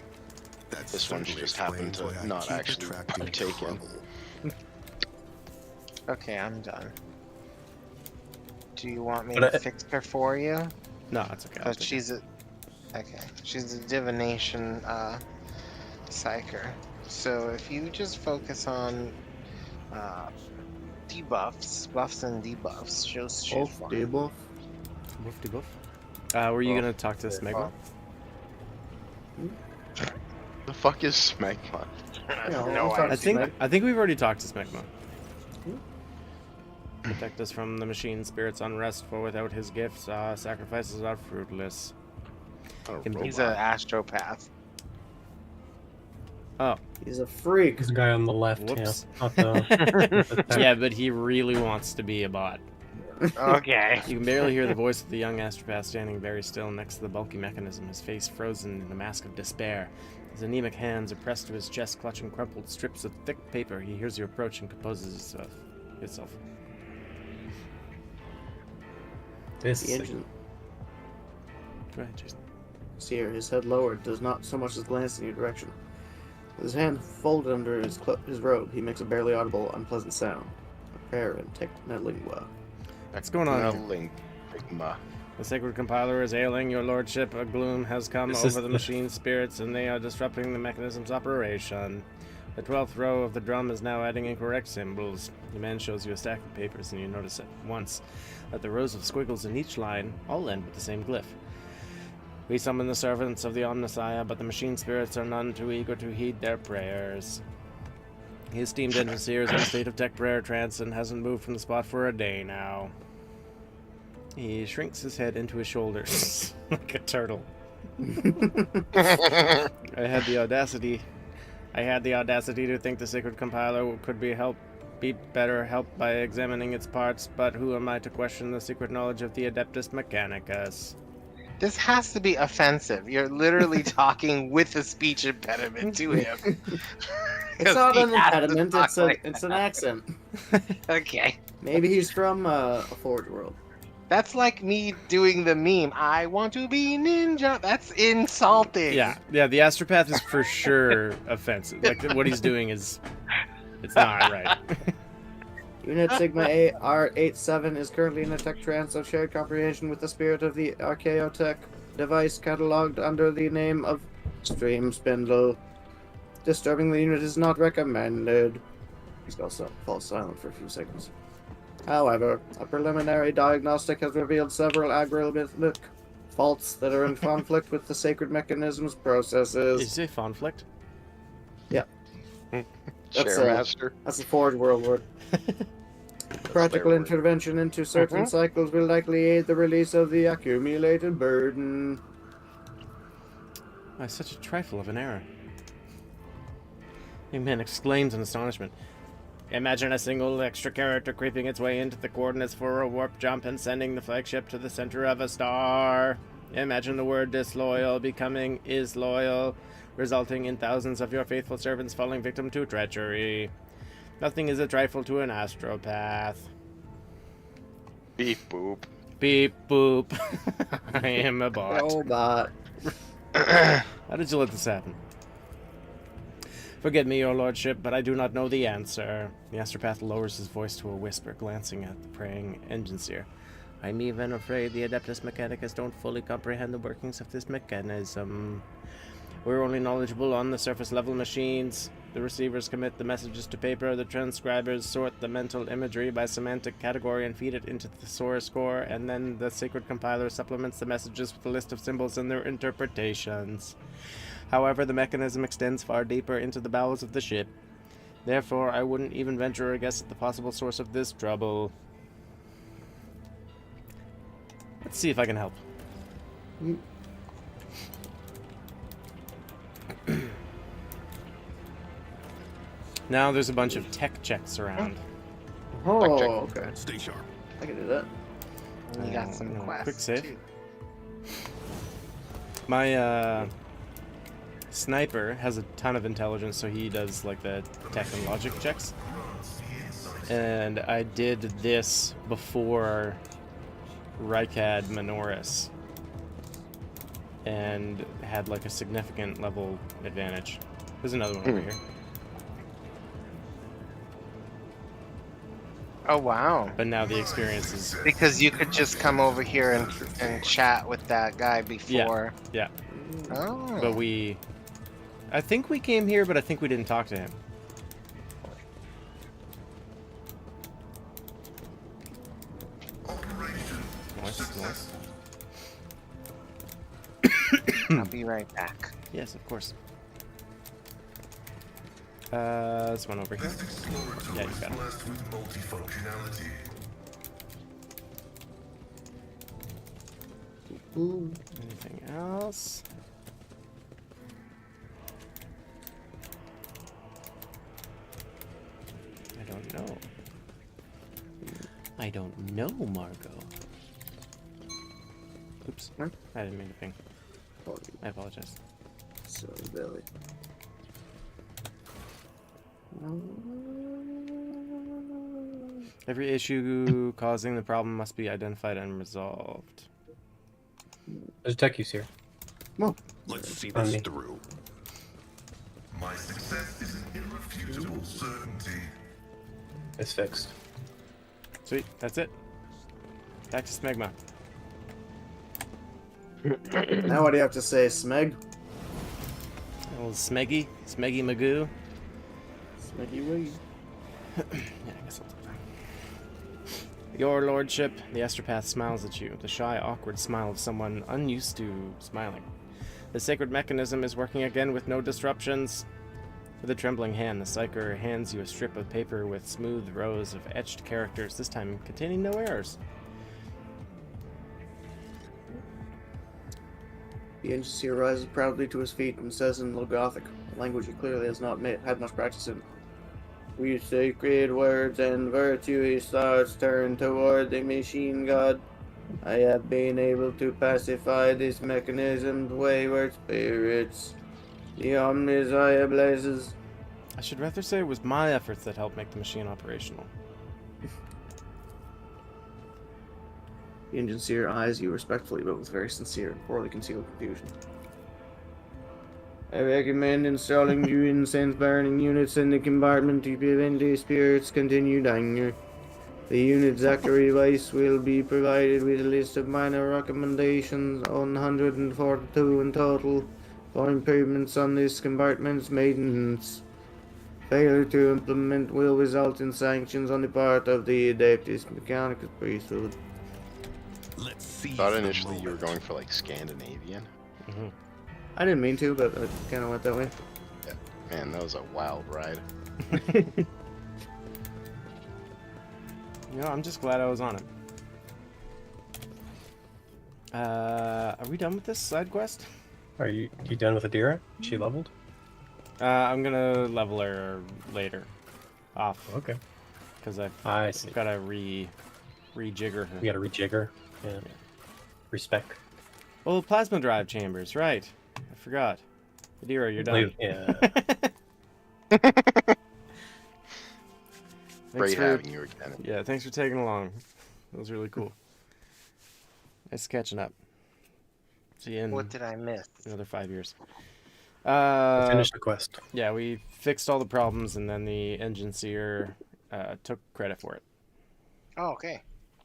That This one she certainly just happened explains to why I not keep actually attracting partake in. trouble. Okay, I'm done. Do you want me But to fix her for you? No, it's okay. I'll But take she's a she's a divination psyker. So if you just focus on debuffs, buffs and debuffs, she's Oh, fine. debuff. it. Woof de woof. Were you Oh, gonna talk to Smegma? The fuck is Smegma? I have Yeah, no we'll talk idea. I think we've already talked to Smegma. Protect us from the machine spirit's unrest, for without his gifts, sacrifices are fruitless. Oh, Can be- He's an astropath. Oh, He's a freak. This guy on the left, Whoops. yeah. Not the, yeah, but he really wants to be a bot. Okay. You can barely hear the voice of the young astropath standing very still next to the bulky mechanism, his face frozen in a mask of despair. His anemic hands are pressed to his chest, clutching crumpled strips of thick paper. He hears you approach and composes itself. this The engine Go ahead, Jason. is here, his head lowered, does not so much as glance in your direction. With his hand folded under his robe, he makes a barely audible, unpleasant sound. A prayer in Technelingua. What's going on here? Technelingua. The sacred compiler is ailing, your lordship. A gloom has come This is over the the- machine spirits, and they are disrupting the mechanism's operation. The 12th row of the drum is now adding incorrect symbols. The man shows you a stack of papers, and you notice at once that the rows of squiggles in each line all end with the same glyph. We summon the servants of the Omnissiah, but the machine spirits are none too eager to heed their prayers. The esteemed Engineer is in a state of tech prayer trance and hasn't moved from the spot for a day now. He shrinks his head into his shoulders like a turtle. I had the audacity to think the sacred compiler could be be better helped by examining its parts, but who am I to question the secret knowledge of the Adeptus Mechanicus? This has to be offensive. You're literally talking with a speech impediment to him. It's 'Cause not he an has to impediment, talk it's like an accent. Okay. Maybe he's from a Forge World. That's like me doing the meme. I want to be ninja. That's insulting. Yeah, the astropath is for sure offensive. Like, what he's doing is... It's not right. Unit Sigma A R87 is currently in a tech trance of shared comprehension with the spirit of the Archaeotech device cataloged under the name of Stream Spindle. Disturbing the unit is not recommended. He's also falls silent for a few seconds. However, a preliminary diagnostic has revealed several algorithmic faults that are in conflict with the sacred mechanism's processes. Did you say conflict? Yeah. That's Master. That's a Forge World word. Practical intervention into certain cycles will likely aid the release of the accumulated burden. Why, such a trifle of an error. Young man exclaims in astonishment. Imagine a single extra character creeping its way into the coordinates for a warp jump and sending the flagship to the center of a star. Imagine the word disloyal becoming is loyal, resulting in thousands of your faithful servants falling victim to treachery. Nothing is a trifle to an astropath. Beep boop. Beep boop. I am a bot. Robot. How did you let this happen? Forgive me, your lordship, but I do not know the answer. The astropath lowers his voice to a whisper, glancing at the praying engineer. I'm even afraid the Adeptus Mechanicus don't fully comprehend the workings of this mechanism. We're only knowledgeable on the surface-level machines. The receivers commit the messages to paper, the transcribers sort the mental imagery by semantic category and feed it into the source core, and then the sacred compiler supplements the messages with a list of symbols and their interpretations. However, the mechanism extends far deeper into the bowels of the ship. Therefore, I wouldn't even venture a guess at the possible source of this trouble. Let's see if I can help. Now there's a bunch of tech checks around. Oh, okay. Stay sharp. I can do that. You got some quests quick save. too. My sniper has a ton of intelligence, so he does like the tech and logic checks. And I did this before Rykad Minoris, and had like a significant level advantage. There's another one over here. Oh wow! But now the experience is... Because you could just come over here and chat with that guy before. Yeah. Oh. But I think we came here, but I think we didn't talk to him. Nice. I'll be right back. Yes, of course. This one over here. Yeah, you got it. Anything else? I don't know. I don't know, Margot. Oops. I didn't mean to ping. I apologize. So Billy. Every issue causing the problem must be identified and resolved. There's a tech use here. Let's see this through. My success is an irrefutable certainty. It's fixed. Sweet, that's it. Back to Smegma. Now what do you have to say, Smeg? Little Smeggy Magoo. Smeggy Wiggy. Yeah, I guess I'll do that. Your lordship, the astropath smiles at you, the shy, awkward smile of someone unused to smiling. The sacred mechanism is working again with no disruptions. With a trembling hand, the psyker hands you a strip of paper with smooth rows of etched characters, this time containing no errors. The engineer rises proudly to his feet and says in Low Gothic, a language he clearly has not had much practice in. With sacred words and virtuous thoughts turned toward the machine god, I have been able to pacify this mechanism's wayward spirits. The Omnissiah blesses. I should rather say it was my efforts that helped make the machine operational. The engine seer eyes you respectfully, but with very sincere and poorly concealed confusion. I recommend installing new incense burning units in the compartment to prevent the spirit's continued anger. The unit Zachary Weiss will be provided with a list of minor recommendations, 142 in total, for improvements on this compartment's maintenance. Failure to implement will result in sanctions on the part of the Adeptus Mechanicus priesthood. Let's see. Thought initially you were going for like Scandinavian. Mm-hmm. I didn't mean to, but I kind of went that way. Yeah, man, that was a wild ride. You know, I'm just glad I was on it. Are we done with this side quest? Are you done with Adira? Is she leveled? I'm gonna level her later. Off. Okay. Because I've see. gotta rejigger her. You gotta rejigger. Yeah. Respec. Oh, plasma drive chambers, right. I forgot. Adira, you're done. Yeah. Great having you again. Yeah, thanks for taking along. That was really cool. Nice catching up. See you in What did I miss? another 5 years. Finish the quest. Yeah, we fixed all the problems, and then the engine seer took credit for it. Oh, okay.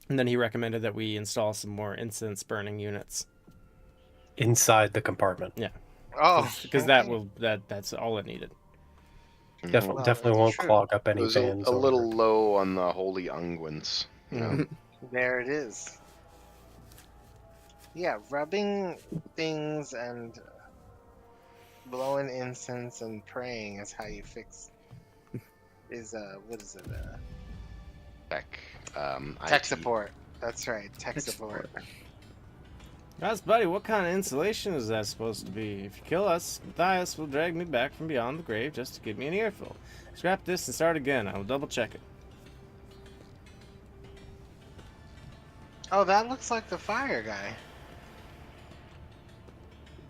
And then he recommended that we install some more incense burning units. Inside the compartment. Yeah. Oh, Because that's all it needed. Definitely, Well, definitely that's won't true. clog up It any was fans. a over little it. low on the holy unguents. You know? There it is. Yeah, rubbing things and blowing incense and praying is how you fix. What is it? Tech. Tech IT. support. That's right, tech support. Guys, buddy, what kind of insulation is that supposed to be? If you kill us, Matthias will drag me back from beyond the grave just to give me an earful. Scrap this and start again. I will double check it. Oh, that looks like the fire guy.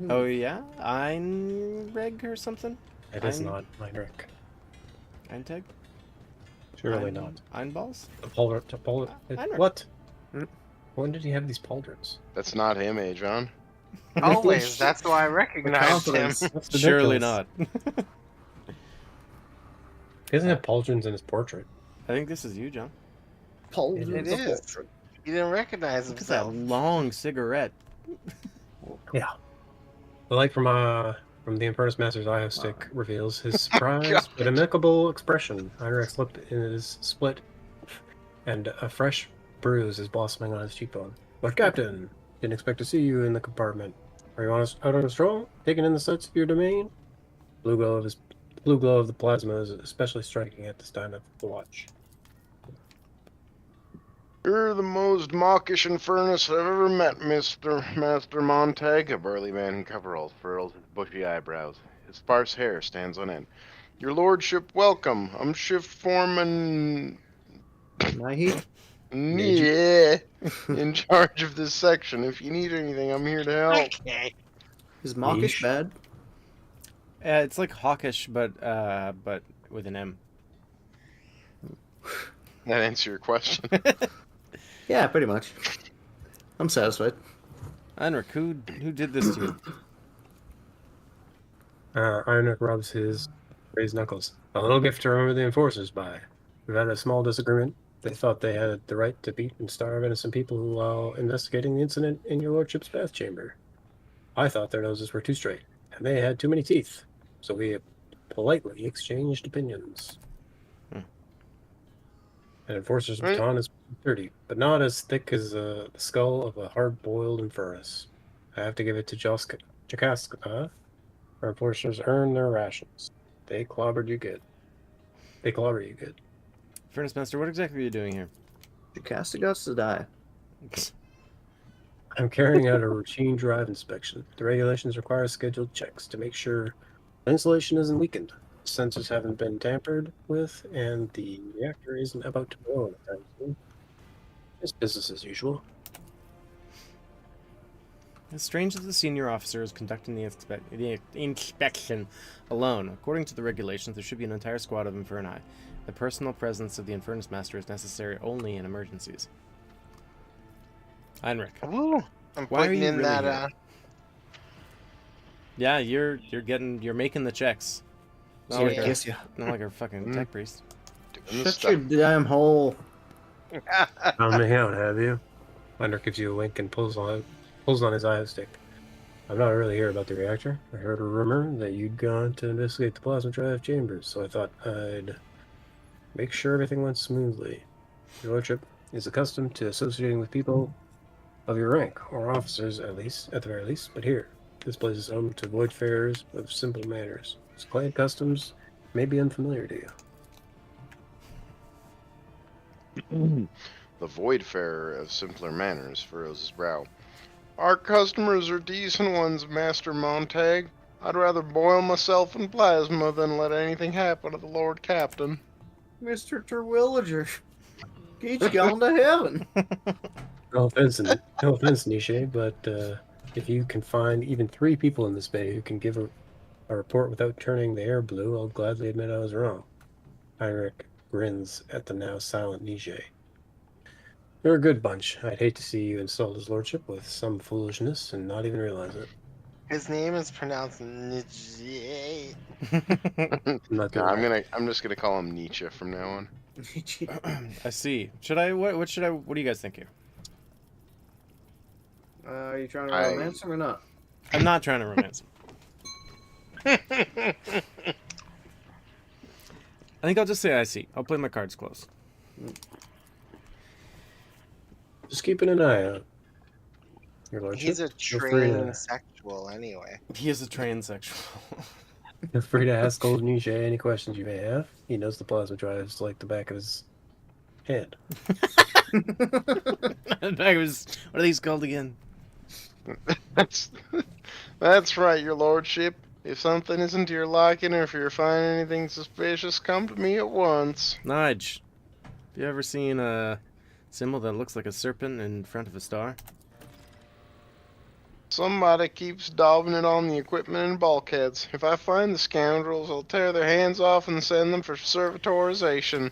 Oh yeah? Einreg or something? It is not Heinrich. Einteg? Surely not. Einballs? Heinrich. What? When did he have these pauldrons? That's not him, Adrian. Always. That's why I recognized him. That's Surely ridiculous. not. He doesn't have pauldrons in his portrait. I think this is you, John. It is. He didn't recognize Look at that himself. long cigarette. Yeah. The light from the Infernus Master's eye stick reveals his surprise but amicable expression. Heinrich's lip is split, and a fresh bruise is blossoming on his cheekbone. But Captain, didn't expect to see you in the compartment. Are you out on a stroll, taking in the sights of your domain? Blue glow of the plasma is especially striking at this time of the watch. You're the most mawkish Infernus I've ever met, Master Montag. A burly man in coveralls furls his bushy eyebrows. His sparse hair stands on end. Your lordship, welcome. I'm shift foreman. Nahi? Yeah, in charge of this section. If you need anything, I'm here to help. Okay. Is mawkish Yeesh. bad? It's like hawkish, but with an M. That answer your question. Yeah, pretty much. I'm satisfied. Heinrich, who did this to you? Heinrich rubs his raised knuckles. A little gift to remember the enforcers by. We've had a small disagreement. They thought they had the right to beat and starve innocent people while investigating the incident in your lordship's bath chamber. I thought their noses were too straight, and they had too many teeth. So we politely exchanged opinions. An enforcer's Right. baton is 30, but not as thick as the skull of a hard-boiled Infernus. I have to give it to Jakaska. Our enforcers earn their rations. They clobber you good. Furnace Master, what exactly are you doing here? Jacastigots to die. I'm carrying out a routine drive inspection. The regulations require scheduled checks to make sure the insulation isn't weakened. Sensors haven't been tampered with, and the reactor isn't about to blow anytime soon. It's business as usual. It's strange that the senior officer is conducting the inspection alone. According to the regulations, there should be an entire squad of Inferni. The personal presence of the Infernus Master is necessary only in emergencies. Heinrich. Ooh, I'm Why are putting you in really that. here? Yeah, you're making the checks. Not like, Yes, yeah. not like our fucking tech priest. Doing the Shut your stuff. damn hole. Found me out, have you? Heinrich gives you a wink and pulls on his eye stick. I'm not really here about the reactor. I heard a rumor that you'd gone to investigate the plasma drive chambers, so I thought I'd make sure everything went smoothly. Your Lordship is accustomed to associating with people of your rank, or officers at the very least, but here, this place is home to voidfarers of simple manners. Its clan customs may be unfamiliar to you. The Voidfarer of simpler manners furrows his brow. Our customers are decent ones, Master Montag. I'd rather boil myself in plasma than let anything happen to the Lord Captain. Mr. Terwilliger. Get you gone to heaven. No offense, Niche, but if you can find even 3 people in this bay who can give a report without turning the air blue, I'll gladly admit I was wrong. Heinrich grins at the now silent Niche. You're a good bunch. I'd hate to see you insult his lordship with some foolishness and not even realize it. His name is pronounced Nietzsche. I'm just gonna call him Nietzsche from now on. I see. Should I? What should I? What do you guys think here? Are you trying to romance him or not? I'm not trying to romance him. I think I'll just say I see. I'll play my cards close. Just keeping an eye out. Your lordship. He's a transsexual anyway. He is a transsexual. Feel free to ask old Niche any questions you may have. He knows the plasma drives like the back of his head. What are these called again? That's right, your lordship. If something isn't to your liking or if you're finding anything suspicious, come to me at once. Nige, have you ever seen a symbol that looks like a serpent in front of a star? Somebody keeps daubing it on the equipment and bulkheads. If I find the scoundrels, I'll tear their hands off and send them for servitorization.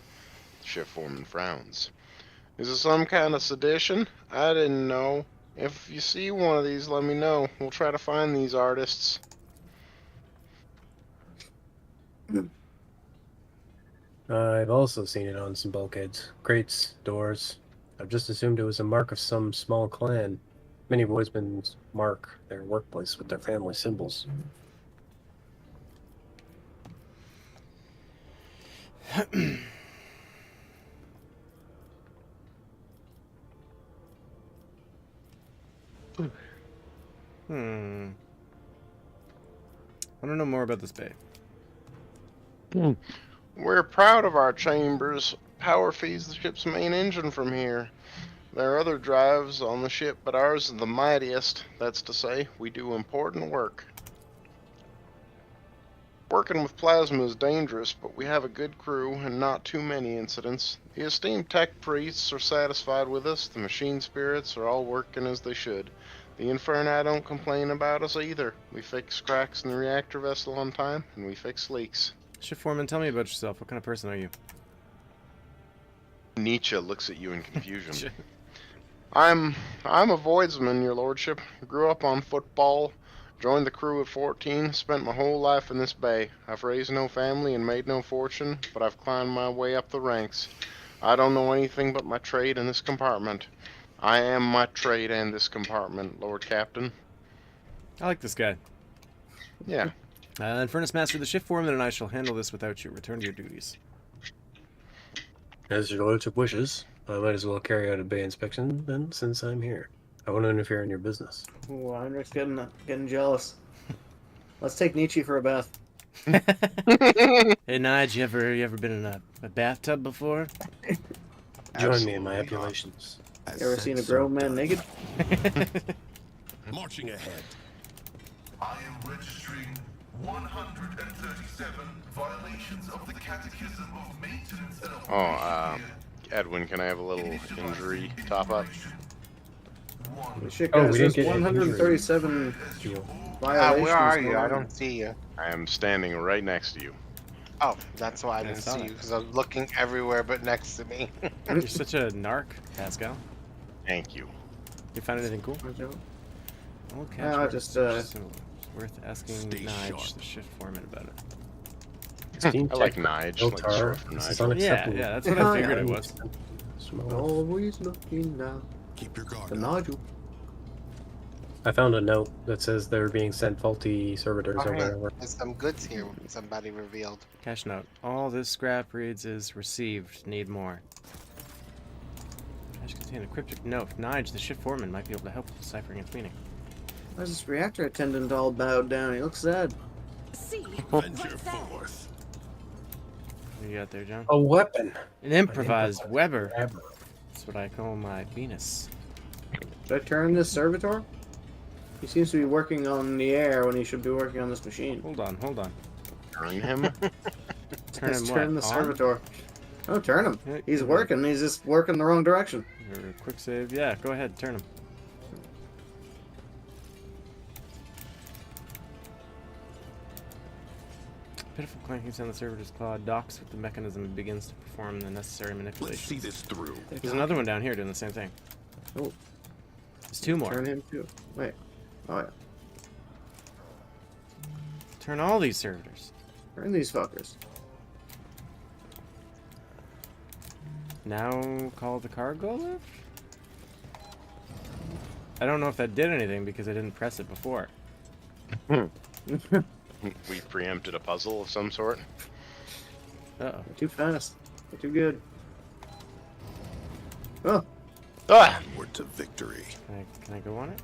The ship foreman frowns. Is it some kind of sedition? I didn't know. If you see one of these, let me know. We'll try to find these artists. I've also seen it on some bulkheads, crates, doors. I've just assumed it was a mark of some small clan. Many voidsmen mark their workplace with their family symbols. I don't know more about this bay. We're proud of our chambers. Power feeds the ship's main engine from here. There are other drives on the ship, but ours is the mightiest. That's to say, we do important work. Working with plasma is dangerous, but we have a good crew and not too many incidents. The esteemed tech priests are satisfied with us. The machine spirits are all working as they should. The Inferni don't complain about us either. We fix cracks in the reactor vessel on time, and we fix leaks. Ship foreman, tell me about yourself. What kind of person are you? Nietzsche looks at you in confusion. I'm a voidsman, your lordship. Grew up on football, joined the crew at 14, spent my whole life in this bay. I've raised no family and made no fortune, but I've climbed my way up the ranks. I don't know anything but my trade in this compartment. I am my trade and this compartment, Lord Captain. I like this guy. Yeah. Infernus Master, the ship foreman and I shall handle this without you. Return to your duties. As your lordship wishes, I might as well carry out a bay inspection then, since I'm here. I won't interfere in your business. Oh, Heinrich's getting jealous. Let's take Nietzsche for a bath. Hey, Nige, you ever been in a bathtub before? Join me in my epulations. You ever seen a grown man naked? Marching ahead. I am registering 137 violations of the Catechism of Maintenance and Oh, Edwin, can I have a little injury top up? Shit, Oh, guys, we didn't there's get 137 Deal. violations. Where are you? going I on. don't see you. I am standing right next to you. Oh, that's why I I didn't saw see that. you, because I was looking everywhere but next to me. You're such a narc, Pascal. Thank you. You find anything cool? Old catch No, mark, just, it's worth asking Stay Nige, sharp. the shift foreman, about it. I like Nige, like Piltar. short for This is Nigel. Yeah, unacceptable. yeah, that's what I figured it was. Always looking down Keep your guard the up. nodule. I found a note that says they're being sent faulty servitors Oh, hey, over. there's some goods here, somebody revealed. Cash note. All this scrap reads is received. Need more. Cash contained a cryptic note. Nige, the shift foreman, might be able to help with deciphering its meaning. Why is this reactor attendant all bowed down? He looks sad. See, Venture what's that? forth. What do you got there, John? A weapon. An improvised Weber. Weber. That's what I call my Venus. Should I turn this servitor? He seems to be working on the air when he should be working on this machine. Hold on, hold on. Turn him? Turn Let's him turn the what? On? servitor. Oh, turn him. Yeah, He's yeah. working. He's just working the wrong direction. Or a quick save. Yeah, go ahead, turn him. Pitiful clanking sound the servitor's claw docks with the mechanism and begins to perform the necessary Let's see manipulations. this through. There's another one down here doing the same thing. Oh, There's two more. turn him too. Wait. Oh yeah. Turn all these servitors. Turn these fuckers. Now call the cargo lift? I don't know if that did anything because I didn't press it before. We preempted a puzzle of some sort. Uh-oh. Too fast. They're too good. Oh, Ah! Onward to victory. Can I go on it?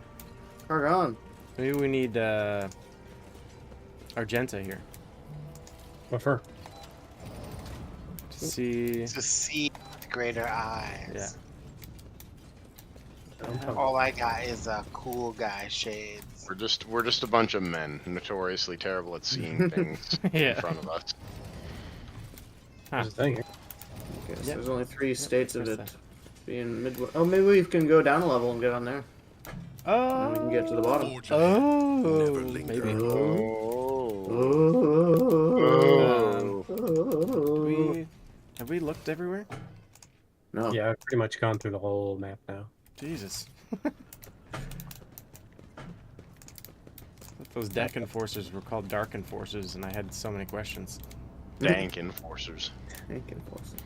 cargo on. Maybe we need Argenta here What for? to see. To see with greater eyes. Yeah. All I got is a cool guy shades. We're just a bunch of men, notoriously terrible at seeing things Yeah. in front of us. There's a thing here. Okay, so Yep. there's only 3 states of press it that. being midway. Oh, maybe we can go down a level and get on there. Oh. And we can get to the bottom. Forge ahead. Oh. Never linger. Maybe. Oh. Oh. Have we looked everywhere? No. Yeah, I've pretty much gone through the whole map now. Jesus. Those deck enforcers were called dark enforcers, and I had so many questions. Dank enforcers. Tank enforcer.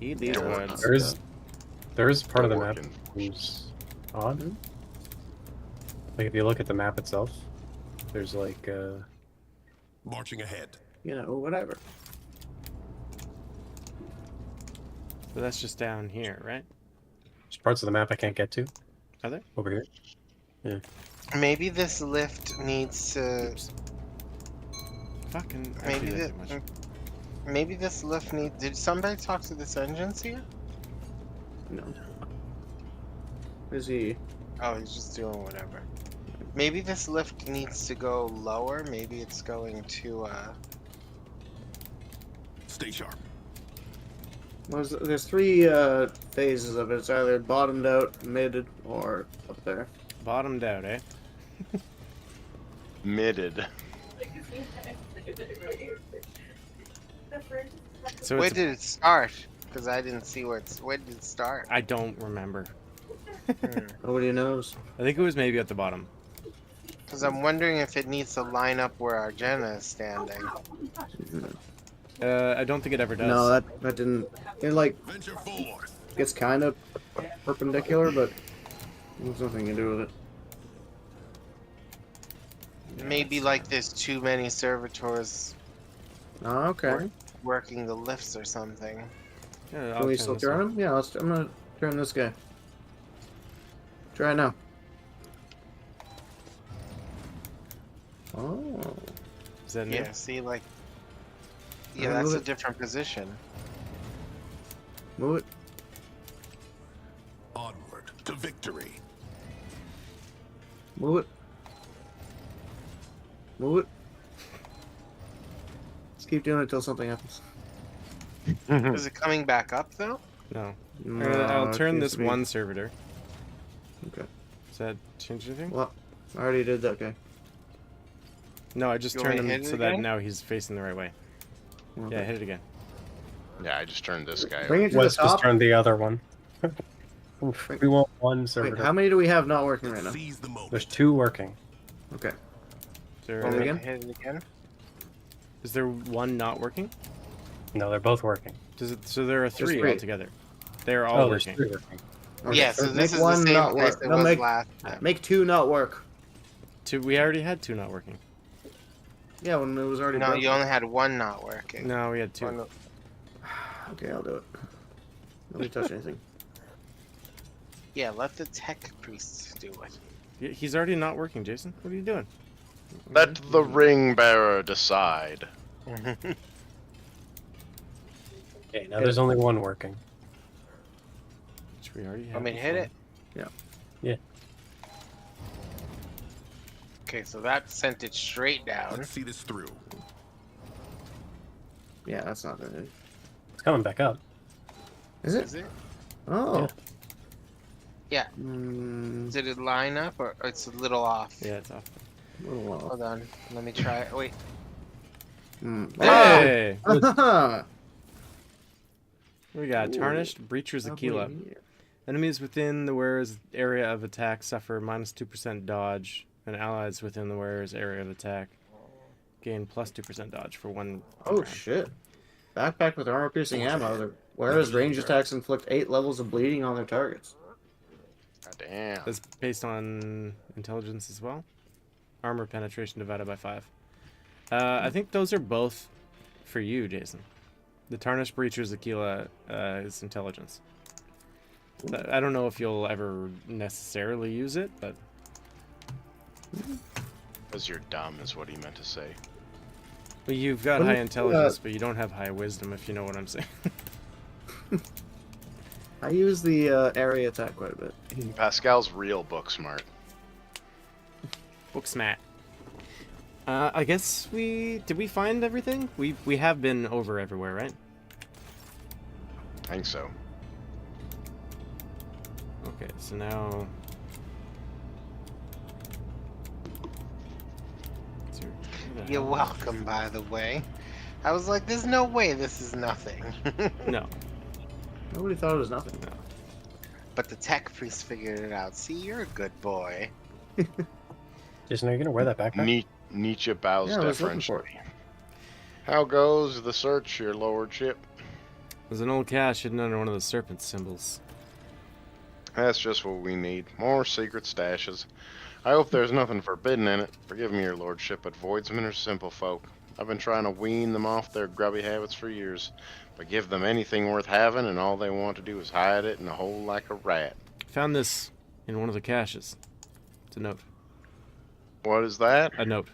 Eat these Yeah. words. There is part of the Dork map enforcers. who's odd. Like if you look at the map itself, there's like Marching ahead. You know, whatever. So that's just down here, right? there's parts of the map I can't get to Are there? over here. Maybe this lift needs to. Oops. Fucking. I Maybe do that that. too much. Maybe this lift need. Did somebody talk to this engines here? No. Is he? Oh, he's just doing whatever. Maybe this lift needs to go lower. Maybe it's going to. Stay sharp. Well, there's 3 phases of it. It's either bottomed out, mid, or up there. Bottomed out, eh? Midded. So Where it's did it start? Because I didn't see where it's. Where did it start? I don't remember. Nobody knows. I think it was maybe at the bottom. Because I'm wondering if it needs to line up where Argenta is standing. I don't think it ever does. No, that didn't. It like Venture forth. gets kind of perpendicular, but there's nothing to do with it. Maybe like there's too many servitors Oh, okay. working the lifts or something. Yeah, Can we still turn him? Yeah, I'm gonna turn this guy. Try it now. Oh. Is that new? Yeah, see, like. Yeah, Move that's a it. different position. Move it. Onward to victory. Move it. Move it. Let's keep doing it until something happens. Is it coming back up though? No. No, I'll it turn seems this to be- one servitor. Okay. Does that change anything? Well, I already did that guy. No, I just You want turned me to him hit it so that again? now he's facing the right way. Okay. Yeah, hit it again. Yeah, I just turned this guy Bring over. it to Let's the just top. turn the other one. Oof, we want one Wait, servitor. how many do we have not working right now? Seize the moment. There's 2 working. Okay. Is there, Roll it again? Hit it again. is there one not working? No, they're both working. Does it? So there are 3 3. altogether. They're all there's working. 3 working. Okay, Yeah, so this make is the one same not place work. it No, was make last time. make 2 not work. 2. We already had 2 not working. Yeah, when it was already No, broken. you only had one not working. No, we had 2. One- Okay, I'll do it. Nobody touch anything. Yeah, let the tech priests do it. He's already not working, Jason. What are you doing? Let the ring bearer decide. Okay, now there's only 1 working. Which we already had. Want me to hit it? Yeah. Yeah. Okay, so that sent it straight down. Let's see this through. Yeah, that's not good. It's coming back up. Is it? Is it? Oh. Yeah. Mm, Did it line up or it's a little off? Yeah, it's off. a little off. Hold on. Let me try it. Wait. Hey! Ah! We got Tarnished Breacher's Aquila. Enemies within the wearer's area of attack suffer minus 2% dodge, and allies within the wearer's area of attack gain plus 2% dodge for 1 Oh round. shit. Backpack with armor-piercing ammo. Whereas range attacks inflict 8 levels of bleeding on their targets. God damn. That's based on intelligence as well. Armor penetration divided by 5. I think those are both for you, Jason. The Tarnished Breacher's Aquila is intelligence. I don't know if you'll ever necessarily use it, but Because you're dumb is what he meant to say. well, you've got Wouldn't high it, intelligence, but you don't have high wisdom, if you know what I'm saying. I use the area attack quite a bit. Pascal's real book smart. Book smat. I guess did we find everything? We have been over everywhere, right? I think so. Okay, so now. You're welcome, by the way. I was like, there's no way this is nothing. No. Nobody thought it was nothing. But the tech priest figured it out. See, you're a good boy. Jason, are you gonna wear that backpack? Nietzsche bows Yeah, I was looking for deferentially. How goes the search, your lordship? There's an old cache hidden under one of the serpent symbols. That's just what we need. More secret stashes. I hope there's nothing forbidden in it. Forgive me, your lordship, but voidsmen are simple folk. I've been trying to wean them off their grubby habits for years. But give them anything worth having, and all they want to do is hide it in a hole like a rat. Found this in one of the caches. It's a note. What is that? A note.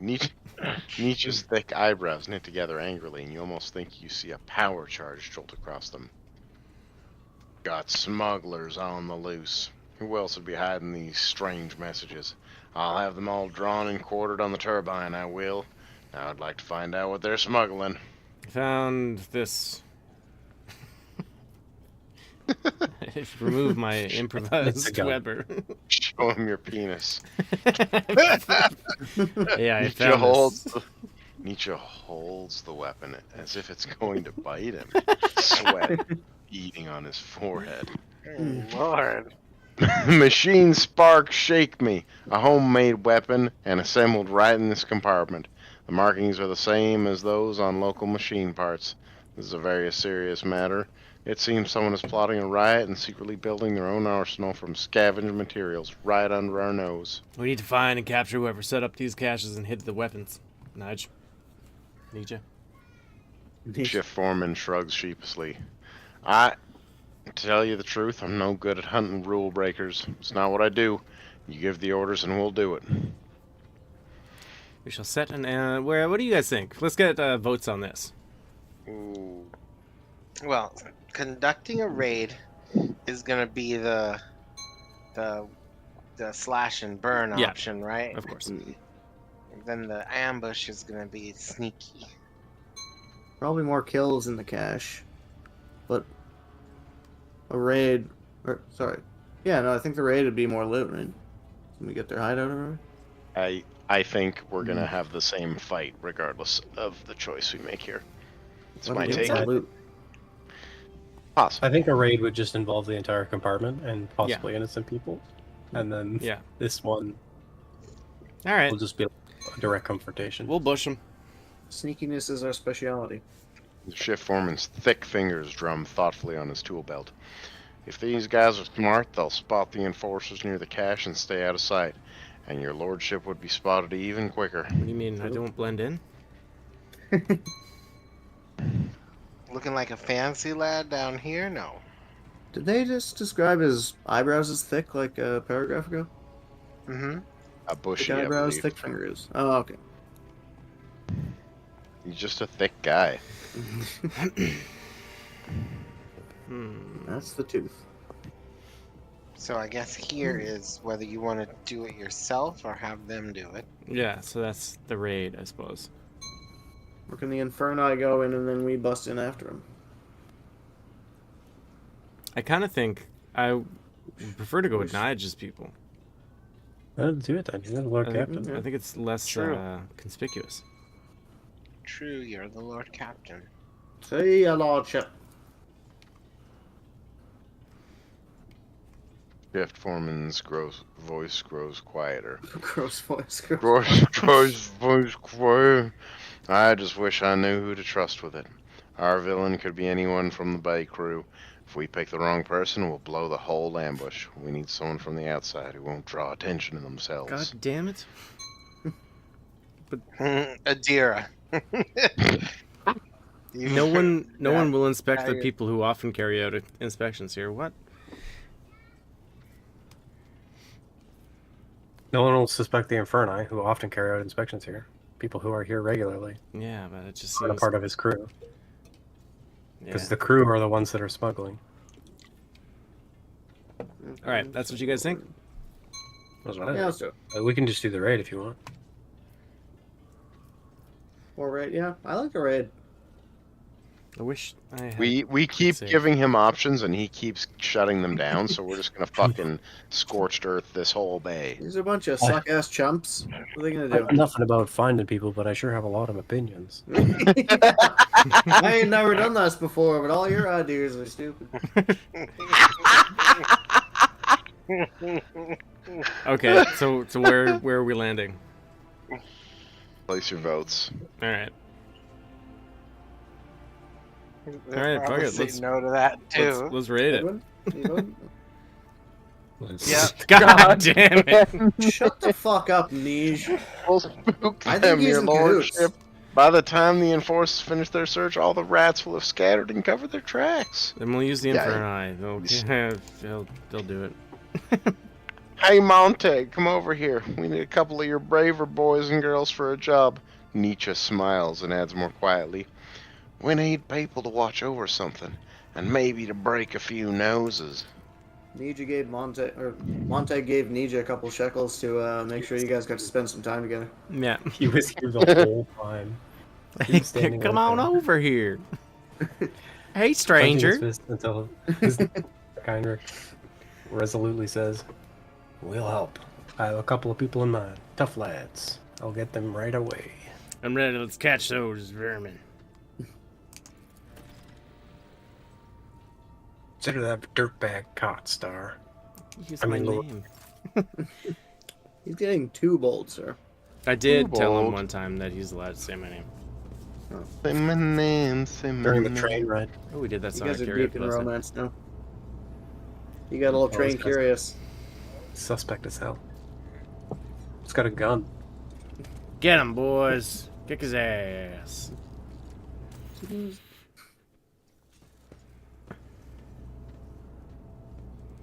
Nietzsche's thick eyebrows knit together angrily, and you almost think you see a power charge jolt across them. Got smugglers on the loose. Who else would be hiding these strange messages? I'll have them all drawn and quartered on the turbine, I will. Now I'd like to find out what they're smuggling. Found this. Remove my improvised Weber. Show him your penis. Yeah, I Nietzsche found holds, this. Nietzsche holds the weapon as if it's going to bite him. Sweat beading on his forehead. Oh, Lord. Machine spark shake me. A homemade weapon and assembled right in this compartment. The markings are the same as those on local machine parts. This is a very serious matter. It seems someone is plotting a riot and secretly building their own arsenal from scavenged materials right under our nose. We need to find and capture whoever set up these caches and hid the weapons. Nige. Nietzsche. Shift foreman shrugs sheepishly. To tell you the truth, I'm no good at hunting rule breakers. It's not what I do. You give the orders and we'll do it. We shall set an. What do you guys think? Let's get votes on this. Ooh. Well, conducting a raid is gonna be the slash and burn Yeah. option, right? Of course. then the ambush is gonna be sneaky. Probably more kills in the cache, but a raid, or sorry, yeah, no, I think the raid would be more loot, right? Can we get their hideout over? I think we're gonna have the same fight regardless of the choice we make here. It's my take. Loot. Possible. I think a raid would just involve the entire compartment and possibly innocent people, and then this one All right. will just be a direct confrontation. We'll bush them. Sneakiness is our specialty. The shift foreman's thick fingers drum thoughtfully on his tool belt. If these guys are smart, they'll spot the enforcers near the cache and stay out of sight, and your lordship would be spotted even quicker. What do you mean? I don't blend in? Looking like a fancy lad down here? No. Did they just describe his eyebrows as thick like a paragraph ago? Mm-hmm. A bushy, Thick I eyebrows, believe. thick fingers. Oh, okay. He's just a thick guy. That's the tooth. So I guess here is whether you want to do it yourself or have them do it. Yeah, so that's the raid, I suppose. Where can the Inferni go in and then we bust in after him? I kind of think I would prefer to go with Nigel's people. Do it then. You're the Lord Captain. I think it's less True. conspicuous. True, you're the Lord Captain. See ya, lordship. Shift foreman's voice grows quieter. Gross voice. Voice quiet. I just wish I knew who to trust with it. Our villain could be anyone from the Bay crew. If we pick the wrong person, we'll blow the whole ambush. We need someone from the outside who won't draw attention to themselves. God damn it. Adira. No one will inspect the people who often carry out inspections here. What? No one will suspect the Inferni, who often carry out inspections here. People who are here regularly. Yeah, but it just Are a seems... part of his crew. Because Yeah. the crew are the ones that are smuggling. Alright, that's what you guys think? That's Yeah, what I let's think. do it. We can just do the raid if you want. Or raid, yeah. I like a raid. I wish I had... We keep save. giving him options and he keeps shutting them down, so we're just gonna fucking scorched earth this whole bay. These are a bunch of suck-ass chumps. What are they gonna do? Nothing about finding people, but I sure have a lot of opinions. I ain't never done this before, but all your ideas are stupid. Okay, so where are we landing? Place your votes. Alright. Alright, fuck it. Say no to that too. Let's raid it. Edwin? Edwin? Yeah. God damn it. Shut the fuck up, Nige. We'll spook I them, think he's your in cahoots. lordship. By the time the enforcers finish their search, all the rats will have scattered and covered their tracks. Then we'll use the Yeah. Inferni. They'll do it. Hey, Monte, come over here. We need a couple of your braver boys and girls for a job. Nietzsche smiles and adds more quietly. We need people to watch over something, and maybe to break a few noses. Nija gave Monte gave Nija a couple shekels to make sure you guys got to spend some time together. Yeah. He was here the whole time. He was standing Come right on there, over here. Hey, clenching his stranger. fist until Heinrich resolutely says, "We'll help. I have a couple of people in mind. Tough lads. I'll get them right away." I'm ready. Let's catch those vermin. Consider that dirtbag caught, Star. Use I my mean, Lord. name. He's getting too bold, sir. I did Too tell him bold. one time that he's allowed to say my name. Say my name, say my During the name. train ride. Oh, we did that You song. guys are deep in romance now. You got a little train this guy's- curious. Suspect as hell. He's got a gun. Get him, boys. Kick his ass.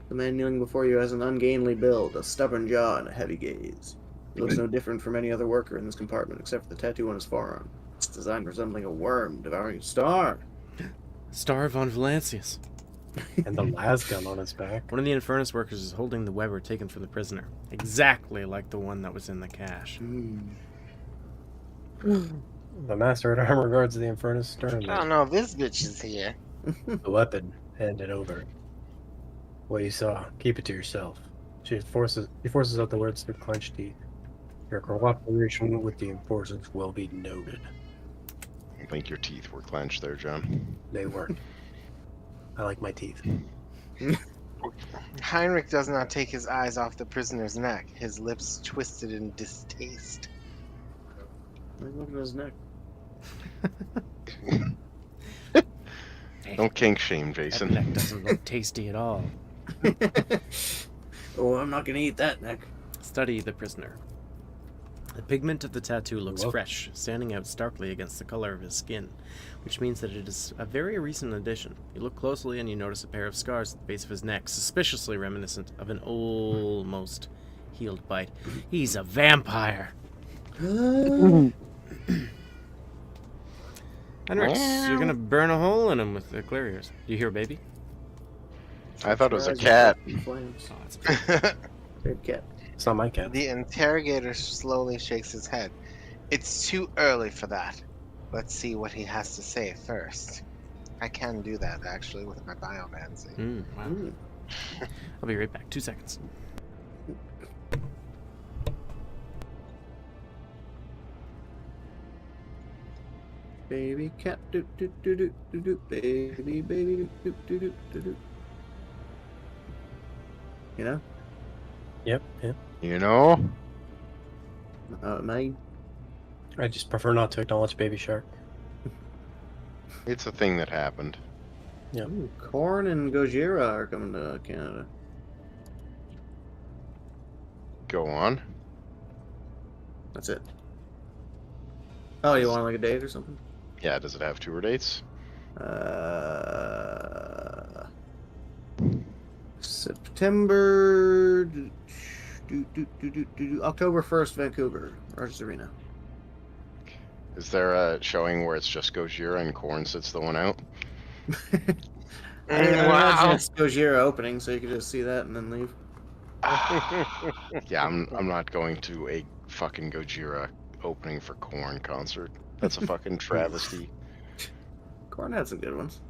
The man kneeling before you has an ungainly build, a stubborn jaw, and a heavy gaze. He looks no different from any other worker in this compartment, except for the tattoo on his forearm. It's designed resembling a worm devouring a star. Star von Valancius. And the las gun on his back. One of the Infernus workers is holding the Weber taken from the prisoner. Exactly like the one that was in the cache. The master at armor guards the Infernus sternly. Oh no, this bitch is here. The weapon handed over. What you saw, keep it to yourself. He forces out the words through clenched teeth. Your cooperation with the Enforcers will be noted. I think your teeth were clenched there, John. They weren't. I like my teeth. Heinrich does not take his eyes off the prisoner's neck, his lips twisted in distaste. Look at his neck. Don't kink shame, That Jason. neck doesn't look tasty at all. Oh, I'm not gonna eat that neck. Study the prisoner. The pigment of the tattoo looks Whoa. fresh, standing out starkly against the color of his skin, which means that it is a very recent addition. You look closely and you notice a pair of scars at the base of his neck, suspiciously reminiscent of an almost healed bite. He's a vampire! Henrix, you're gonna burn a hole in him with the clariers. Do you hear a baby? I thought it was a cat. Flames. Oh, it's Good cat. It's not my cat. The interrogator slowly shakes his head. It's too early for that. Let's see what he has to say first. I can do that, actually, with my biomancy. Wow. I'll be right back. 2 seconds. Baby cat, do do do do do do. Baby, baby, do do do do do. You know? Yep. You know? Mine. I just prefer not to acknowledge Baby Shark. It's a thing that happened. Ooh, Korn and Gojira are coming to Canada. Go on. That's it. Oh, you want like a date or something? Yeah, does it have tour dates? September. October 1st, Vancouver, Rogers Arena. Is there a showing where it's just Gojira and Korn sits the one out? I imagine Wow. it's Gojira opening, so you can just see that and then leave. Yeah, I'm not going to a fucking Gojira opening for Korn concert. That's a fucking travesty. Korn had some good ones.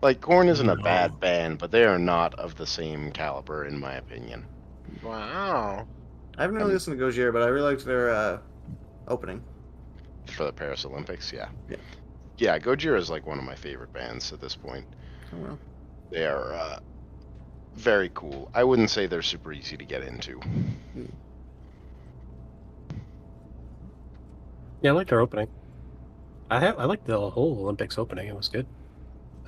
Like, Korn isn't a bad band, but they are not of the same caliber, in my opinion. Wow. I haven't really listened to Gojira, but I really liked their opening. For the Paris Olympics, yeah. Yeah. Yeah, Gojira is like one of my favorite bands at this point. Oh well. They are very cool. I wouldn't say they're super easy to get into. Yeah, I like their opening. I like the whole Olympics opening. It was good,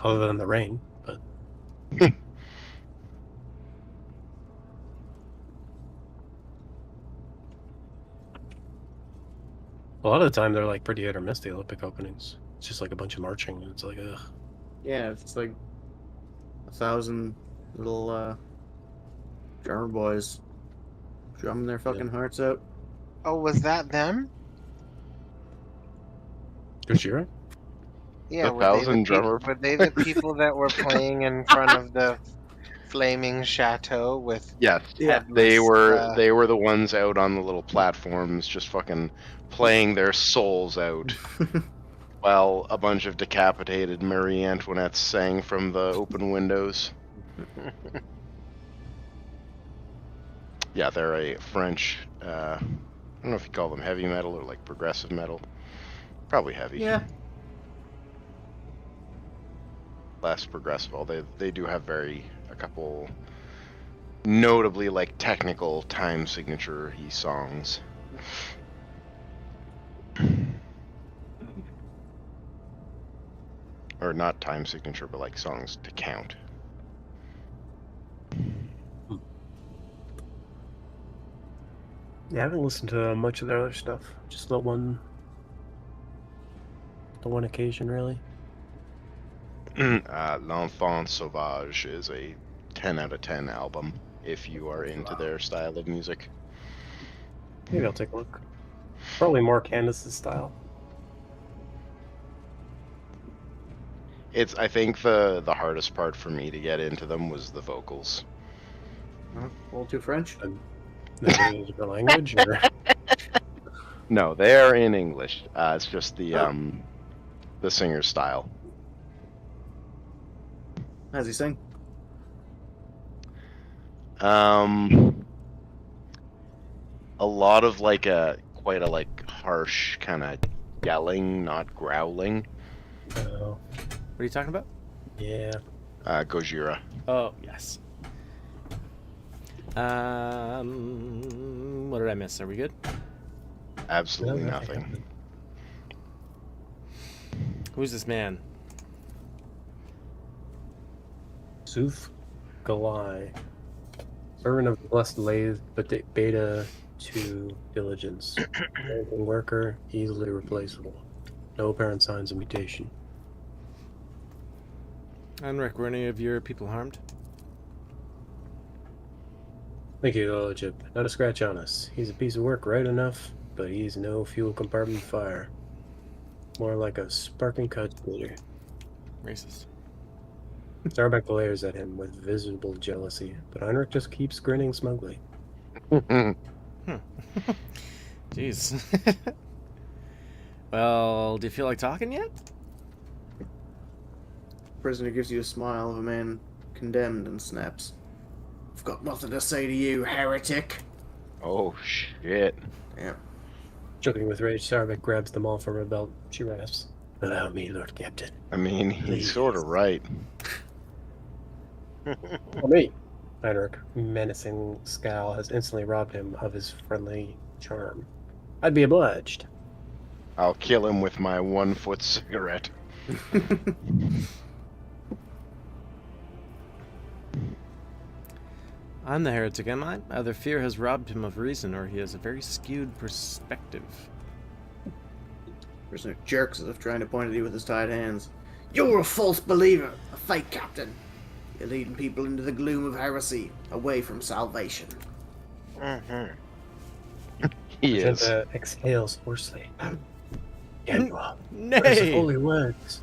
other than the rain. But a lot of the time they're like pretty hit or miss. The Olympic openings. It's just like a bunch of marching. And it's like, ugh. Yeah, it's like 1,000 little drummer boys drumming their fucking hearts out. Oh, was that them? Gojira? Yeah, The were they the thousand drummer- were they the people that were playing in front of the flaming chateau with Yes, Yeah. they were uh, they were the ones out on the little platforms, just fucking playing their souls out, while a bunch of decapitated Marie Antoinettes sang from the open windows. Yeah, they're a French. I don't know if you call them heavy metal or like progressive metal. Probably heavy. Yeah. Less progressive. Although they do have a couple notably like technical time signature-y songs. Or not time signature, but like songs to count. Yeah, I haven't listened to much of their other stuff. Just the one occasion, really. L'Enfant Sauvage is a 10 out of 10 album if you are into their style of music. Maybe I'll take a look. Probably more Candace's style. I think the hardest part for me to get into them was the vocals. A little too French. The language, or No, they're in English. It's just the singer style. How's he sing? A lot of quite a harsh kind of yelling, not growling. Oh, What are you talking about? yeah. Gojira. Oh, yes. What did I miss? Are we good? Absolutely No, nothing. Who's this man? Sooth Galai. Servant of the Blessed Lathe, but beta to diligence. American worker, easily replaceable. No apparent signs of mutation. Enric, were any of your people harmed? Thank you, Lordship. Not a scratch on us. He's a piece of work right enough, but he's no fuel compartment fire. More like a sparking calculator. Racist. Starbuck glares at him with visible jealousy, but Heinrich just keeps grinning smugly. Jeez. Well, do you feel like talking yet? Prisoner gives you a smile of a man condemned and snaps. I've got nothing to say to you, heretic. Oh shit. Yeah. Choking with rage, Starbuck grabs them all from her belt. She rasps. Allow me, Lord Captain. I mean, he's sort of right. For me. Heinrich, menacing scowl, has instantly robbed him of his friendly charm. I'd be obliged. I'll kill him with my 1-foot cigarette. I'm the heretic, am I? Either fear has robbed him of reason, or he has a very skewed perspective. Prisoner jerks as if trying to point at you with his tied hands. You're a false believer, a fake captain. You're leading people into the gloom of heresy, away from salvation. He is. Magenta exhales hoarsely. Emperor, Nay! holy words.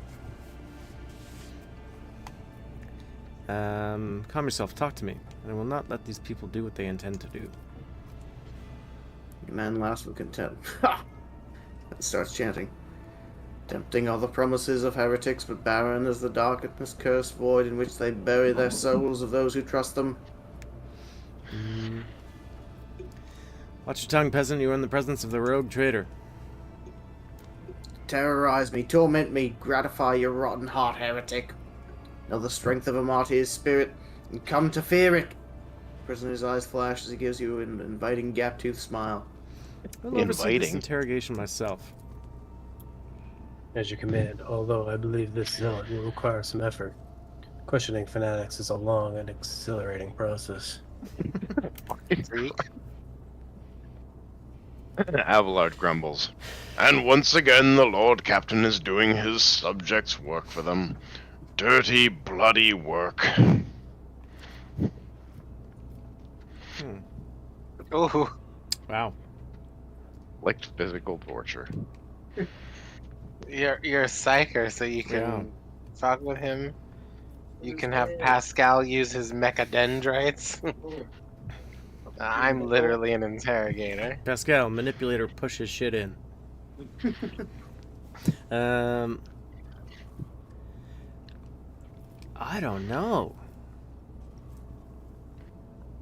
Calm yourself, talk to me. I will not let these people do what they intend to do. The man laughs with contempt. Ha! And starts chanting. Tempting are the promises of heretics, but barren is the darkness cursed void in which they bury their souls of those who trust them. Watch your tongue, peasant. You are in the presence of the rogue traitor. Terrorize me, torment me, gratify your rotten heart, heretic. Know the strength of a martyr's spirit, and come to fear it. Prisoner's eyes flash as he gives you an inviting gap-toothed smile. I'll oversee this Inviting. interrogation myself. As you command, although I believe this zealot will require some effort. Questioning fanatics is a long and exhilarating process. Freak. Abelard grumbles. And once again, the Lord Captain is doing his subjects' work for them. Dirty, bloody work. Ooh. Wow. Like physical torture. You're a psyker, so you can fuck with him. You can have Pascal use his mechadendrites. I'm literally an interrogator. Pascal, manipulator, push his shit in. I don't know.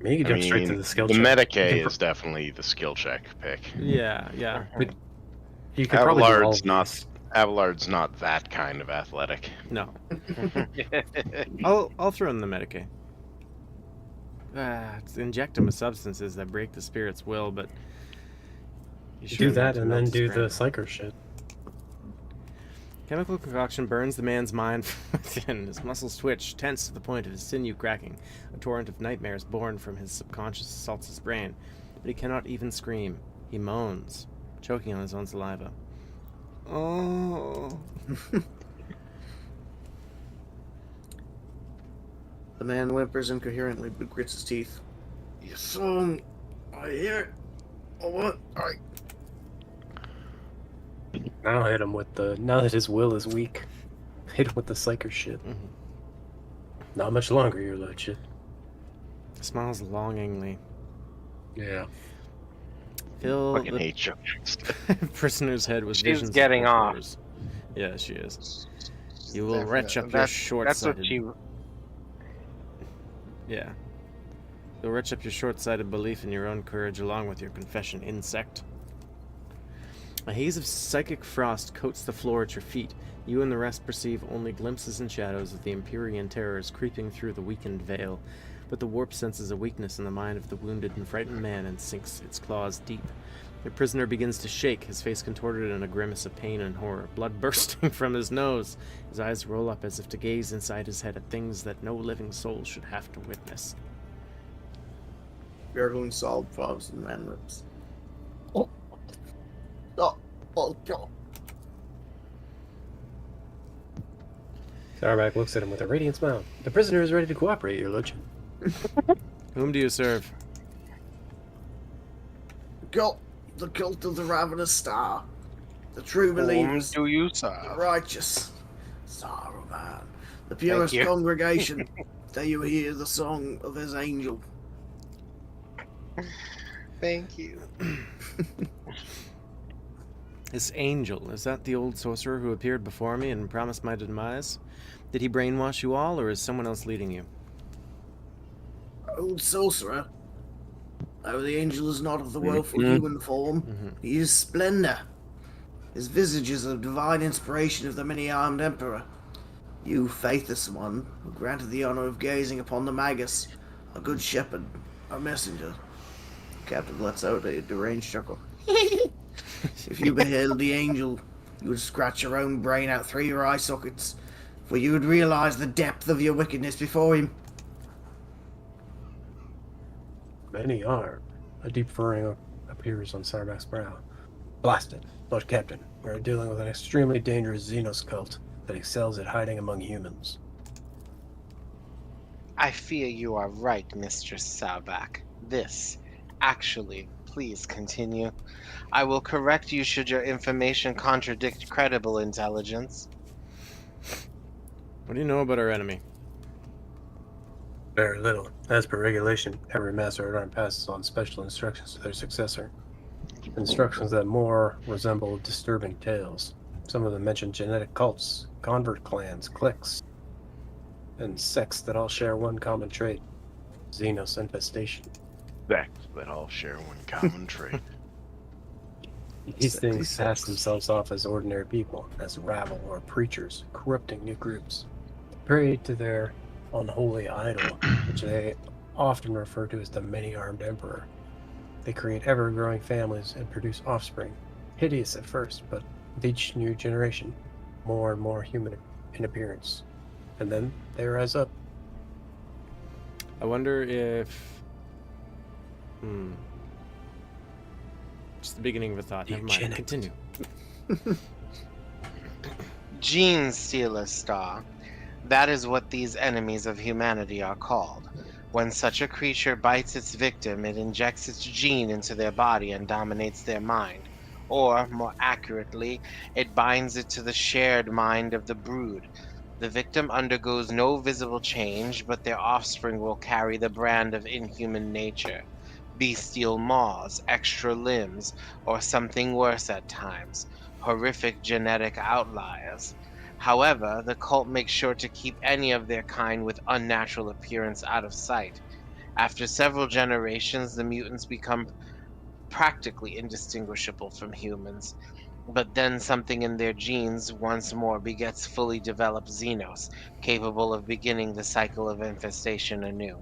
Maybe you jump straight to the skill the check. Medicaid is definitely the skill check pick. Yeah. You could probably do all Abelard's of not. these. Abelard's not that kind of athletic. No. I'll throw in the Medicaid. Inject him with substances that break the spirit's will, but you Do sure not that to and melt then his do the brain. psyker shit. Chemical concoction burns the man's mind from within. His muscles twitch, tense to the point of his sinew cracking. A torrent of nightmares born from his subconscious assaults his brain. But he cannot even scream. He moans, choking on his own saliva. Oh. The man whimpers incoherently but grits his teeth. Your song, I hear it. Oh, what? Now hit him with the. Now that his will is weak, hit him with the psyker shit. Mhm. Not much longer, your lordship. Smiles longingly. Yeah. Fill Fucking the hate you. prisoner's head with She's visions of getting both off. horrors. Yeah, she is. She's You will retch up your That's what short-sighted... she. Yeah. You'll retch up your short-sighted belief in your own courage along with your confession, insect. A haze of psychic frost coats the floor at your feet. You and the rest perceive only glimpses and shadows of the Empyrean terrors creeping through the weakened veil, but the warp senses a weakness in the mind of the wounded and frightened man and sinks its claws deep. The prisoner begins to shake, his face contorted in a grimace of pain and horror, blood bursting from his nose. His eyes roll up as if to gaze inside his head at things that no living soul should have to witness. Gurgling solid frogs and man lips. Oh, God. Sarback looks at him with a radiant smile. The prisoner is ready to cooperate, your lordship. Whom do you serve? The cult of the Ravenous Star. The true believers. Do you, The sir? righteous. Saruman. The purest you. congregation. There you hear the song of his angel. Thank you. This angel, is that the old sorcerer who appeared before me and promised my demise? Did he brainwash you all, or is someone else leading you? Old sorcerer. Though the angel is not of the woeful human form, he is splendor. His visage is a divine inspiration of the many-armed emperor. You, faithless one, who granted the honor of gazing upon the Magus, a good shepherd, a messenger. Captain lets out a deranged chuckle. If you beheld the angel, you would scratch your own brain out through your eye sockets, for you would realize the depth of your wickedness before him. Many are. A deep furrowing appears on Sarback's brow. Blasted, Lord Captain. We are dealing with an extremely dangerous Xenos cult that excels at hiding among humans. I fear you are right, Mistress Sauback. This, actually, please continue. I will correct you should your information contradict credible intelligence. What do you know about our enemy? Very little. As per regulation, every master at arms passes on special instructions to their successor. Instructions that more resemble disturbing tales. Some of them mention genetic cults, convert clans, cliques, and sects that all share one common trait: Xenos infestation. Facts that all share one common trait. These things pass themselves off as ordinary people, as rabble or preachers, corrupting new groups. Prey to their unholy idol, which they often refer to as the many-armed emperor. They create ever-growing families and produce offspring, hideous at first, but with each new generation, more and more human in appearance. And then they rise up. I wonder if... Just the beginning of a thought. Never mind. Eugenics. Continue. Gene Stealer Star. That is what these enemies of humanity are called. When such a creature bites its victim, it injects its gene into their body and dominates their mind. Or, more accurately, it binds it to the shared mind of the brood. The victim undergoes no visible change, but their offspring will carry the brand of inhuman nature. Bestial maws, extra limbs, or something worse at times. Horrific genetic outliers. However, the cult makes sure to keep any of their kind with unnatural appearance out of sight. After several generations, the mutants become practically indistinguishable from humans. But then something in their genes once more begets fully developed Xenos, capable of beginning the cycle of infestation anew.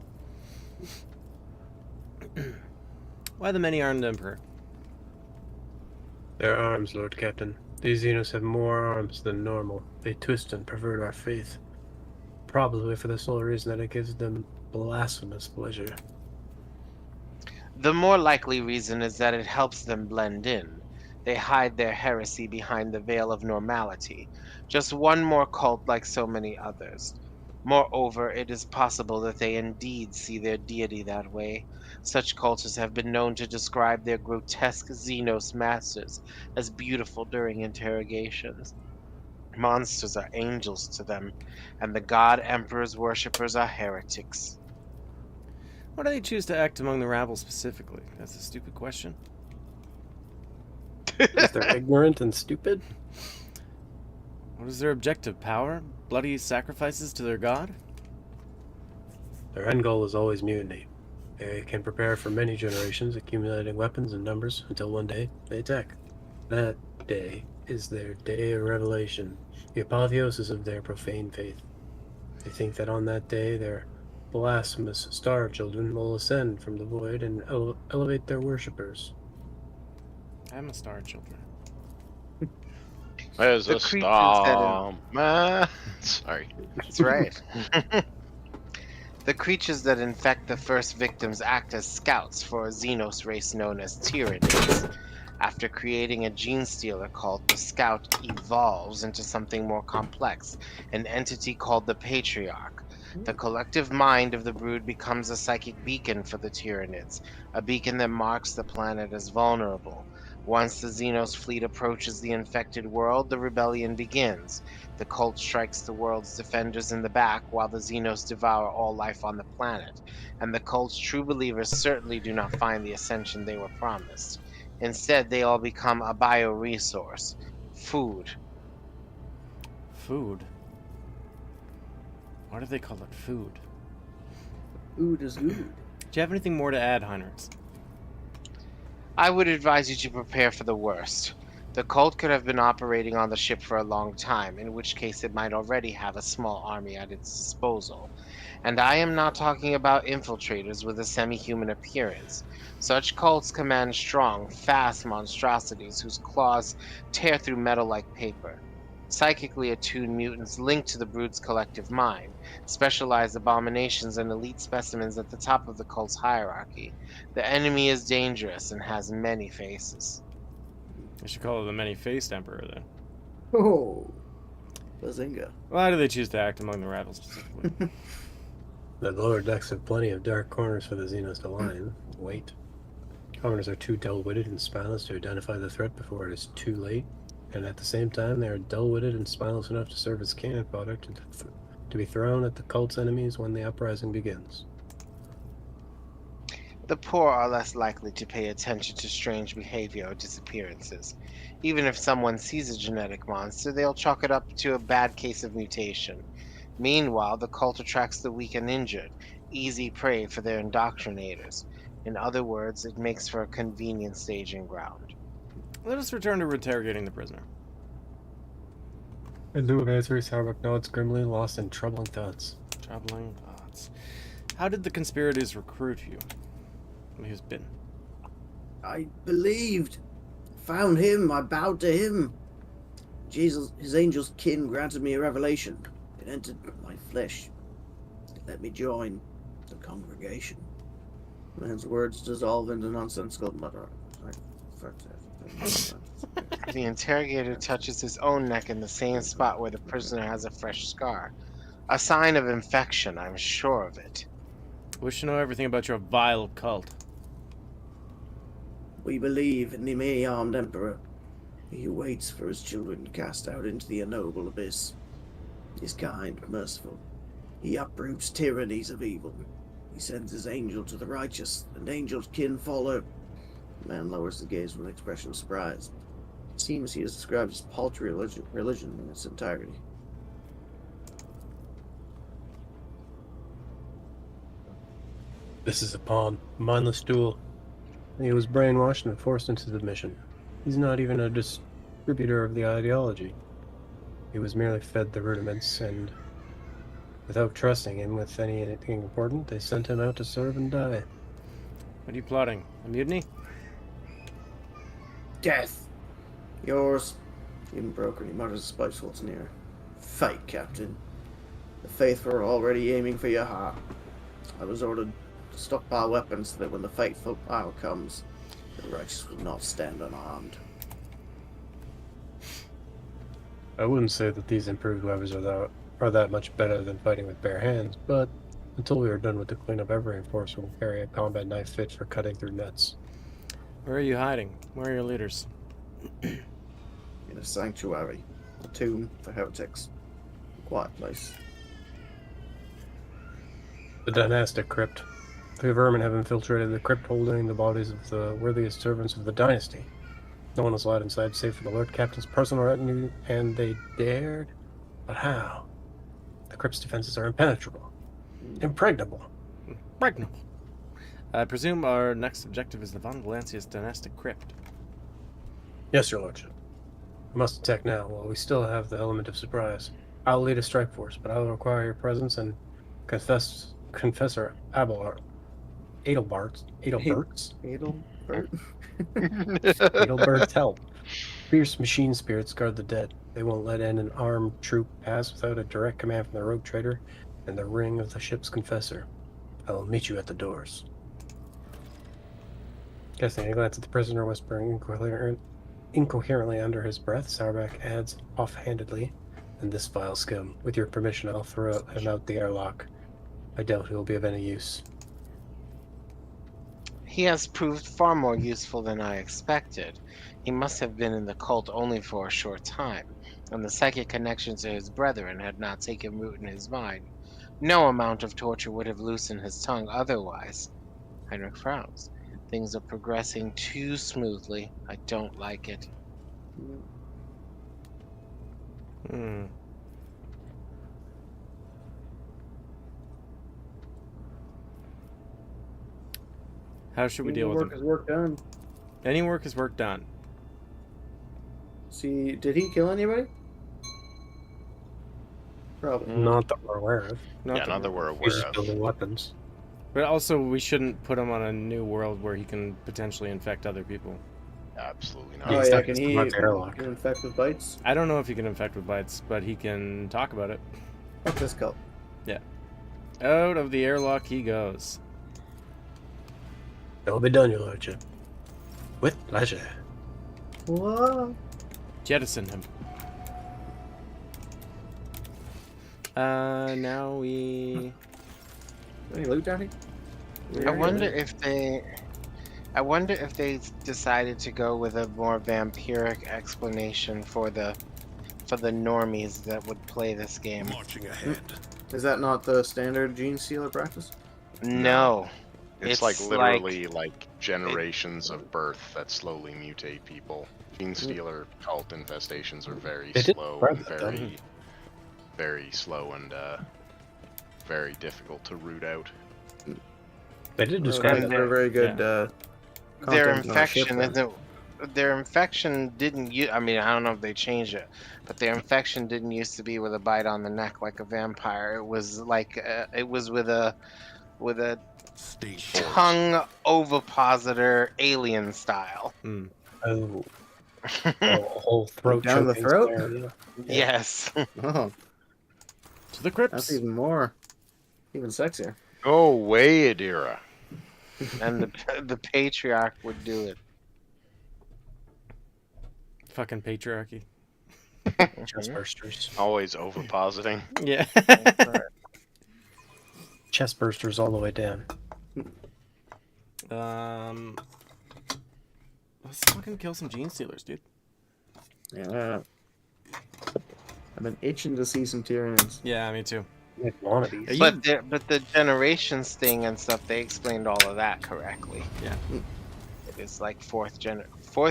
Why the many-armed emperor? Their arms, Lord Captain. These Xenos have more arms than normal. They twist and pervert our faith. Probably for the sole reason that it gives them blasphemous pleasure. The more likely reason is that it helps them blend in. They hide their heresy behind the veil of normality. Just one more cult like so many others. Moreover, it is possible that they indeed see their deity that way. Such cultists have been known to describe their grotesque Xenos masters as beautiful during interrogations. Monsters are angels to them, and the God Emperor's worshippers are heretics. Why do they choose to act among the rabble specifically? That's a stupid question. Because they're ignorant and stupid? What is their objective? Power? Bloody sacrifices to their god? Their end goal is always mutiny. They can prepare for many generations, accumulating weapons and numbers, until one day they attack. That day is their day of revelation, the apotheosis of their profane faith. They think that on that day their blasphemous star children will ascend from the void and elevate their worshippers. I'm a star children. There's The a creatures star, man. Sorry. That's right. The creatures that infect the first victims act as scouts for a Xenos race known as Tyranids. After creating a gene stealer called the Scout evolves into something more complex, an entity called the Patriarch. The collective mind of the brood becomes a psychic beacon for the Tyranids, a beacon that marks the planet as vulnerable. Once the Xenos fleet approaches the infected world, the rebellion begins. The cult strikes the world's defenders in the back while the Xenos devour all life on the planet, and the cult's true believers certainly do not find the ascension they were promised. Instead, they all become a bioresource. Food. Food? Why do they call it food? Food is good. Do you have anything more to add, Heinrichs? I would advise you to prepare for the worst. The cult could have been operating on the ship for a long time, in which case it might already have a small army at its disposal. And I am not talking about infiltrators with a semi-human appearance. Such cults command strong, fast monstrosities whose claws tear through metal like paper. Psychically attuned mutants linked to the brood's collective mind, specialized abominations and elite specimens at the top of the cult's hierarchy. The enemy is dangerous and has many faces. I should call it the many-faced emperor, then. Oh, bazinga. Why do they choose to act among the rivals specifically? The lower decks have plenty of dark corners for the Xenos to lie in. Wait. Commoners are too dull-witted and spineless to identify the threat before it is too late, and at the same time they are dull-witted and spineless enough to serve as cannon fodder to be thrown at the cult's enemies when the uprising begins. The poor are less likely to pay attention to strange behavior or disappearances. Even if someone sees a genetic monster, they'll chalk it up to a bad case of mutation. Meanwhile, the cult attracts the weak and injured, easy prey for their indoctrinators. In other words, it makes for a convenient staging ground. Let us return to interrogating the prisoner. In lieu of answers, Harbuck nods grimly, lost in troubling thoughts. Troubling thoughts. How did the conspirators recruit you? He's been. I believed. Found him. I bowed to him. Jesus, his angel's kin granted me a revelation. It entered my flesh. It let me join the congregation. Man's words dissolve into nonsensical mutter. The interrogator touches his own neck in the same spot where the prisoner has a fresh scar. A sign of infection, I'm sure of it. Wish to know everything about your vile cult. We believe in the many-armed emperor. He waits for his children cast out into the ignoble abyss. He is kind, merciful. He uproots tyrannies of evil. He sends his angel to the righteous, and angels kin follow. The man lowers the gaze with an expression of surprise. It seems he has described his paltry religion in its entirety. This is a pawn, a mindless tool. He was brainwashed and forced into the mission. He's not even a distributor of the ideology. He was merely fed the rudiments, and without trusting him with anything important, they sent him out to serve and die. What are you plotting? A mutiny? Death! Yours. Even broken, he mutters a spiteful sneer. Fight, Captain. The faithful are already aiming for your heart. I was ordered to stockpile weapons so that when the fateful hour comes, the righteous will not stand unarmed. I wouldn't say that these improved weapons are that much better than fighting with bare hands, but until we are done with the cleanup, every force will carry a combat knife fit for cutting through nets. Where are you hiding? Where are your leaders? In a sanctuary, a tomb for heretics. A quiet place. The dynastic crypt. The vermin have infiltrated the crypt holding the bodies of the worthiest servants of the dynasty. No one was allowed inside save for the Lord Captain's personal retinue, and they dared? But how? The crypt's defenses are impenetrable. Impregnable. Impregnable. I presume our next objective is the Von Valancius dynastic crypt. Yes, your lordship. We must attack now while we still have the element of surprise. I'll lead a strike force, but I will require your presence and Confessor Adelbert's help. Fierce machine spirits guard the dead. They won't let in an armed troop pass without a direct command from the rogue trader and the ring of the ship's confessor. I will meet you at the doors. Casting a glance at the prisoner, whispering incoherently under his breath, Sauerback adds offhandedly, "And this vile scum. With your permission, I'll throw him out the airlock. I doubt he will be of any use." He has proved far more useful than I expected. He must have been in the cult only for a short time, and the psychic connections to his brethren had not taken root in his mind. No amount of torture would have loosened his tongue otherwise. Heinrich frowns. Things are progressing too smoothly. I don't like it. How should we deal with him? Work is work done. Any work is work done. See, did he kill anybody? Probably. Not that we're aware of. Not that we're He's aware just of. building weapons. But also, we shouldn't put him on a new world where he can potentially infect other people. Absolutely not. Oh He's yeah, not can just he about the airlock. can infect with bites? I don't know if he can infect with bites, but he can talk about it. Fuck this cult. Out of the airlock he goes. It will be done, your lordship. With pleasure. Whoa. Jettison him. Now we... Any loot down here? I wonder if they decided to go with a more vampiric explanation for the normies that would play this game. Marching ahead. Is that not the standard gene stealer practice? No. It's like literally like generations of birth that slowly mutate people. Gene stealer cult infestations are very They did slow spread and that, very, very slow and very difficult to root out. They did describe They're that. very good. Their content on our ship, infection then. isn't. Their infection didn't. I mean, I don't know if they changed it, but their infection didn't used to be with a bite on the neck like a vampire. It was like it was with a Stay tongue ovipositor alien style. Oh. A whole throat Down the choking throat? scenario. Yes. Oh, To the crypts. that's even more, even sexier. Go away, Adira. And the patriarch would do it. Fucking patriarchy. Chest bursters. Always ovipositing. Yeah. Chest bursters all the way down. Let's fucking kill some gene stealers, dude. Yeah. I've been itching to see some Tyrians. Yeah, me too. Like wannabes. But the generations thing and stuff, they explained all of that correctly. Yeah. It's like fourth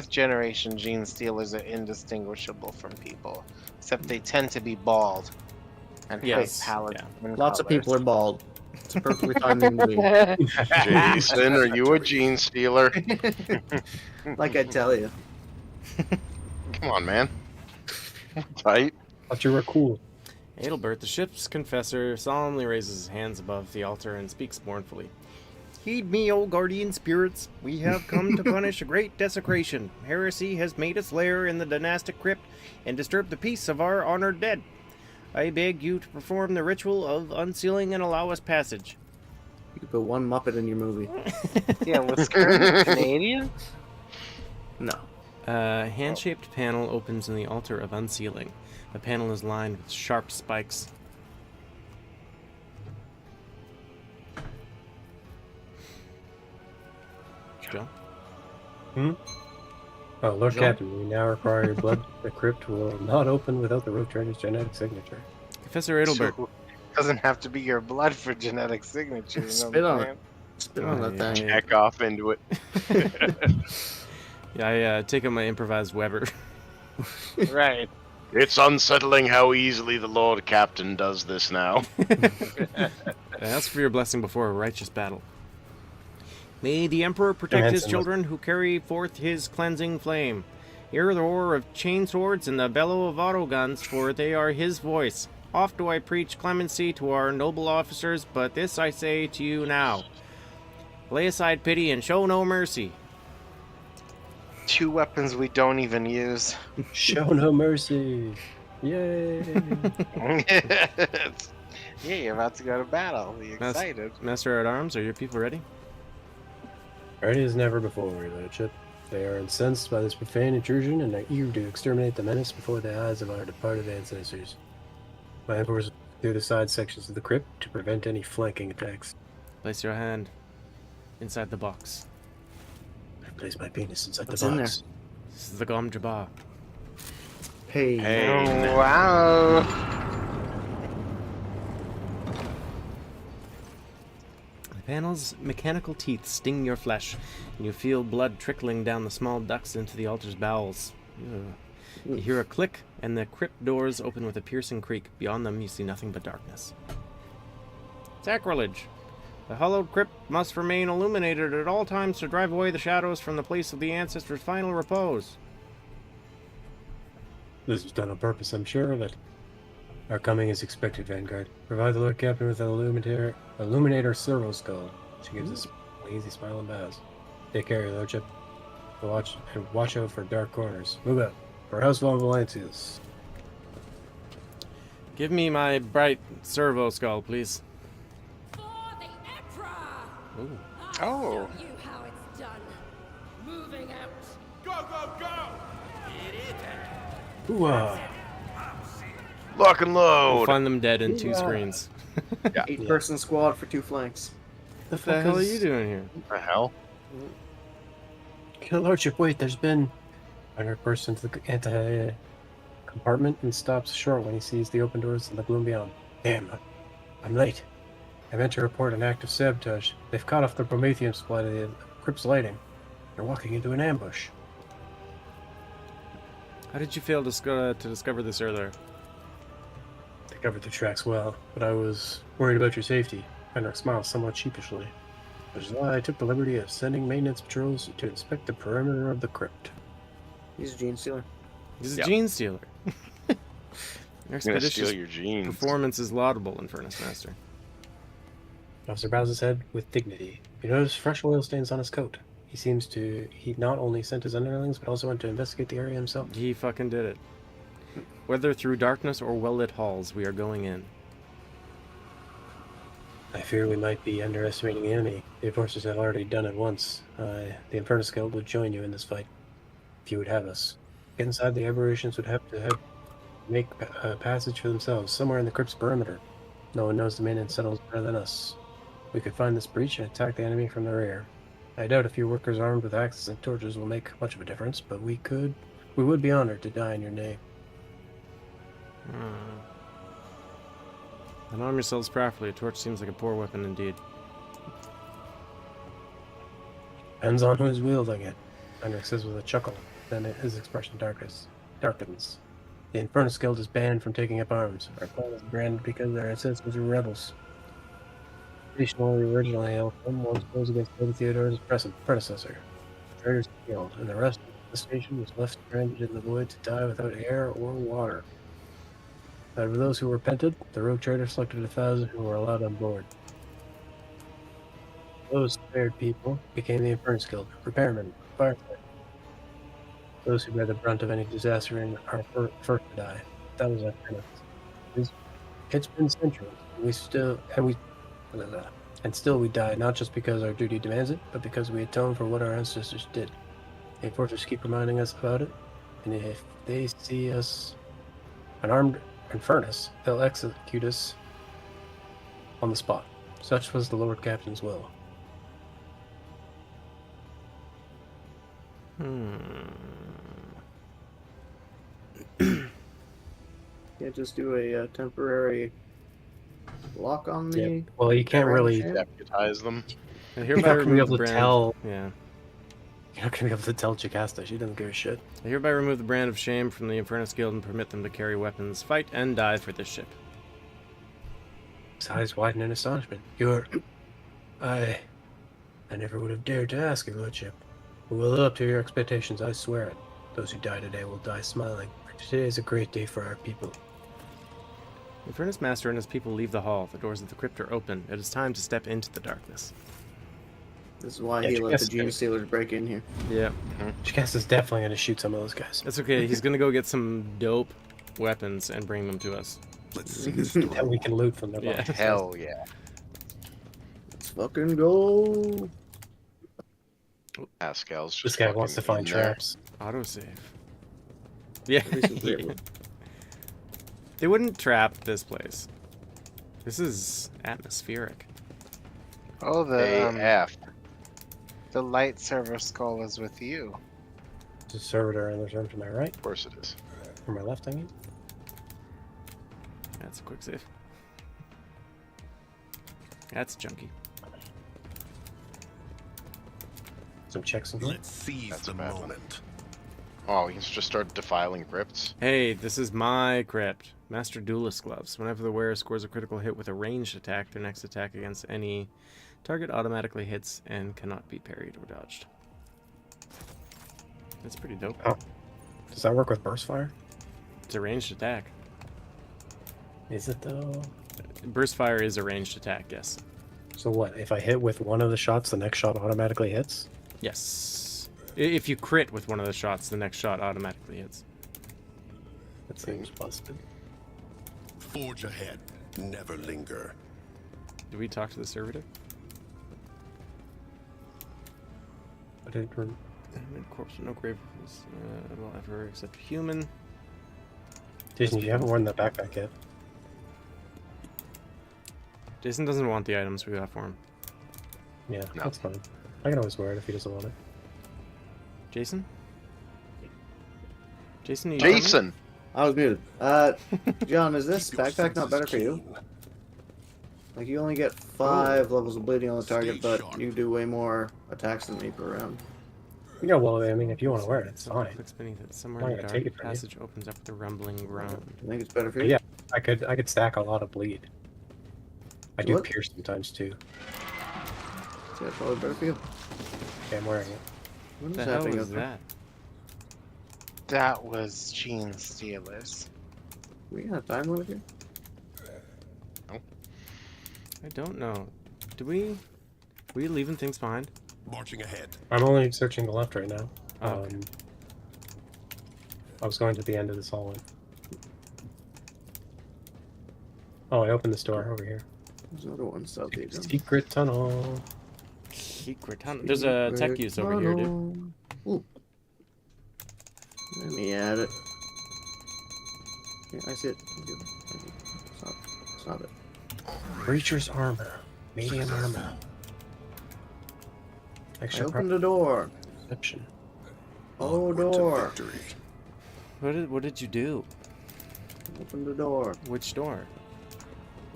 generation gene stealers are indistinguishable from people, except they tend to be bald and Yes, have pallid yeah. skin Lots of people are colors. bald. It's a perfectly fine thing to Jason, are you a gene stealer? be. Like I tell you. Come on, man. Tight. Thought you were cool. Adelbert, the ship's confessor, solemnly raises his hands above the altar and speaks mournfully. Heed me, O guardian spirits. We have come to punish a great desecration. Heresy has made its lair in the dynastic crypt and disturbed the peace of our honored dead. I beg you to perform the ritual of unsealing and allow us passage. You could put one Muppet in your movie. Yeah, was Kurt Canadian? No. A hand-shaped panel opens in the altar of unsealing. The panel is lined with sharp spikes. Joe? Oh, Lord Joe? Captain, we now require your blood. The crypt will not open without the rogue trader's genetic signature. Professor Adelbert. So, doesn't have to be your blood for genetic signature. You know Spit what I'm on saying? Spit on that yeah, thing. Check off into it. Yeah, I take out my improvised Weber. Right. It's unsettling how easily the Lord Captain does this now. I ask for your blessing before a righteous battle. May the Emperor protect his children who carry forth his cleansing flame. Hear the roar of chain swords and the bellow of auto guns, for they are his voice. Oft do I preach clemency to our noble officers, but this I say to you now. Lay aside pity and show no mercy. 2 weapons we don't even use. Show no mercy. Yay. Yeah, you're about to go to battle. Be excited. Master at Arms, are your people ready? Ready as never before, your lordship. They are incensed by this profane intrusion and are eager to exterminate the menace before the eyes of our departed ancestors. My emperors through the side sections of the crypt to prevent any flanking attacks. Place your hand inside the box. I place my penis inside What's the in box. This is the Gom Jabbar. Hey. Oh, wow. The panel's mechanical teeth sting your flesh, and you feel blood trickling down the small ducts into the altar's bowels. Ugh. You hear a click, and the crypt doors open with a piercing creak. Beyond them, you see nothing but darkness. Sacrilege! The hallowed crypt must remain illuminated at all times to drive away the shadows from the place of the ancestors' final repose. This was done on purpose, I'm sure of it. Our coming is expected, Vanguard. Provide the Lord Captain with an illuminator servo skull. She gives us an easy smile and bows. Take care, your lordship. Watch out for dark corners. Move out. For House von Valancius. Give me my bright servo skull, please. For the Emperor! Ooh. I'll Oh. show you how it's done. Moving out. Go, go, go! Hooah! Lock and We'll load. find them dead in 2 screens. 8-person squad for 2 flanks. What the hell are you doing here? What the hell? Your lordship, wait, there's been... Hunter bursts into the compartment and stops short when he sees the open doors and the gloom beyond. Damn, I'm late. I meant to report an act of sabotage. They've cut off the Prometheum supply to the crypt's lighting. They're walking into an ambush. How did you fail to discover this earlier? They covered the tracks well, but I was worried about your safety. Henrik smiled somewhat sheepishly. Which is why I took the liberty of sending maintenance patrols to inspect the perimeter of the crypt. He's a gene stealer. He's a Yep. gene stealer. Your I'm gonna expeditious steal your jeans. performance is laudable in Furnace Master. Officer bows his head with dignity. You notice fresh oil stains on his coat. He not only sent his underlings, but also went to investigate the area himself. He fucking did it. Whether through darkness or well-lit halls, we are going in. I fear we might be underestimating the enemy. The enforcers have already done it once. The Infernus Guild would join you in this fight, if you would have us. Get inside, the aberrations would have to make a passage for themselves, somewhere in the crypt's perimeter. No one knows the maintenance settles better than us. We could find this breach and attack the enemy from the rear. I doubt a few workers armed with axes and torches will make much of a difference, but we would be honored to die in your name. And arm yourselves properly. A torch seems like a poor weapon indeed. Depends on who's wielding it, Henrik says with a chuckle. Then his expression darkens. The Infernus Guild is banned from taking up arms. Our clan is branded because their ancestors were rebels. Traditionally, originally hailed from once rose against Lady Theodore's predecessor. The traitors were killed, and the rest of the station was left stranded in the void to die without air or water. Out of those who repented, the rogue trader selected 1,000 who were allowed on board. Those spared people became the Infernus Guild, repairmen, firefighters. Those who bear the brunt of any disaster are first to die. That was our penance. It's been centuries, and still we die, not just because our duty demands it, but because we atone for what our ancestors did. The enforcers keep reminding us about it, and if they see us unarmed and furnace, they'll execute us on the spot. Such was the Lord Captain's will. Can't just do a temporary lock on the. Well, you can't really. Deputize them. I You're hereby not gonna be remove able to brand. tell. Yeah. You're not gonna be able to tell Jocasta. She doesn't give a shit. I hereby remove the brand of shame from the Infernus Guild and permit them to carry weapons, fight, and die for this ship. His eyes widen in astonishment. I never would have dared to ask, your lordship. We will live up to your expectations, I swear it. Those who die today will die smiling. Today is a great day for our people. The Infernus Master and his people leave the hall. The doors of the crypt are open. It is time to step into the darkness. This is why Yeah, he let the Jocasta- Gene Stealers break in here. Yeah. Jocasta's definitely gonna shoot some of those guys. That's okay. He's gonna go get some dope weapons and bring them to us. Let's see this through. That we can loot from their Yeah. bodies. Hell yeah. Let's fucking go. Pascal's just This guy wants to fucking find in there. traps. Autosave. Yeah. At least it's able. They wouldn't trap this place. This is atmospheric. Oh, AF. the light server skull is with you. There's a servitor in this room to my right, Of course it is. or my left, I mean. That's a quick save. That's junky. Some checks in here. Let's seize That's the a bad one. moment. Oh, he can just start defiling crypts. Hey, this is my crypt. Master Duelist Gloves. Whenever the wearer scores a critical hit with a ranged attack, their next attack against any target automatically hits and cannot be parried or dodged. That's pretty dope. Oh. Does that work with burst fire? It's a ranged attack. Is it though? Burst fire is a ranged attack, yes. So what? If I hit with one of the shots, the next shot automatically hits? Yes. If you crit with one of the shots, the next shot automatically hits. That seems busted. Forge ahead. Never linger. Did we talk to the servitor? I didn't rem- Corpse, no grave will ever accept human. Jason, you haven't worn that backpack yet. Jason doesn't want the items we got for him. Yeah, No. that's fine. I can always wear it if he doesn't want it. Jason? Jason, are you coming? Jason! I was muted. John, is this Keep your backpack not senses better for you? keen. Like, you only get 5 levels of bleeding on the target, Stay but sharp. you do way more attacks than me per round. Yeah, well, I mean, if you want to wear it, it's Someone fine. clicks beneath it. Somewhere I'm in the not dark, gonna take it from you. passage opens up with a rumbling groan. I think it's better for But you. yeah, I could stack a lot of bleed. I do What? pierce sometimes too. So that's probably better for you. Okay, I'm wearing it. What What is the hell happening was up there? that? That was Gene Stealers. We got a time limit here? I don't know. Were you leaving things behind? Marching ahead. I'm only searching the left right now. Oh, okay. I was going to the end of this hallway. Oh, I opened this door over here. There's another one south here. Secret tunnel. Secret tunnel. There's a tech use over here, dude. Ooh. Let me at it. Yeah, I see it. Thank you. Thank you. Stop it. Breacher's armor. Medium armor. I Extra opened the door. perception. Oh, Onward to door. victory. What did you do? Open the door. Which door?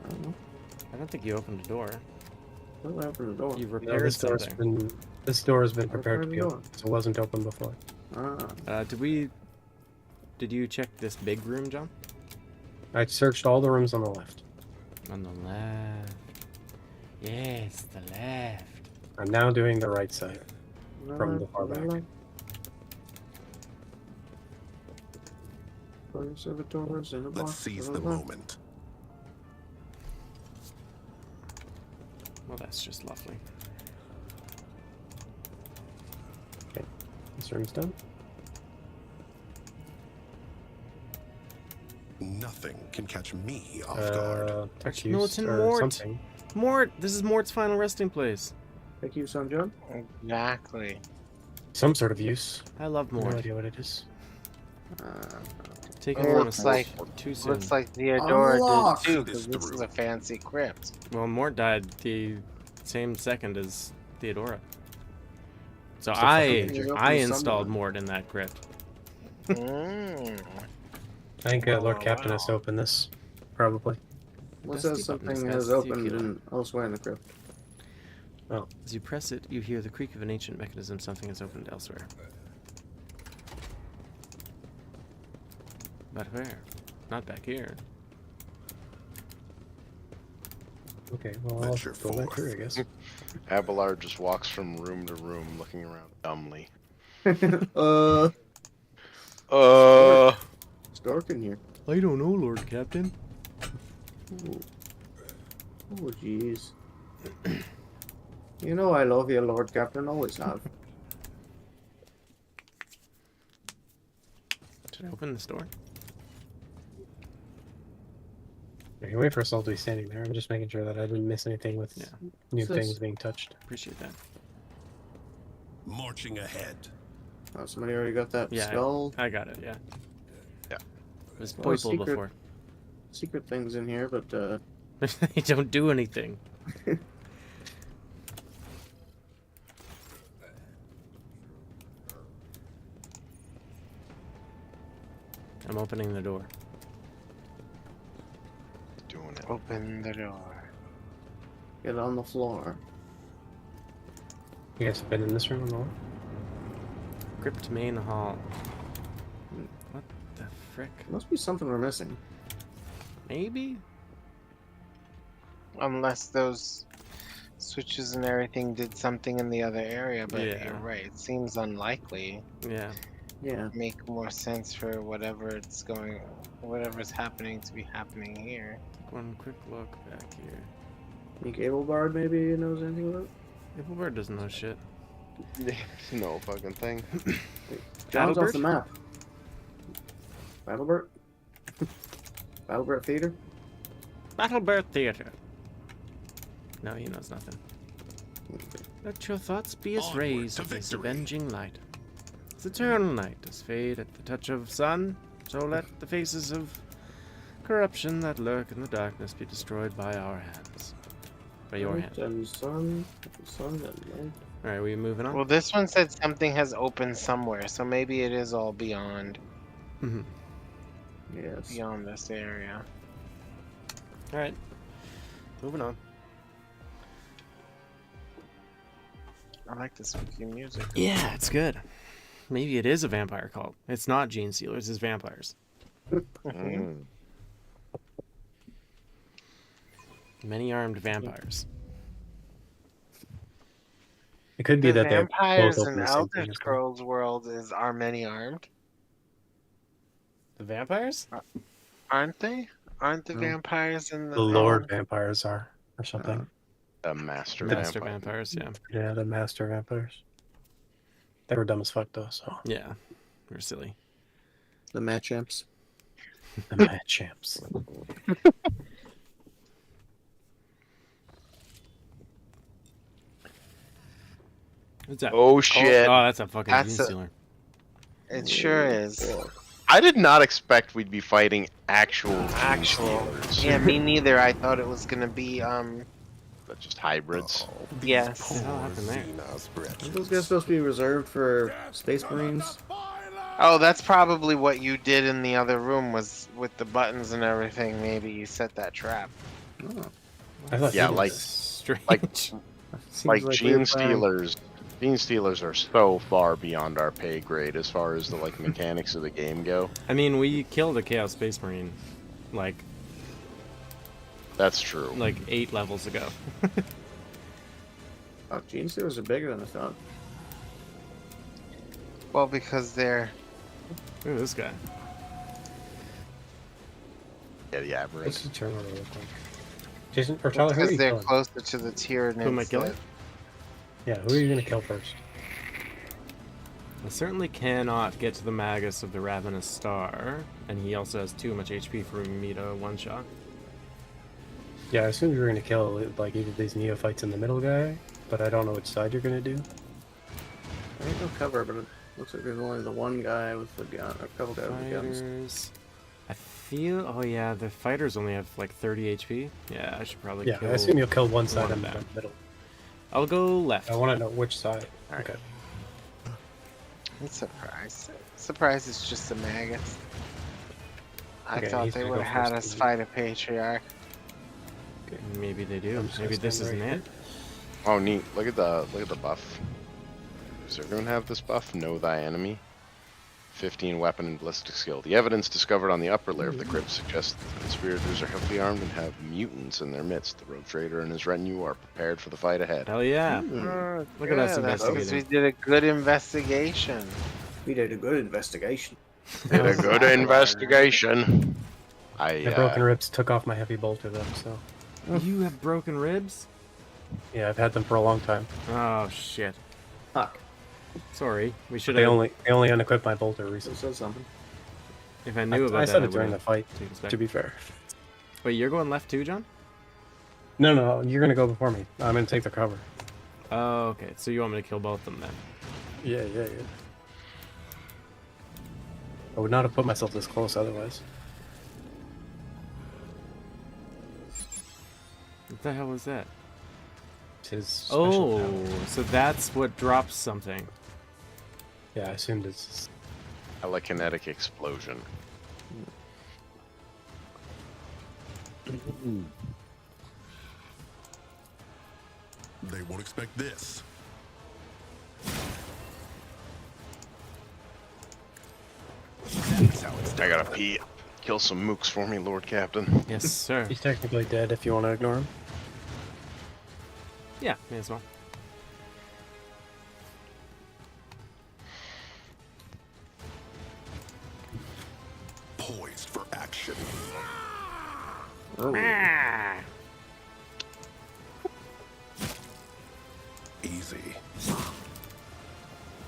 I don't know. I don't think you opened a door. Well, I opened the door. You No, repaired this door something. has been prepared to Open be the open, so it wasn't open before. Ah. Did you check this big room, John? I searched all the rooms on the left. On the left. Yes, the left. I'm now doing the right side. From the far back. Let's seize the moment. Well, that's just lovely. This room's done. Nothing can catch me off guard. Tech No, use it's in or Mort. something. Mort! This is Mort's final resting place. Thank you, son, John. Exactly. Some sort of use. I love No Mort. idea what it is. Taking Oh, on a looks like too soon. looks like Theodora Unlock. did too, See this because this is through. a fancy crypt. Well, Mort died the same second as Theodora. So Still I fucking major. installed Mort in that crypt. Mm. I think Lord Wow, Captain has to wow. open this. Probably. What Dusty says button, something this has guy's opened tequila. in elsewhere in the crypt? Oh. As you press it, you hear the creak of an ancient mechanism. Something has opened elsewhere. But where? Not back here. Okay, well, I'll Venture go back here, I forth. guess. Abelard just walks from room to room, looking around dumbly. It's dark in here. I don't know, Lord Captain. Ooh. Oh, jeez. You know I love you, Lord Captain. Always have. Should I open this door? You can wait for us all to be standing there. I'm just making sure that I didn't miss anything with new What's this? things being touched. Appreciate that. Marching ahead. Oh, somebody already got that Yeah, skull. I got it, yeah. Yeah. It was Well, purple before. Secret things in here, but They don't do anything. I'm opening the door. Doing it. Open the door. get on the floor. You guys have been in this room or no? Crypt main hall. What the frick? Must be something we're missing. Maybe? Unless those switches and everything did something in the other area, but Yeah. you're right. It seems unlikely. Yeah. Yeah. Make more sense for whatever's happening to be happening here. Take one quick look back here. Think Abelbard maybe knows anything about it? Abelbard doesn't know shit. No fucking thing. John's off Battlebird? the map. Battlebird? Battlebird Theater? Battlebird Theater. No, he knows nothing. Let your thoughts be as Onward rays to of this victory. avenging light. As eternal night does fade at the touch of sun, so let the faces of corruption that lurk in the darkness be destroyed by our hands. By your hand. And sun and light. Alright, we moving on? Well, this one said something has opened somewhere, so maybe it is all beyond Yes. beyond this area. Alright. Moving on. I like this spooky music. Yeah, it's good. Maybe it is a vampire cult. It's not gene stealers, it's vampires. Many armed vampires. It could be The that they're vampires both in open the same Elder thing as well. Scrolls world are many armed, The vampires? aren't they? Aren't the No. vampires in The the Lord vampires are, or something. A master Master vampire. vampires, yeah. Yeah, the master vampires. They were dumb as fuck though, so. Yeah. We're silly. The Matchamps. The mad champs. What's that? Oh shit. Oh, that's a fucking That's gene a- stealer. It sure is. I did not expect we'd be fighting actual gene Actual. stealers. Yeah, me neither. I thought it was gonna be But just hybrids. yes. What the hell happened there? Aren't those guys supposed to be reserved for Space Marines? Oh, that's probably what you did in the other room was with the buttons and everything. Maybe you set that trap. Oh. I thought Yeah, he like- was- Strange. Seems Like we gene were playing- stealers. Gene stealers are so far beyond our pay grade as far as the like mechanics of the game go. I mean, we killed a Chaos Space Marine like That's true. 8 levels ago. Oh, Gene Stealers are bigger than I thought. Well, because they're Look at this guy. Yeah, the aberrant. What's the turn order look like? Jason or Tyler, who are because you they're killing? closer to the Tyranids. Who am I killing? Yeah, who are you gonna kill first? I certainly cannot get to the Magus of the Ravenous Star, and he also has too much HP for me to one-shot. Yeah, I assumed you were gonna kill like either these neophytes in the middle guy, but I don't know which side you're gonna do. I ain't no cover, but it looks like there's only the one guy with the gun, or a couple guys with guns. Fighters. I feel. Oh yeah, the fighters only have like 30 HP. Yeah, I should probably Yeah, kill. I assume you'll kill one side one and of the them. middle. I'll go left. I want to know which side. Alright. Okay. I'm surprised. Surprised it's just the maggots. I Okay, thought he's they gonna would go have had first, us then. fight a patriarch. Maybe they do. I'm just Maybe gonna this stand isn't right it. Oh, neat. Look at the buff. Does everyone have this buff? Know thy enemy. 15 weapon and ballistic skill. The evidence discovered on the upper layer of the crypt suggests that the conspirators are heavily armed and have mutants in their midst. The rogue trader and his retinue are prepared for the fight ahead. Hell yeah. Look at us That's because we investigating. did a good investigation. We did a good investigation. Did a good investigation. The broken ribs took off my heavy bolter though, so You have broken ribs? yeah, I've had them for a long time. Oh shit. Fuck. Sorry. We should They have. only unequipped my bolter Who recently. said something? If I knew about I that, said it during the would've fight. taken us back. To be fair. Wait, you're going left too, John? No, you're gonna go before me. I'm gonna take the cover. Oh, okay. So you want me to kill both of them then? Yeah. I would not have put myself this close otherwise. What the hell was that? It's his special power. Oh, so that's what drops something. Yeah, I assumed it's. Telekinetic explosion. They won't expect this. That's how it's I done. gotta pee. Kill some mooks for me, Lord Captain. Yes, sir. He's technically dead if you want to ignore him. Yeah, may as well. Poised for action. Easy.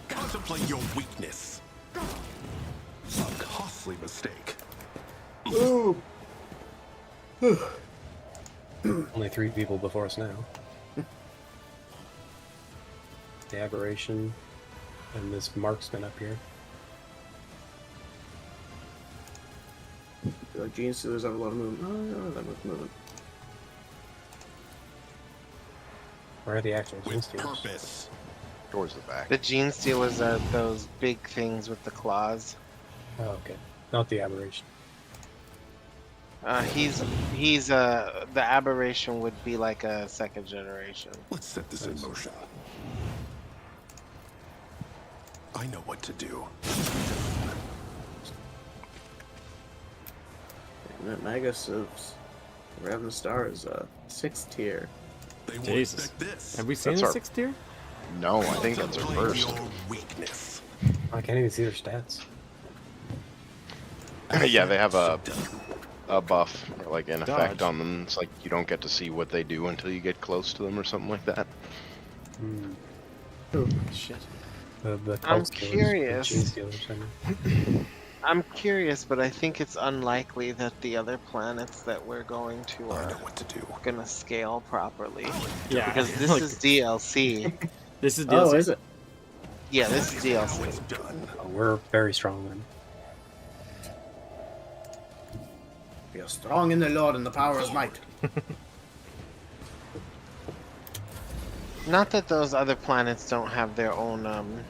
Contemplate your weakness. A costly mistake. Only 3 people before us now. The aberration and this marksman up here. Gene Stealers have a lot of movement. Oh, yeah, that much movement. Where are the actual With instincts? purpose. Towards the back. The Gene Stealers are those big things with the claws. Oh, okay. Not the aberration. The aberration would be like a second generation. Let's set this in motion. I know what to do. That Magus of Raven Star is 6th tier. They won't Jesus. expect this. Have we seen That's the our- 6th tier? No, I think that's our Contemplate first. your weakness. I can't even see their stats. Yeah, they have a buff or like an effect Dodge. on them. It's like you don't get to see what they do until you get close to them or something like that. Shit. The I'm cult stealers, curious. the Gene Stealers, I mean. I'm curious, but I think it's unlikely that the other planets that we're going to I are know what to do. gonna scale properly. Yeah, Because this like, is DLC. this is Oh, DLC. is it? Yeah, this is How DLC. it's done. Oh, we're very strong then. We are strong in the Lord and the power is might. Not that those other planets don't have their own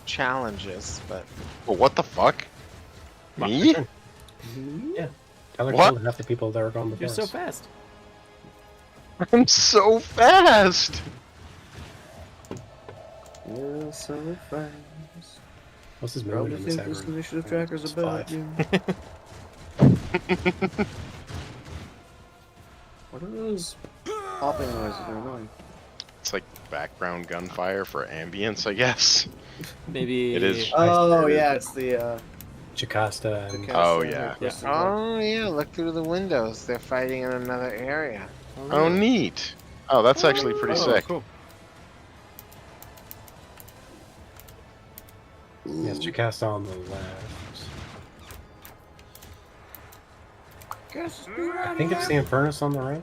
challenges, but Well, what the fuck? Well, Me? return. Yeah. Tyler What? killed half the people that were gone before You're so us. fast. I'm so fast. You're so fast. What's his Probably movement in think this this ever? initiative tracker's It's about 5. you. What are those popping noises? They're annoying. It's like background gunfire for ambience, I guess. Maybe It is. Oh, yeah, it's the, Jocasta and Oh, yeah. oh yeah, look through the windows. They're fighting in another area. Oh, neat. Oh, that's actually pretty Oh, sick. cool. yes, Jocasta on the left. I think it's the Infernus on the right.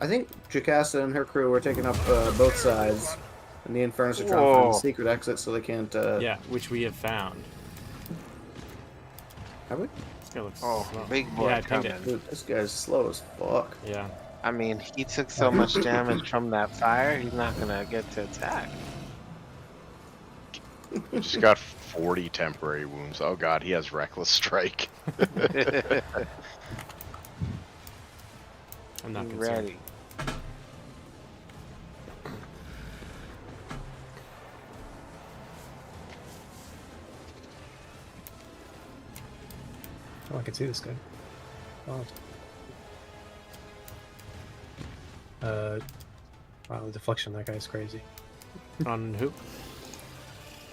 I think Jocasta and her crew were taking up both sides, and the Infernus are trying to find Whoa. the secret exit so they can't. Yeah, which we have found. Have we? This guy looks Oh, slow. big boy Yeah, I pinged coming. it. Dude, this guy's slow as fuck. Yeah. I mean, he took so much damage from that fire, he's not gonna get to attack. Just got 40 temporary wounds. Oh god, he has reckless strike. I'm not concerned. Ready. I can see this guy. Oh. Wow, the deflection, that guy's crazy. On who?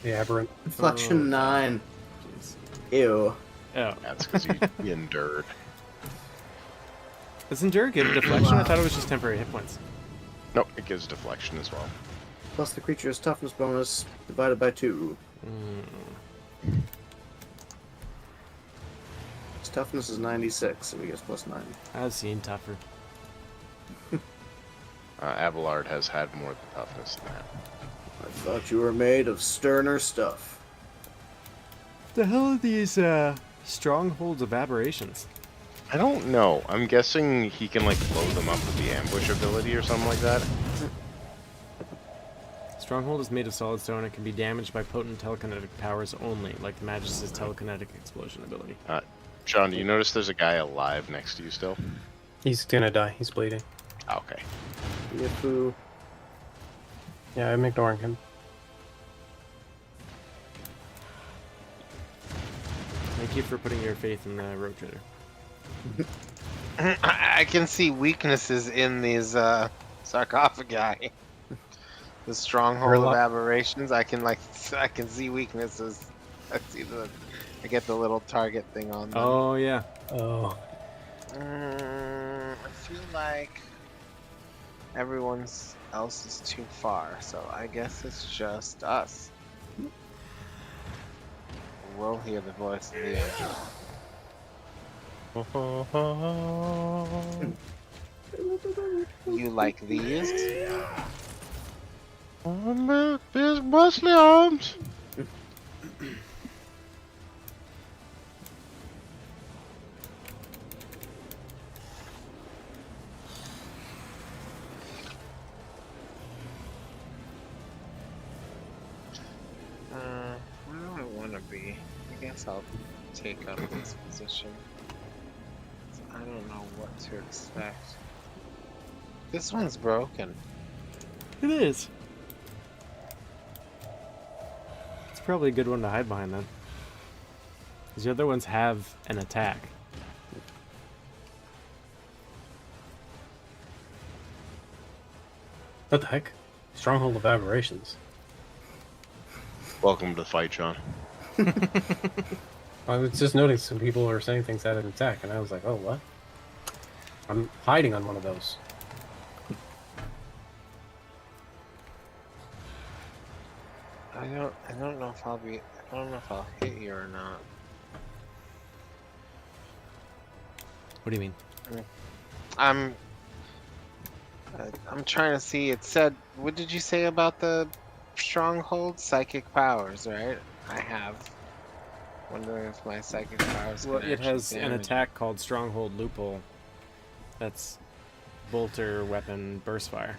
The aberrant. Deflection 9. Jeez. Ew. Oh. That's because he endured. Does Endure give deflection? I thought it was just temporary hit points. Nope, it gives deflection as well. Plus the creature's toughness bonus divided by 2. His toughness is 96, so he gets plus 9. I've seen tougher. Abelard has had more toughness than that. I thought you were made of sterner stuff. The hell are these strongholds of aberrations? I don't know. I'm guessing he can like blow them up with the ambush ability or something like that. Stronghold is made of solid stone and can be damaged by potent telekinetic powers only, like the Magus' telekinetic explosion ability. Sean, do you notice there's a guy alive next to you still? He's gonna die. He's bleeding. Okay. Yifu. Yeah, I'm ignoring him. Thank you for putting your faith in the Road Trader. I can see weaknesses in these sarcophagi. The stronghold of aberrations. I can see weaknesses. I get the little target thing on them. Oh, yeah. Oh. I feel like everyone else is too far, so I guess it's just us. We'll hear the voice of the angel. You like these? There's Wesley Arms. Where do I want to be? I guess I'll take up this position. I don't know what to expect. This one's broken. It is. It's probably a good one to hide behind then. Because the other ones have an attack. What the heck? Stronghold of aberrations. Welcome to the fight, Sean. I was just noticing some people were saying things had an attack, and I was like, oh, what? I'm hiding on one of those. I don't know if I'll hit you or not. What do you mean? I'm trying to see. It said, what did you say about the stronghold? Psychic powers, right? I have. Wondering if my psychic powers. Well, can it has actually an damage attack called Stronghold Loophole. That's bolter weapon burst fire.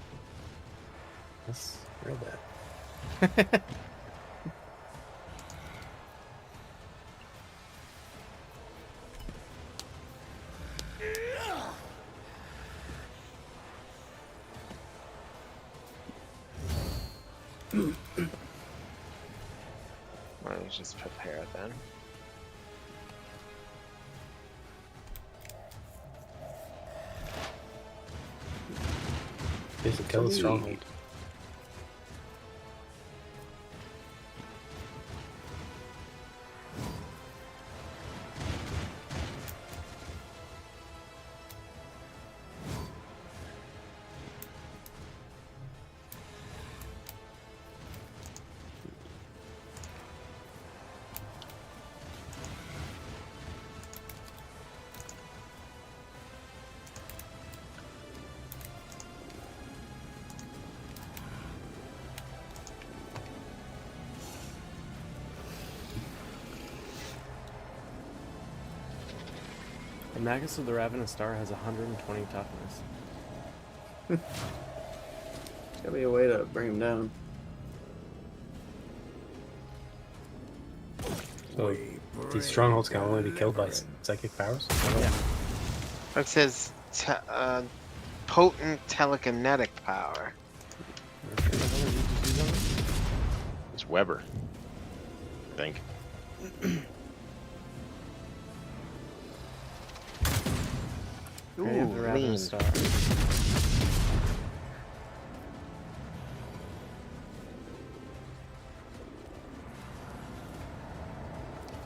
Let's read that. Why don't you just prepare then? Basic kill the stronghold. The Magus of the Ravenous Star has 120 toughness. Gotta be a way to bring him down. So these strongholds can only be killed by psychic powers? Yeah. It says potent telekinetic power. It's Weber. I think. Grave of the Ravenous lean. Star.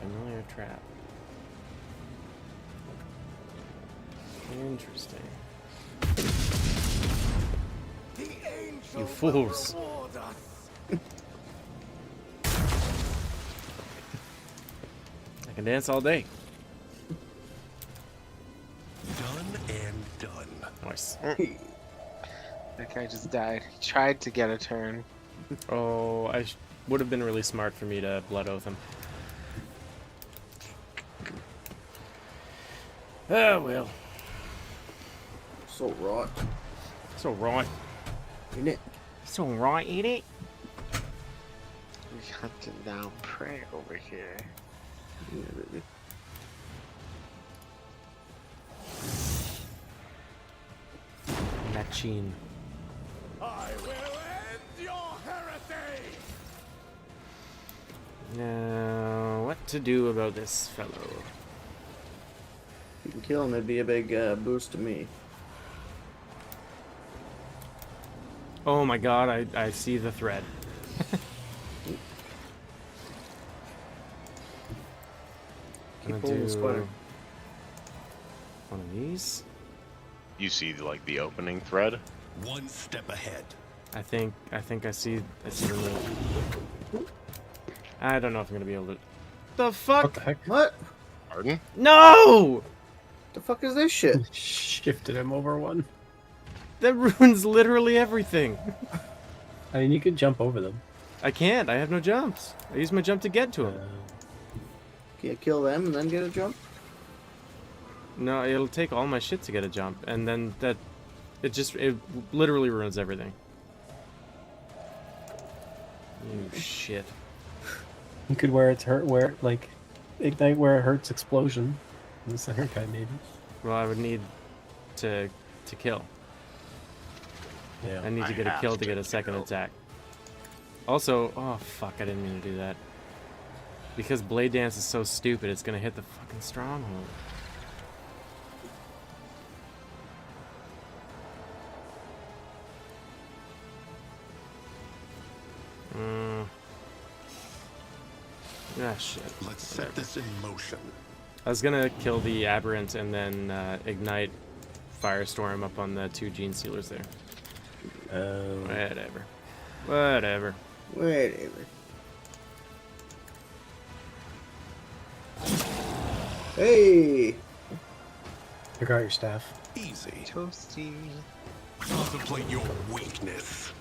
Familiar trap. Interesting. You fools. I can dance all day. Done and done. Nice. That guy just died. He tried to get a turn. Oh, would have been really smart for me to blood oath him. Oh well. So right. It's alright. Isn't it? It's alright, ain't it? We have to now pray over here. Yeah, really. Machine. I will end your heresy! Now, what to do about this fellow? If you can kill him, it'd be a big boost to me. Oh my god, I see the thread. Keep Gonna pulling the do spider. one of these. You see, like, the opening thread? One step ahead. I think I see the move. I don't know if I'm gonna be able to. The What fuck? the heck? What? Pardon? No! The fuck is this shit? Shifted him over one. That ruins literally everything. I mean, you could jump over them. I can't. I have no jumps. I use my jump to get to him. Can you kill them and then get a jump? No, it'll take all my shit to get a jump, and then it literally ruins everything. You shit. You could wear its hurt, like ignite where it hurts explosion. In the center guy, maybe. Well, I would need to kill. Yeah. I need to get a have kill to to get a second kill. attack. Also, oh fuck, I didn't mean to do that. Because Blade Dance is so stupid, it's gonna hit the fucking stronghold. Ah, shit. Let's set this in motion. I was gonna kill the Aberrant and then ignite Firestorm up on the 2 Gene Sealers there. Whatever. Whatever. Whatever. Hey! Pick out your staff. Easy. Toasty. Contemplate your weakness.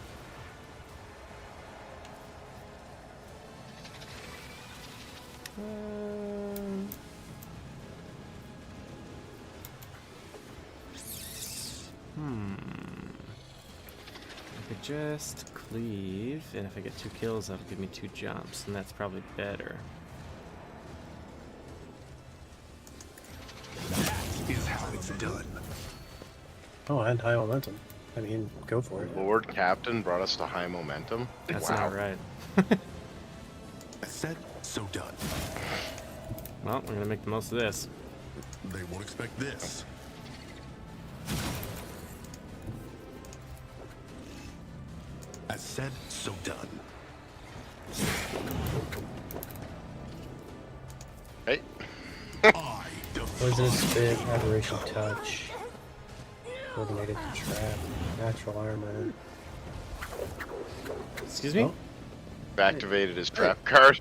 I could just cleave, and if I get 2 kills, that'll give me 2 jumps, and that's probably better. That is how it's done. Oh, and high momentum. I mean, go for it. Lord Captain brought us to high momentum. That's Wow. not right. Said, so done. Well, we're gonna make the most of this. They won't expect this. As said, so done. Hey, I defy Poisonous Spit, Aberration Touch, Coordinated Trap, Natural Armor. Excuse me? Oh. activated his trap card.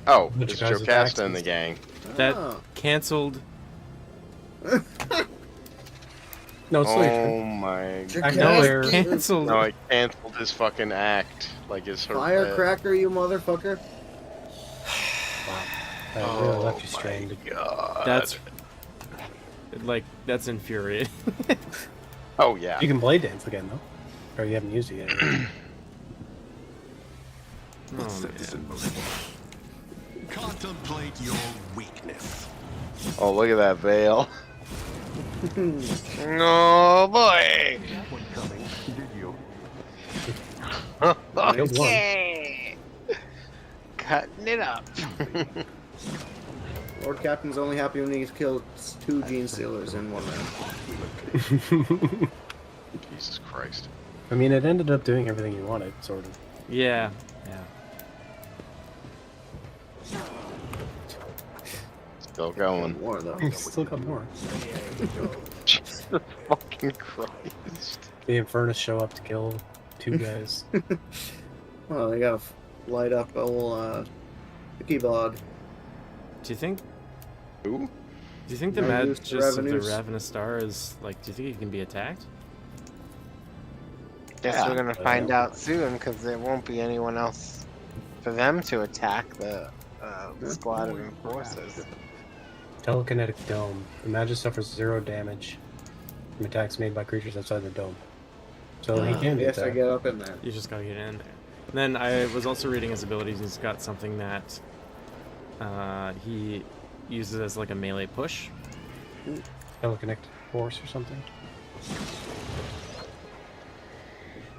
Oh, Which it's guy's Jocasta in the attacks? gang. That Oh. canceled. No, it's not your Oh turn. my I know where. Canceled. No, I canceled his fucking act. Like his Firecracker, you motherfucker. I really left you stranded. God. That's that's infuriating. Oh yeah. You can blade dance again though, or you haven't used it yet. Let's set this in motion. Contemplate your weakness. Oh, look at that veil. No boy. That one coming, did you? Killed one. Okay. Cutting it up. Lord Captain's only happy when he kills 2 gene stealers in 1 round. Jesus Christ. I mean, it ended up doing everything you wanted, sort of. Yeah. Still going. More though. Still got more. Jesus fucking Christ. The Infernus show up to kill 2 guys. Well, they gotta light up a whole Vicky Bod. Do you think? Who? Do you think the No use Magus to of the revenues. Ravenous Star is like? Do you think it can be attacked? Guess Yeah. we're gonna find out soon, because there won't be anyone else for them to attack the squad of enforcers. Telekinetic Dome. The Magus suffers 0 damage from attacks made by creatures outside the dome. So he can be Yes, I attacked. get up in there. You just gotta get in there. And then I was also reading his abilities. He's got something that he uses as like a melee push. Telekinetic Force or something.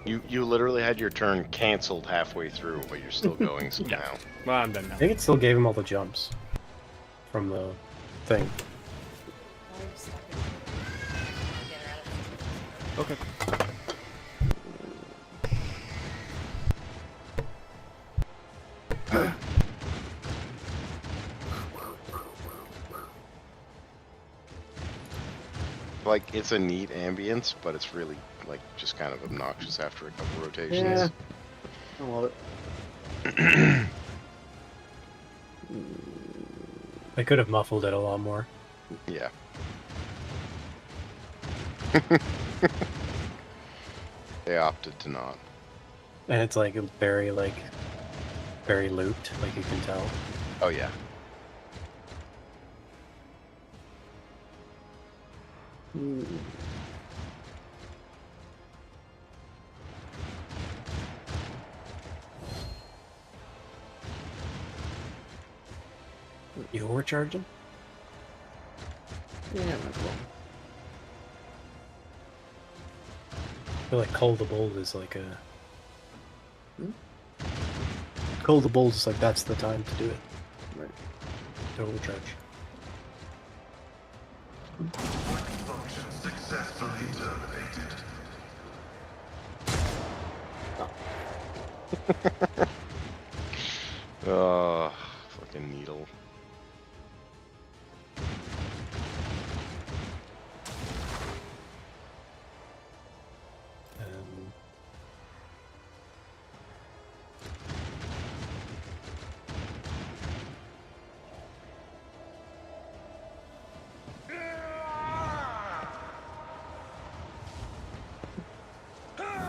You literally had your turn canceled halfway through, but you're still going somehow. Well, I'm done now. I think it still gave him all the jumps from the thing. Okay. Like, it's a neat ambience, but it's really, like, just kind of obnoxious after a couple rotations. Yeah. I love it. They could have muffled it a lot more. Yeah. They opted to not. And it's like very looped, like you can tell. Oh, yeah. You were charging? Yeah, might as well. I feel like Call the Bold is like a... Call the Bold is like, that's the time to do it. Right. Total charge. Function successfully terminated. Oh, fucking needle.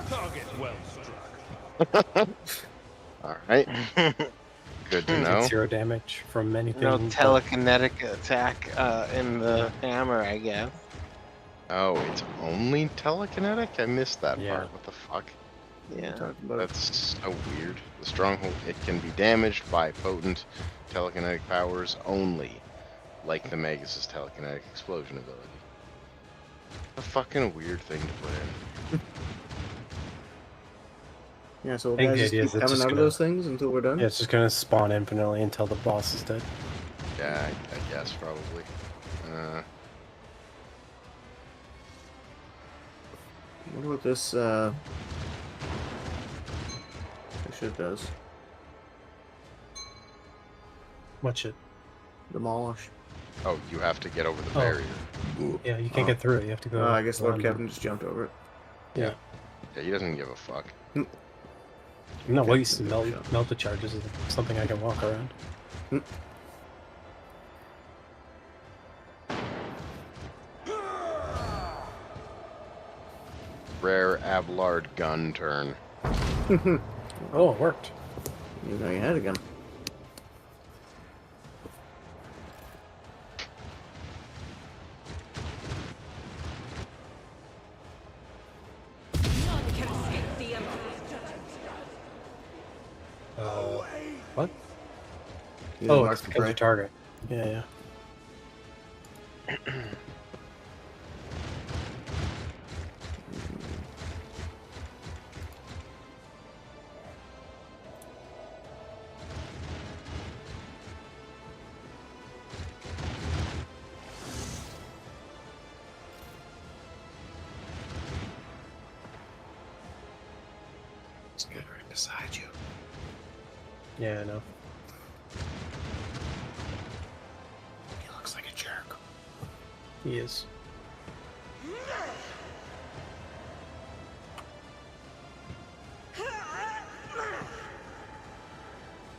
Target well struck. Alright. Good to know. 0 damage from anything. No but- telekinetic attack in the hammer, I guess. Oh, it's only telekinetic? I missed that Yeah. part. What the fuck? Yeah. Talked about That's so weird. The stronghold, it can be damaged by potent telekinetic powers only, like the Magus' telekinetic explosion ability. A fucking weird thing to put in. Yeah, so I think we'll the guys just idea keep is it's coming just out of gonna- those things until we're done? Yeah, it's just gonna spawn infinitely until the boss is dead. Yeah, I guess probably. I wonder what this shit does. What shit? Demolish. Oh, you have to get over the Oh. barrier. Yeah, you can't get through it. You have to go. I guess Lord around Captain just jumped over it. Yeah. Yeah, he doesn't give a fuck. I'm not Okay. wasting melt the charges is something I can walk around. Rare Abelard gun turn. Oh, it worked. You know you had a gun. None can escape the Emperor's What? You Oh, mark it's the because prey. you target. Yeah, yeah. This guy right beside you. Yeah, I know. He looks like a jerk. He is.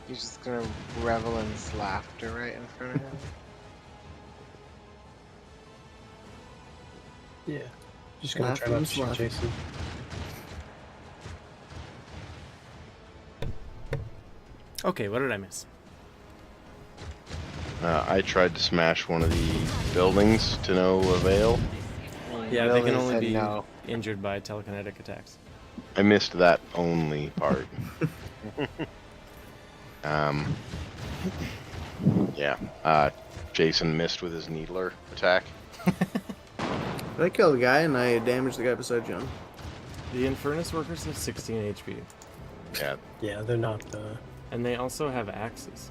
He's just gonna revel in his laughter right in front of him. Yeah. Just gonna Laugh try not and to shoot laugh. Jason. Okay, what did I miss? I tried to smash one of the buildings to no avail. Yeah, they can Billy only said be no. injured by telekinetic attacks. I missed that only part. Yeah. Jason missed with his needler attack. I killed a guy and I damaged the guy beside John. The Infernus workers have 16 HP, Yeah. Yeah, they're not. and they also have axes.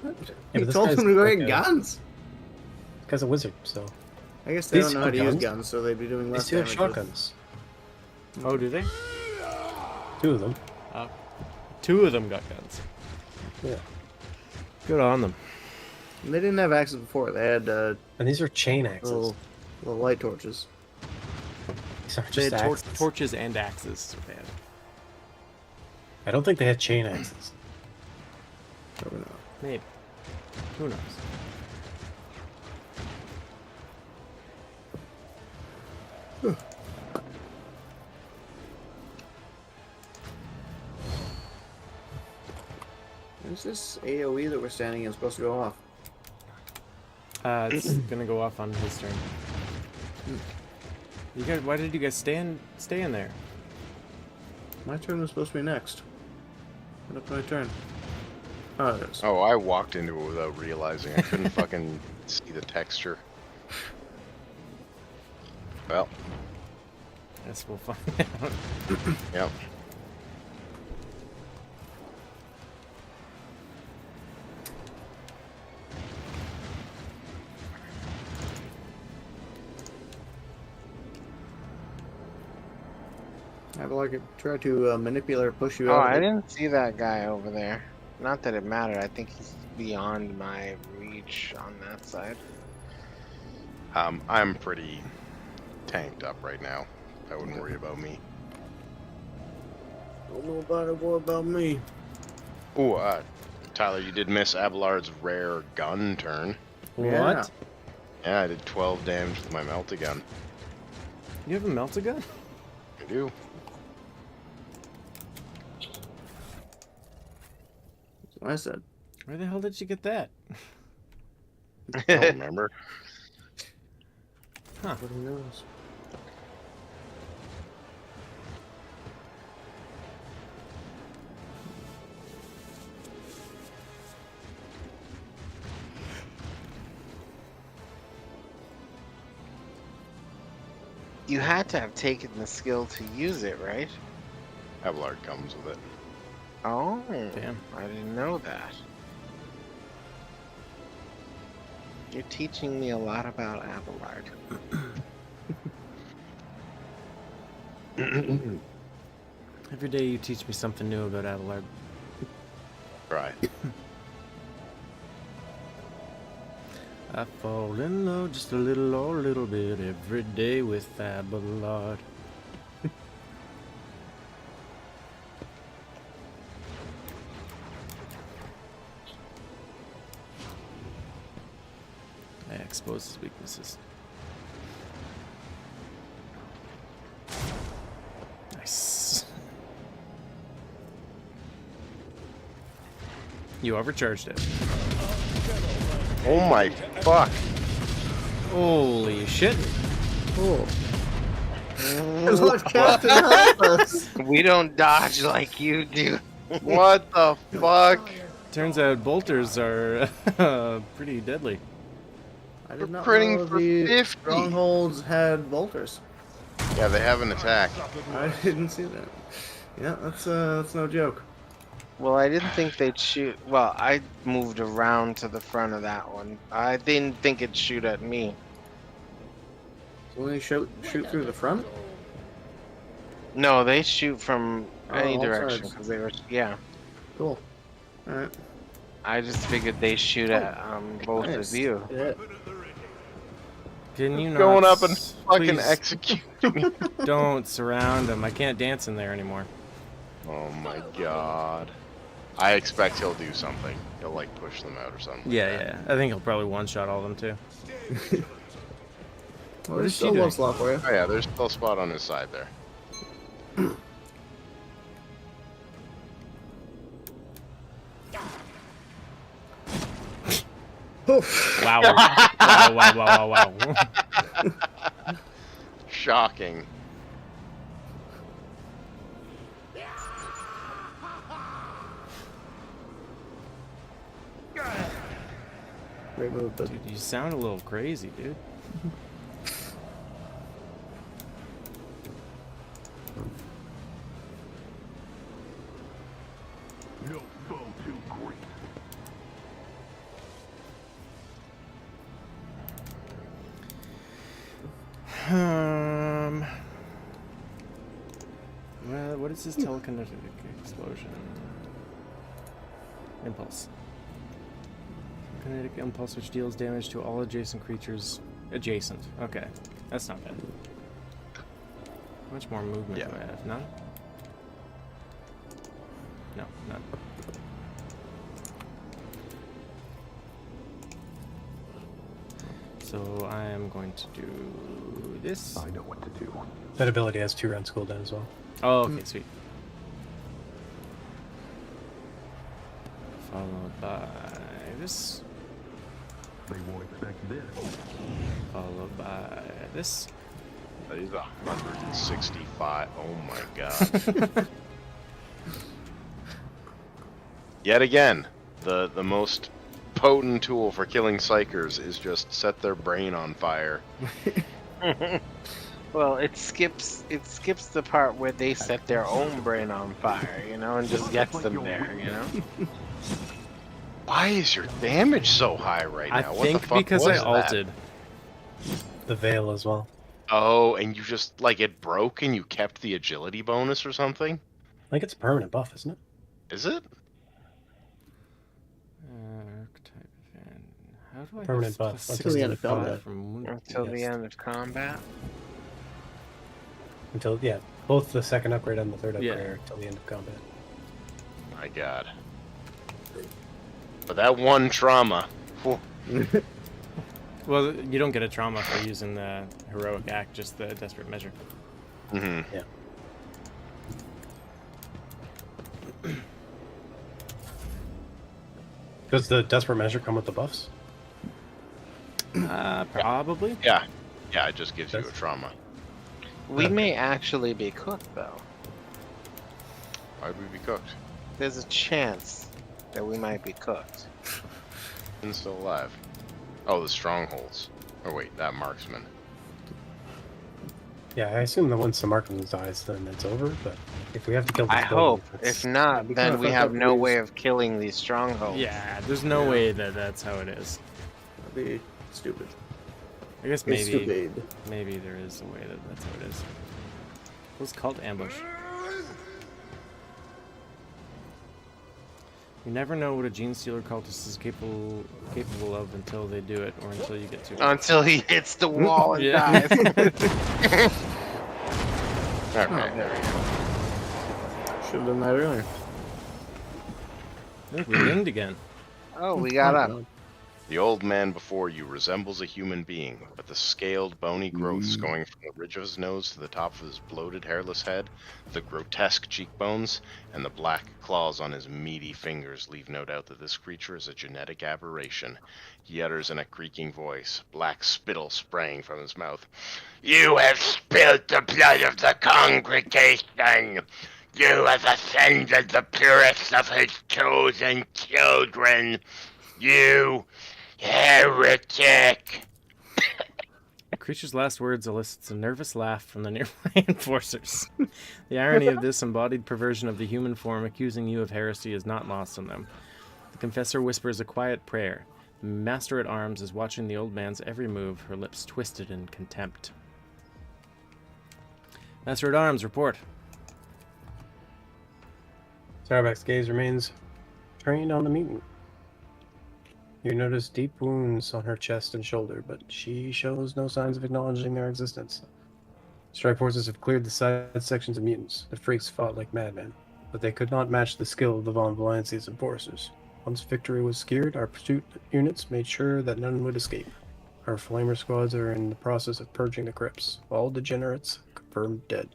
Yeah, He but this told guy's him to go like get a- guns. This guy's a wizard, so. I guess they These don't know how to have use guns. guns, so they'd be doing less These two have damage. shotguns. Oh, do they? 2 of them. 2 of them got guns. Yeah. Good on them. They didn't have axes before. They had And these are chain axes. little light torches. These aren't They just had axes. torches and axes. is what they had. I don't think they had chain axes. Probably not. Maybe. Who knows? Where's this AoE that we're standing in supposed to go off? It's gonna go off on his turn. You guys, why did you guys stay in there? My turn was supposed to be next. What up my turn? Oh, it is. Oh, I walked into it without realizing. I couldn't fucking see the texture. Well, Guess we'll find out. yep. I would like to try to manipulate or push you Oh, out. I of it. didn't see that guy over there. Not that it mattered. I think he's beyond my reach on that side. I'm pretty tanked up right now. I wouldn't worry about me. Don't know about it. What about me? Ooh, Tyler, you did miss Abelard's rare gun turn. Yeah. What? Yeah, I did 12 damage with my melta-gun. You have a melta gun? I do. That's what I said. Where the hell did you get that? I don't remember. Huh. Nobody knows. You had to have taken the skill to use it, right? Abelard comes with it. Oh, Damn. I didn't know that. You're teaching me a lot about Abelard. Every day you teach me something new about Abelard. Right. I fall in love just a little or a little bit every day with Abelard. I expose his weaknesses. Nice. You overcharged it. Oh my fuck. Holy shit. Oh. Lord Captain, help us! We don't dodge like you do. What the fuck? Turns out bolters are pretty deadly. I did not critting know for the 50. strongholds had bolters. Yeah, they have an attack. I didn't see that. Yeah, that's no joke. Well, I didn't think they'd shoot. Well, I moved around to the front of that one. I didn't think it'd shoot at me. So they shoot through the front? No, they shoot from any all direction sides. because they were. Yeah, Cool. All right. I just figured they shoot at both of Nice. you. Yeah. Can you not Going up and fucking please execute me. don't surround him? I can't dance in there anymore. Oh my god. I expect he'll do something. He'll like push them out or something. Yeah, like that. yeah. I think he'll probably one-shot all of them too. Well, What there's is she still doing? one slot for you. Oh yeah, there's still a spot on his side there. Wow. Wow. Shocking. Great move, but Dude, you sound a little crazy, dude. No foe too great. Well, what is this telekinetic explosion? Impulse. Kinetic impulse which deals damage to all adjacent creatures. Adjacent. Okay. That's not bad. How much more movement Yeah. do I have? None? No, none. So I am going to do this. I know what to do. That ability has 2 rounds cooldown as well. Oh, okay, sweet. Followed by this. They won't expect this. Followed by this. That is 165. Oh my god. Yet again, the most potent tool for killing psychers is just set their brain on fire. Well, it skips the part where they set their own brain on fire, you know, and just gets them there, you know. Why is your damage so high right I now? What think the fuck because was I that? ulted. The Veil as well. Oh, and you just like it broke and you kept the agility bonus or something? I think it's a permanent buff, isn't it? Is it? Archetype event. How do I Permanent get buff. plus Until the end of 65 combat. from wound? Until the Yes. end of combat. Until, yeah, both the second upgrade and the third upgrade Yeah. are until the end of combat. My god. But that one trauma. Whew. Well, you don't get a trauma for using the heroic act, just the desperate measure. Mhm. Yeah. Does the Desperate Measure come with the buffs? Probably. Yeah. Yeah, it just gives you a That's- trauma. We may actually be cooked, though. Why'd we be cooked? There's a chance that we might be cooked. And still alive. Oh, the strongholds. Or wait, that marksman. Yeah, I assume that once the Markman dies, then it's over, but if we have to kill this I building, hope. it's- If not, we then kinda we fucked have up no these. way of killing these strongholds. Yeah, there's no way that that's how it is. that'd be stupid. I guess It's maybe stupid. maybe there is a way that that's how it is. What's called ambush? You never know what a Gene Stealer cultist is capable of until they do it, or until you get to it. Until he hits the wall and Yeah. dies. Okay, there there we go. Should have done that earlier. Look, we dinged again. Oh, we got up. God. The old man before you resembles a human being, but the scaled, bony growths going from the ridge of his nose to the top of his bloated, hairless head, the grotesque cheekbones, and the black claws on his meaty fingers leave no doubt that this creature is a genetic aberration. He utters in a creaking voice, black spittle spraying from his mouth. You have spilled the blood of the congregation! You have offended the purest of his chosen children! You heretic! The creature's last words elicits a nervous laugh from the nearby enforcers. The irony of this embodied perversion of the human form accusing you of heresy is not lost on them. The confessor whispers a quiet prayer. The Master-at-Arms is watching the old man's every move, her lips twisted in contempt. Master-at-Arms, report. Starbuck's gaze remains trained on the mutant. You notice deep wounds on her chest and shoulder, but she shows no signs of acknowledging their existence. Strike forces have cleared the side sections of mutants. The freaks fought like madmen, but they could not match the skill of the Von Valanci's enforcers. Once victory was secured, our pursuit units made sure that none would escape. Our flamer squads are in the process of purging the crypts. All degenerates confirmed dead.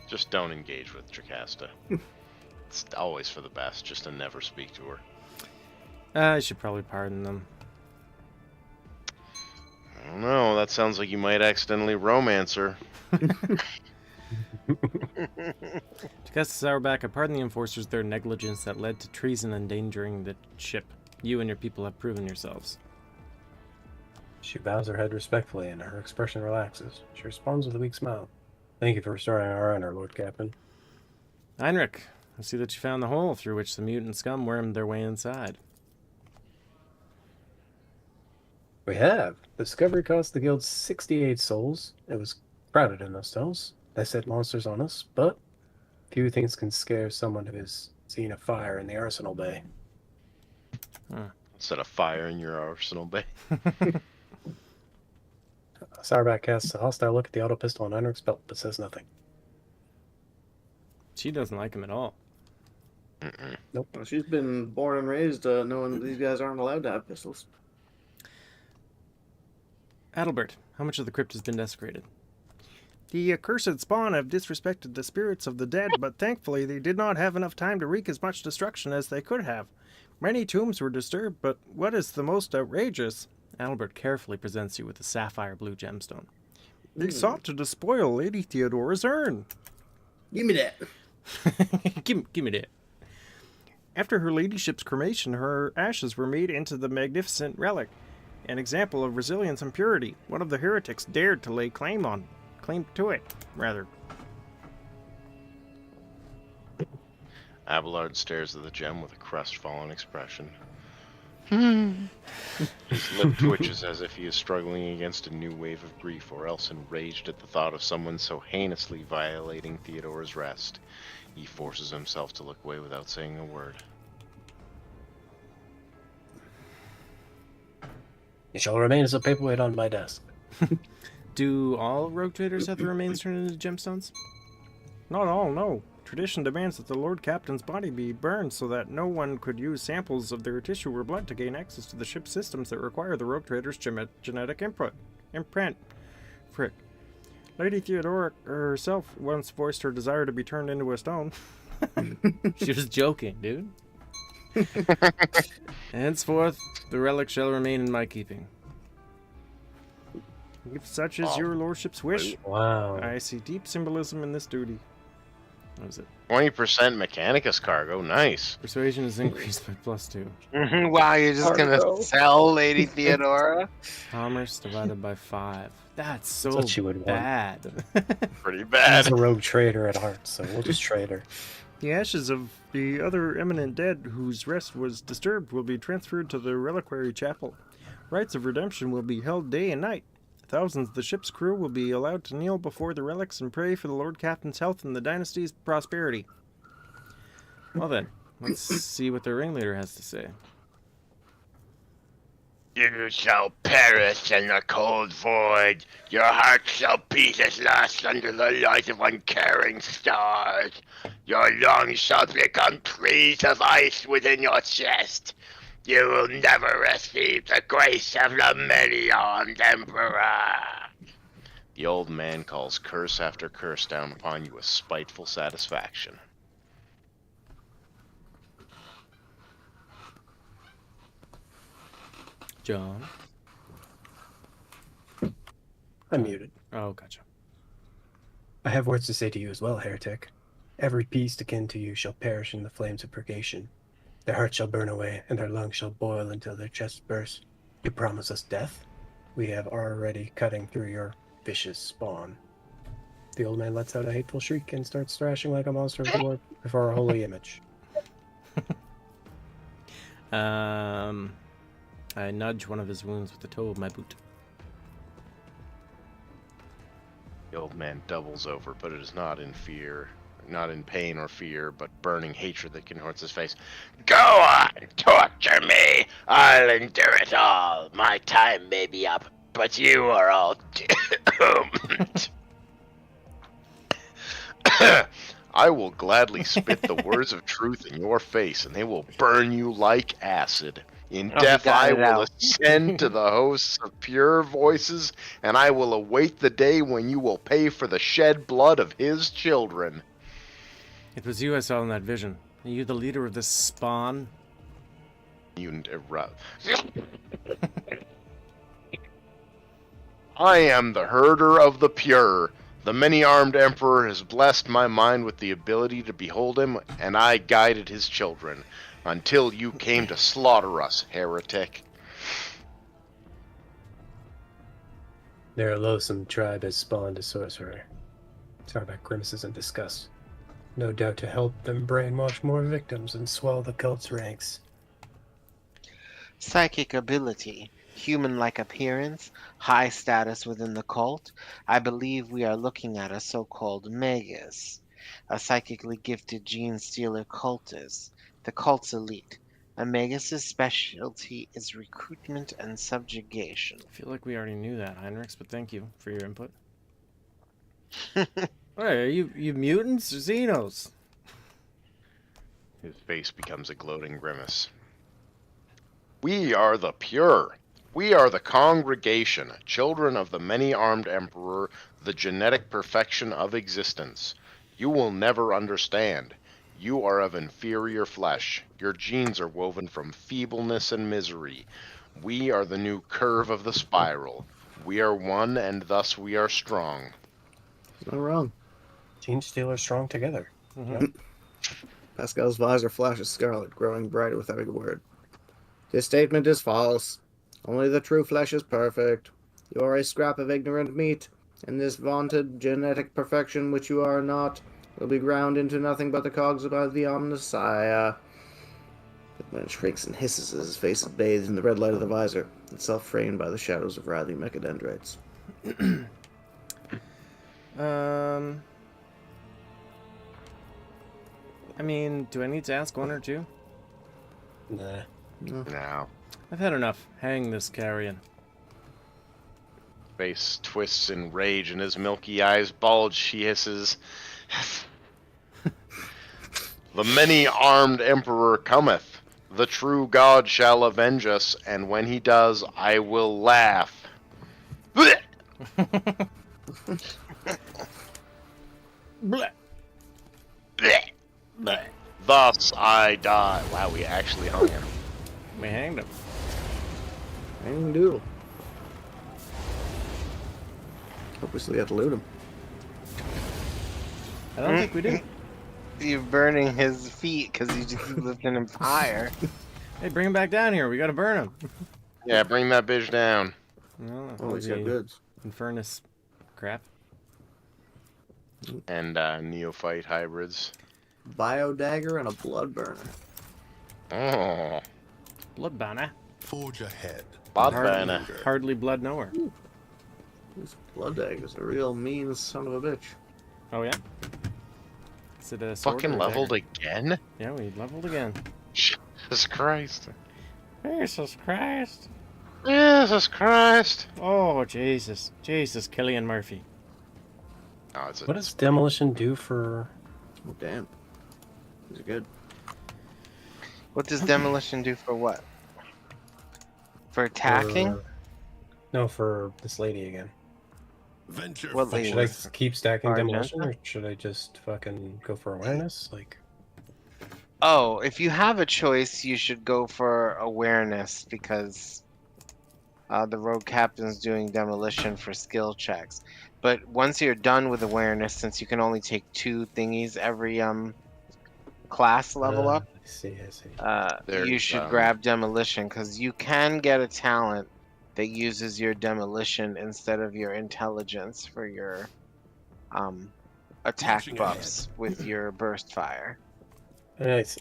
Just don't engage with Jocasta. It's always for the best just to never speak to her. I should probably pardon them. I don't know, that sounds like you might accidentally romance her. Jocasta Sourback, I pardon the enforcers their negligence that led to treason endangering the ship. You and your people have proven yourselves. She bows her head respectfully, and her expression relaxes. She responds with a weak smile. Thank you for restoring our honor, Lord Captain. Heinrich, I see that you found the hole through which the mutant scum wormed their way inside. We have. The discovery cost the guild 68 souls. It was crowded in those cells. They set monsters on us, but few things can scare someone who has seen a fire in the arsenal bay. Set a fire in your arsenal bay. Sourback casts a hostile look at the auto pistol on Heinrich's belt, but says nothing. She doesn't like him at all. Nope. Well, she's been born and raised knowing these guys aren't allowed to have pistols. Adalbert, how much of the crypt has been desecrated? The accursed spawn have disrespected the spirits of the dead, but thankfully they did not have enough time to wreak as much destruction as they could have. Many tombs were disturbed, but what is the most outrageous? Adalbert carefully presents you with a sapphire blue gemstone. They sought to despoil Lady Theodora's urn. Give me that. give me that. After her ladyship's cremation, her ashes were made into the magnificent relic, an example of resilience and purity. One of the heretics dared to lay claim to it, rather. Abelard stares at the gem with a crestfallen expression. His lip twitches as if he is struggling against a new wave of grief, or else enraged at the thought of someone so heinously violating Theodora's rest. He forces himself to look away without saying a word. It shall remain as a paperweight on my desk. Do all rogue traders have the remains turned into gemstones? Not all, no. Tradition demands that the Lord Captain's body be burned so that no one could use samples of their tissue or blood to gain access to the ship's systems that require the rogue trader's genetic imprint. Frick. Lady Theodora herself once voiced her desire to be turned into a stone. She was joking, dude. Henceforth, the relic shall remain in my keeping. If such is your lordship's wish, Wow. I see deep symbolism in this duty. What is it? 20% Mechanicus cargo, nice. Persuasion is increased by +2. Wow, you're just gonna sell Lady Theodora? Commerce divided by 5. That's so what she would want. bad. Pretty She's bad. a rogue trader at heart, so we'll just trade her. The ashes of the other eminent dead whose rest was disturbed will be transferred to the reliquary chapel. Rites of redemption will be held day and night. Thousands of the ship's crew will be allowed to kneel before the relics and pray for the Lord Captain's health and the dynasty's prosperity. Well then, let's see what the ringleader has to say. You shall perish in the cold void. Your heart shall beat at last under the light of uncaring stars. Your lungs shall become trees of ice within your chest. You will never receive the grace of the many-armed Emperor. The old man calls curse after curse down upon you with spiteful satisfaction. John? I'm muted. Oh, gotcha. I have words to say to you as well, heretic. Every beast akin to you shall perish in the flames of purgation. Their hearts shall burn away, and their lungs shall boil until their chests burst. You promise us death? We have already cutting through your vicious spawn. The old man lets out a hateful shriek and starts thrashing like a monster before our holy image. I nudge one of his wounds with the toe of my boot. The old man doubles over, but it is not in fear, not in pain or fear, but burning hatred that contorts his face. Go on, torture me! I'll endure it all. My time may be up, but you are all doomed. I will gladly spit the words of truth in your face, and they will burn you like acid. In death I will ascend to the hosts of pure voices, and I will await the day when you will pay for the shed blood of his children. It was you I saw in that vision. Are you the leader of this spawn? You erupt. I am the herder of the pure. The many-armed emperor has blessed my mind with the ability to behold him, and I guided his children, until you came to slaughter us, heretic. Their loathsome tribe has spawned a sorcerer. Tarback grimaces in disgust. No doubt to help them brainwash more victims and swell the cult's ranks. Psychic ability, human-like appearance, high status within the cult. I believe we are looking at a so-called Magus, a psychically gifted gene stealer cultist. The cult's elite. A Magus' specialty is recruitment and subjugation. I feel like we already knew that, Heinrichs, but thank you for your input. Hey, are you mutants or Xenos? His face becomes a gloating grimace. We are the pure. We are the congregation, children of the many-armed emperor, the genetic perfection of existence. You will never understand. You are of inferior flesh. Your genes are woven from feebleness and misery. We are the new curve of the spiral. We are one, and thus we are strong. Not wrong. Gene stealers strong together. Mm-hmm. Pascal's visor flashes scarlet, growing brighter with every word. This statement is false. Only the true flesh is perfect. You are a scrap of ignorant meat, and this vaunted genetic perfection which you are not will be ground into nothing but the cogs of the Omnissiah. The man shrieks and hisses as his face is bathed in the red light of the visor, itself framed by the shadows of writhing mechadendrites. I mean, do I need to ask one or two? Nah. Now, I've had enough. Hang this carrion. face twists in rage, and his milky eyes bulge. He hisses, The many-armed emperor cometh. The true God shall avenge us, and when he does, I will laugh. Blech. Blech. Thus I die. Wow, we actually hung him. We hanged him. Hang doodle. Hope we still got to loot him. I don't think we do. You're burning his feet because you just keep lifting him higher. Hey, bring him back down here. We gotta burn him. Yeah, bring that bitch down. No, Oh, he's got goods. Infernus crap. And neophyte hybrids. Bio dagger and a blood burner. Oh, Blood banner. Forge ahead. Bob Hardly- Banner. Hardly blood nowhere. This blood dagger's a real mean son of a bitch. Oh yeah. Is it a sword Fucking or a leveled dagger? again? Yeah, we leveled again. Jesus Christ. Jesus Christ. Jesus Christ. Oh Jesus. Jesus, Killian Murphy. Oh, it's a What does demolition do for... Oh, damn. These are good. What does demolition do for what? For attacking? No, for this lady again. Venture What Like, lady? should I keep stacking Argenta? demolition, or should I just fucking go for awareness? Like, Oh, if you have a choice, you should go for awareness because the rogue captain's doing demolition for skill checks. But once you're done with awareness, since you can only take 2 thingies every class level up, I see. you There's, should grab demolition because you can get a talent that uses your demolition instead of your intelligence for your attack Launching buffs with your burst fire. I see.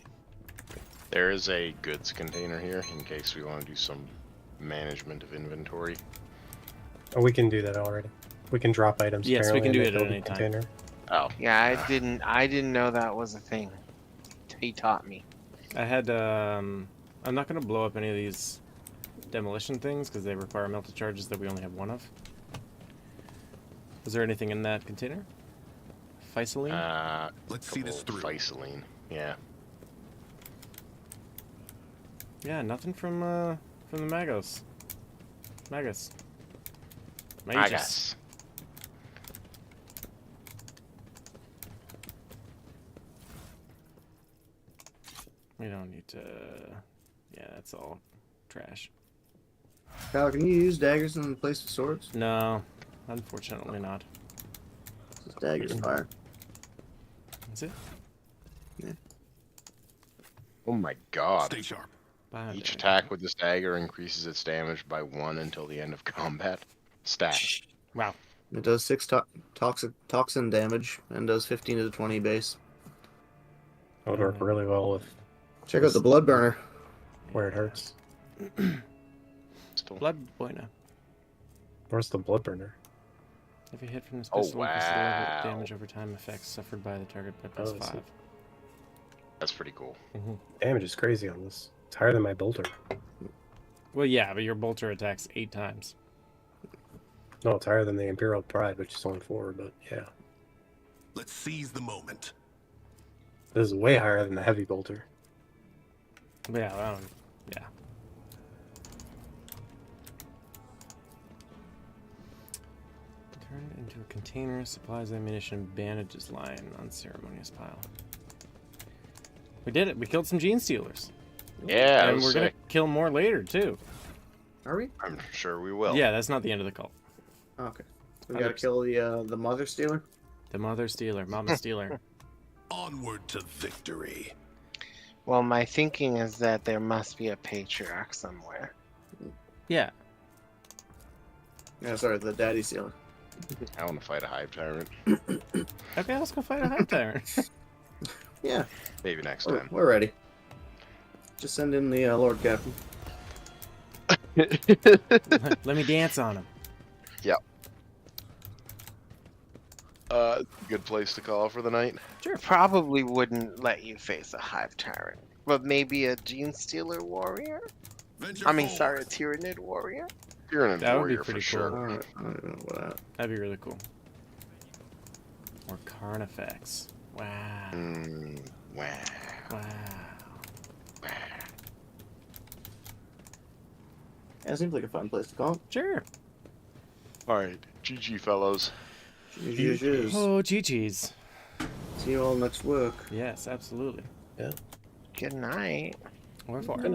There is a goods container here in case we want to do some management of inventory. Oh, we can do that already. We can drop items. Yes, we can do in the it at building any time. container. Oh. Yeah, I didn't know that was a thing. He taught me. I had, I'm not going to blow up any of these demolition things because they require melted charges that we only have one of. Is there anything in that container? Fisoline? Let's see this through. Fisoline, yeah. Yeah, nothing from the Magos. Magus. Magus. We don't need to... Yeah, that's all trash. Kyle, can you use daggers in place of swords? No, unfortunately not. This dagger's fire. Is it? Oh my god. Stay sharp. Each attack with this dagger increases its damage by 1 until the end of combat. Stat. Wow. It does 6 toxin damage and does 15 to 20 base. That would work really well with Check out the blood burner. where it hurts. Still. Blood Buena. Where's the blood burner? If you hit from this Oh, pistol, increase the level wow. of damage over time effects suffered by the target by Oh, plus I see. 5. That's pretty cool. Damage is crazy on this. It's higher than my bolter. Well, yeah, but your bolter attacks 8 times. No, it's higher than the Imperial Pride, which is only 4, but yeah. Let's seize the moment. This is way higher than the heavy bolter. But yeah, yeah. Turn it into a container, supplies, ammunition, bandages lie in an unceremonious pile. We did it. We killed some gene stealers. Yeah, And we're going to kill more later, too. Are we? I'm sure we will. Yeah, that's not the end of the cult. Okay. We gotta kill the mother stealer. The mother stealer, mama stealer. Onward to victory. Well, my thinking is that there must be a patriarch somewhere. Yeah. Yeah, sorry, the daddy stealer. I want to fight a hive tyrant. Okay, let's go fight a hive tyrant. Yeah, Maybe next time. we're ready. Just send in the Lord Captain. Let me dance on him. Yep. Good place to call for the night. Sure. Probably wouldn't let you face a hive tyrant, but maybe a gene stealer warrior. Venture I mean, forward. sorry, a Tyranid warrior. You're an That would be warrior for pretty sure. cool. Alright, I don't know about that. That'd be really cool. Or Carnifex. Wow. Wow. Wow. Yeah, it seems like a fun place to call. Sure. All right, GG fellows. GG's. Oh, GG's. See you all next work. Yes, absolutely. Good night. Or far.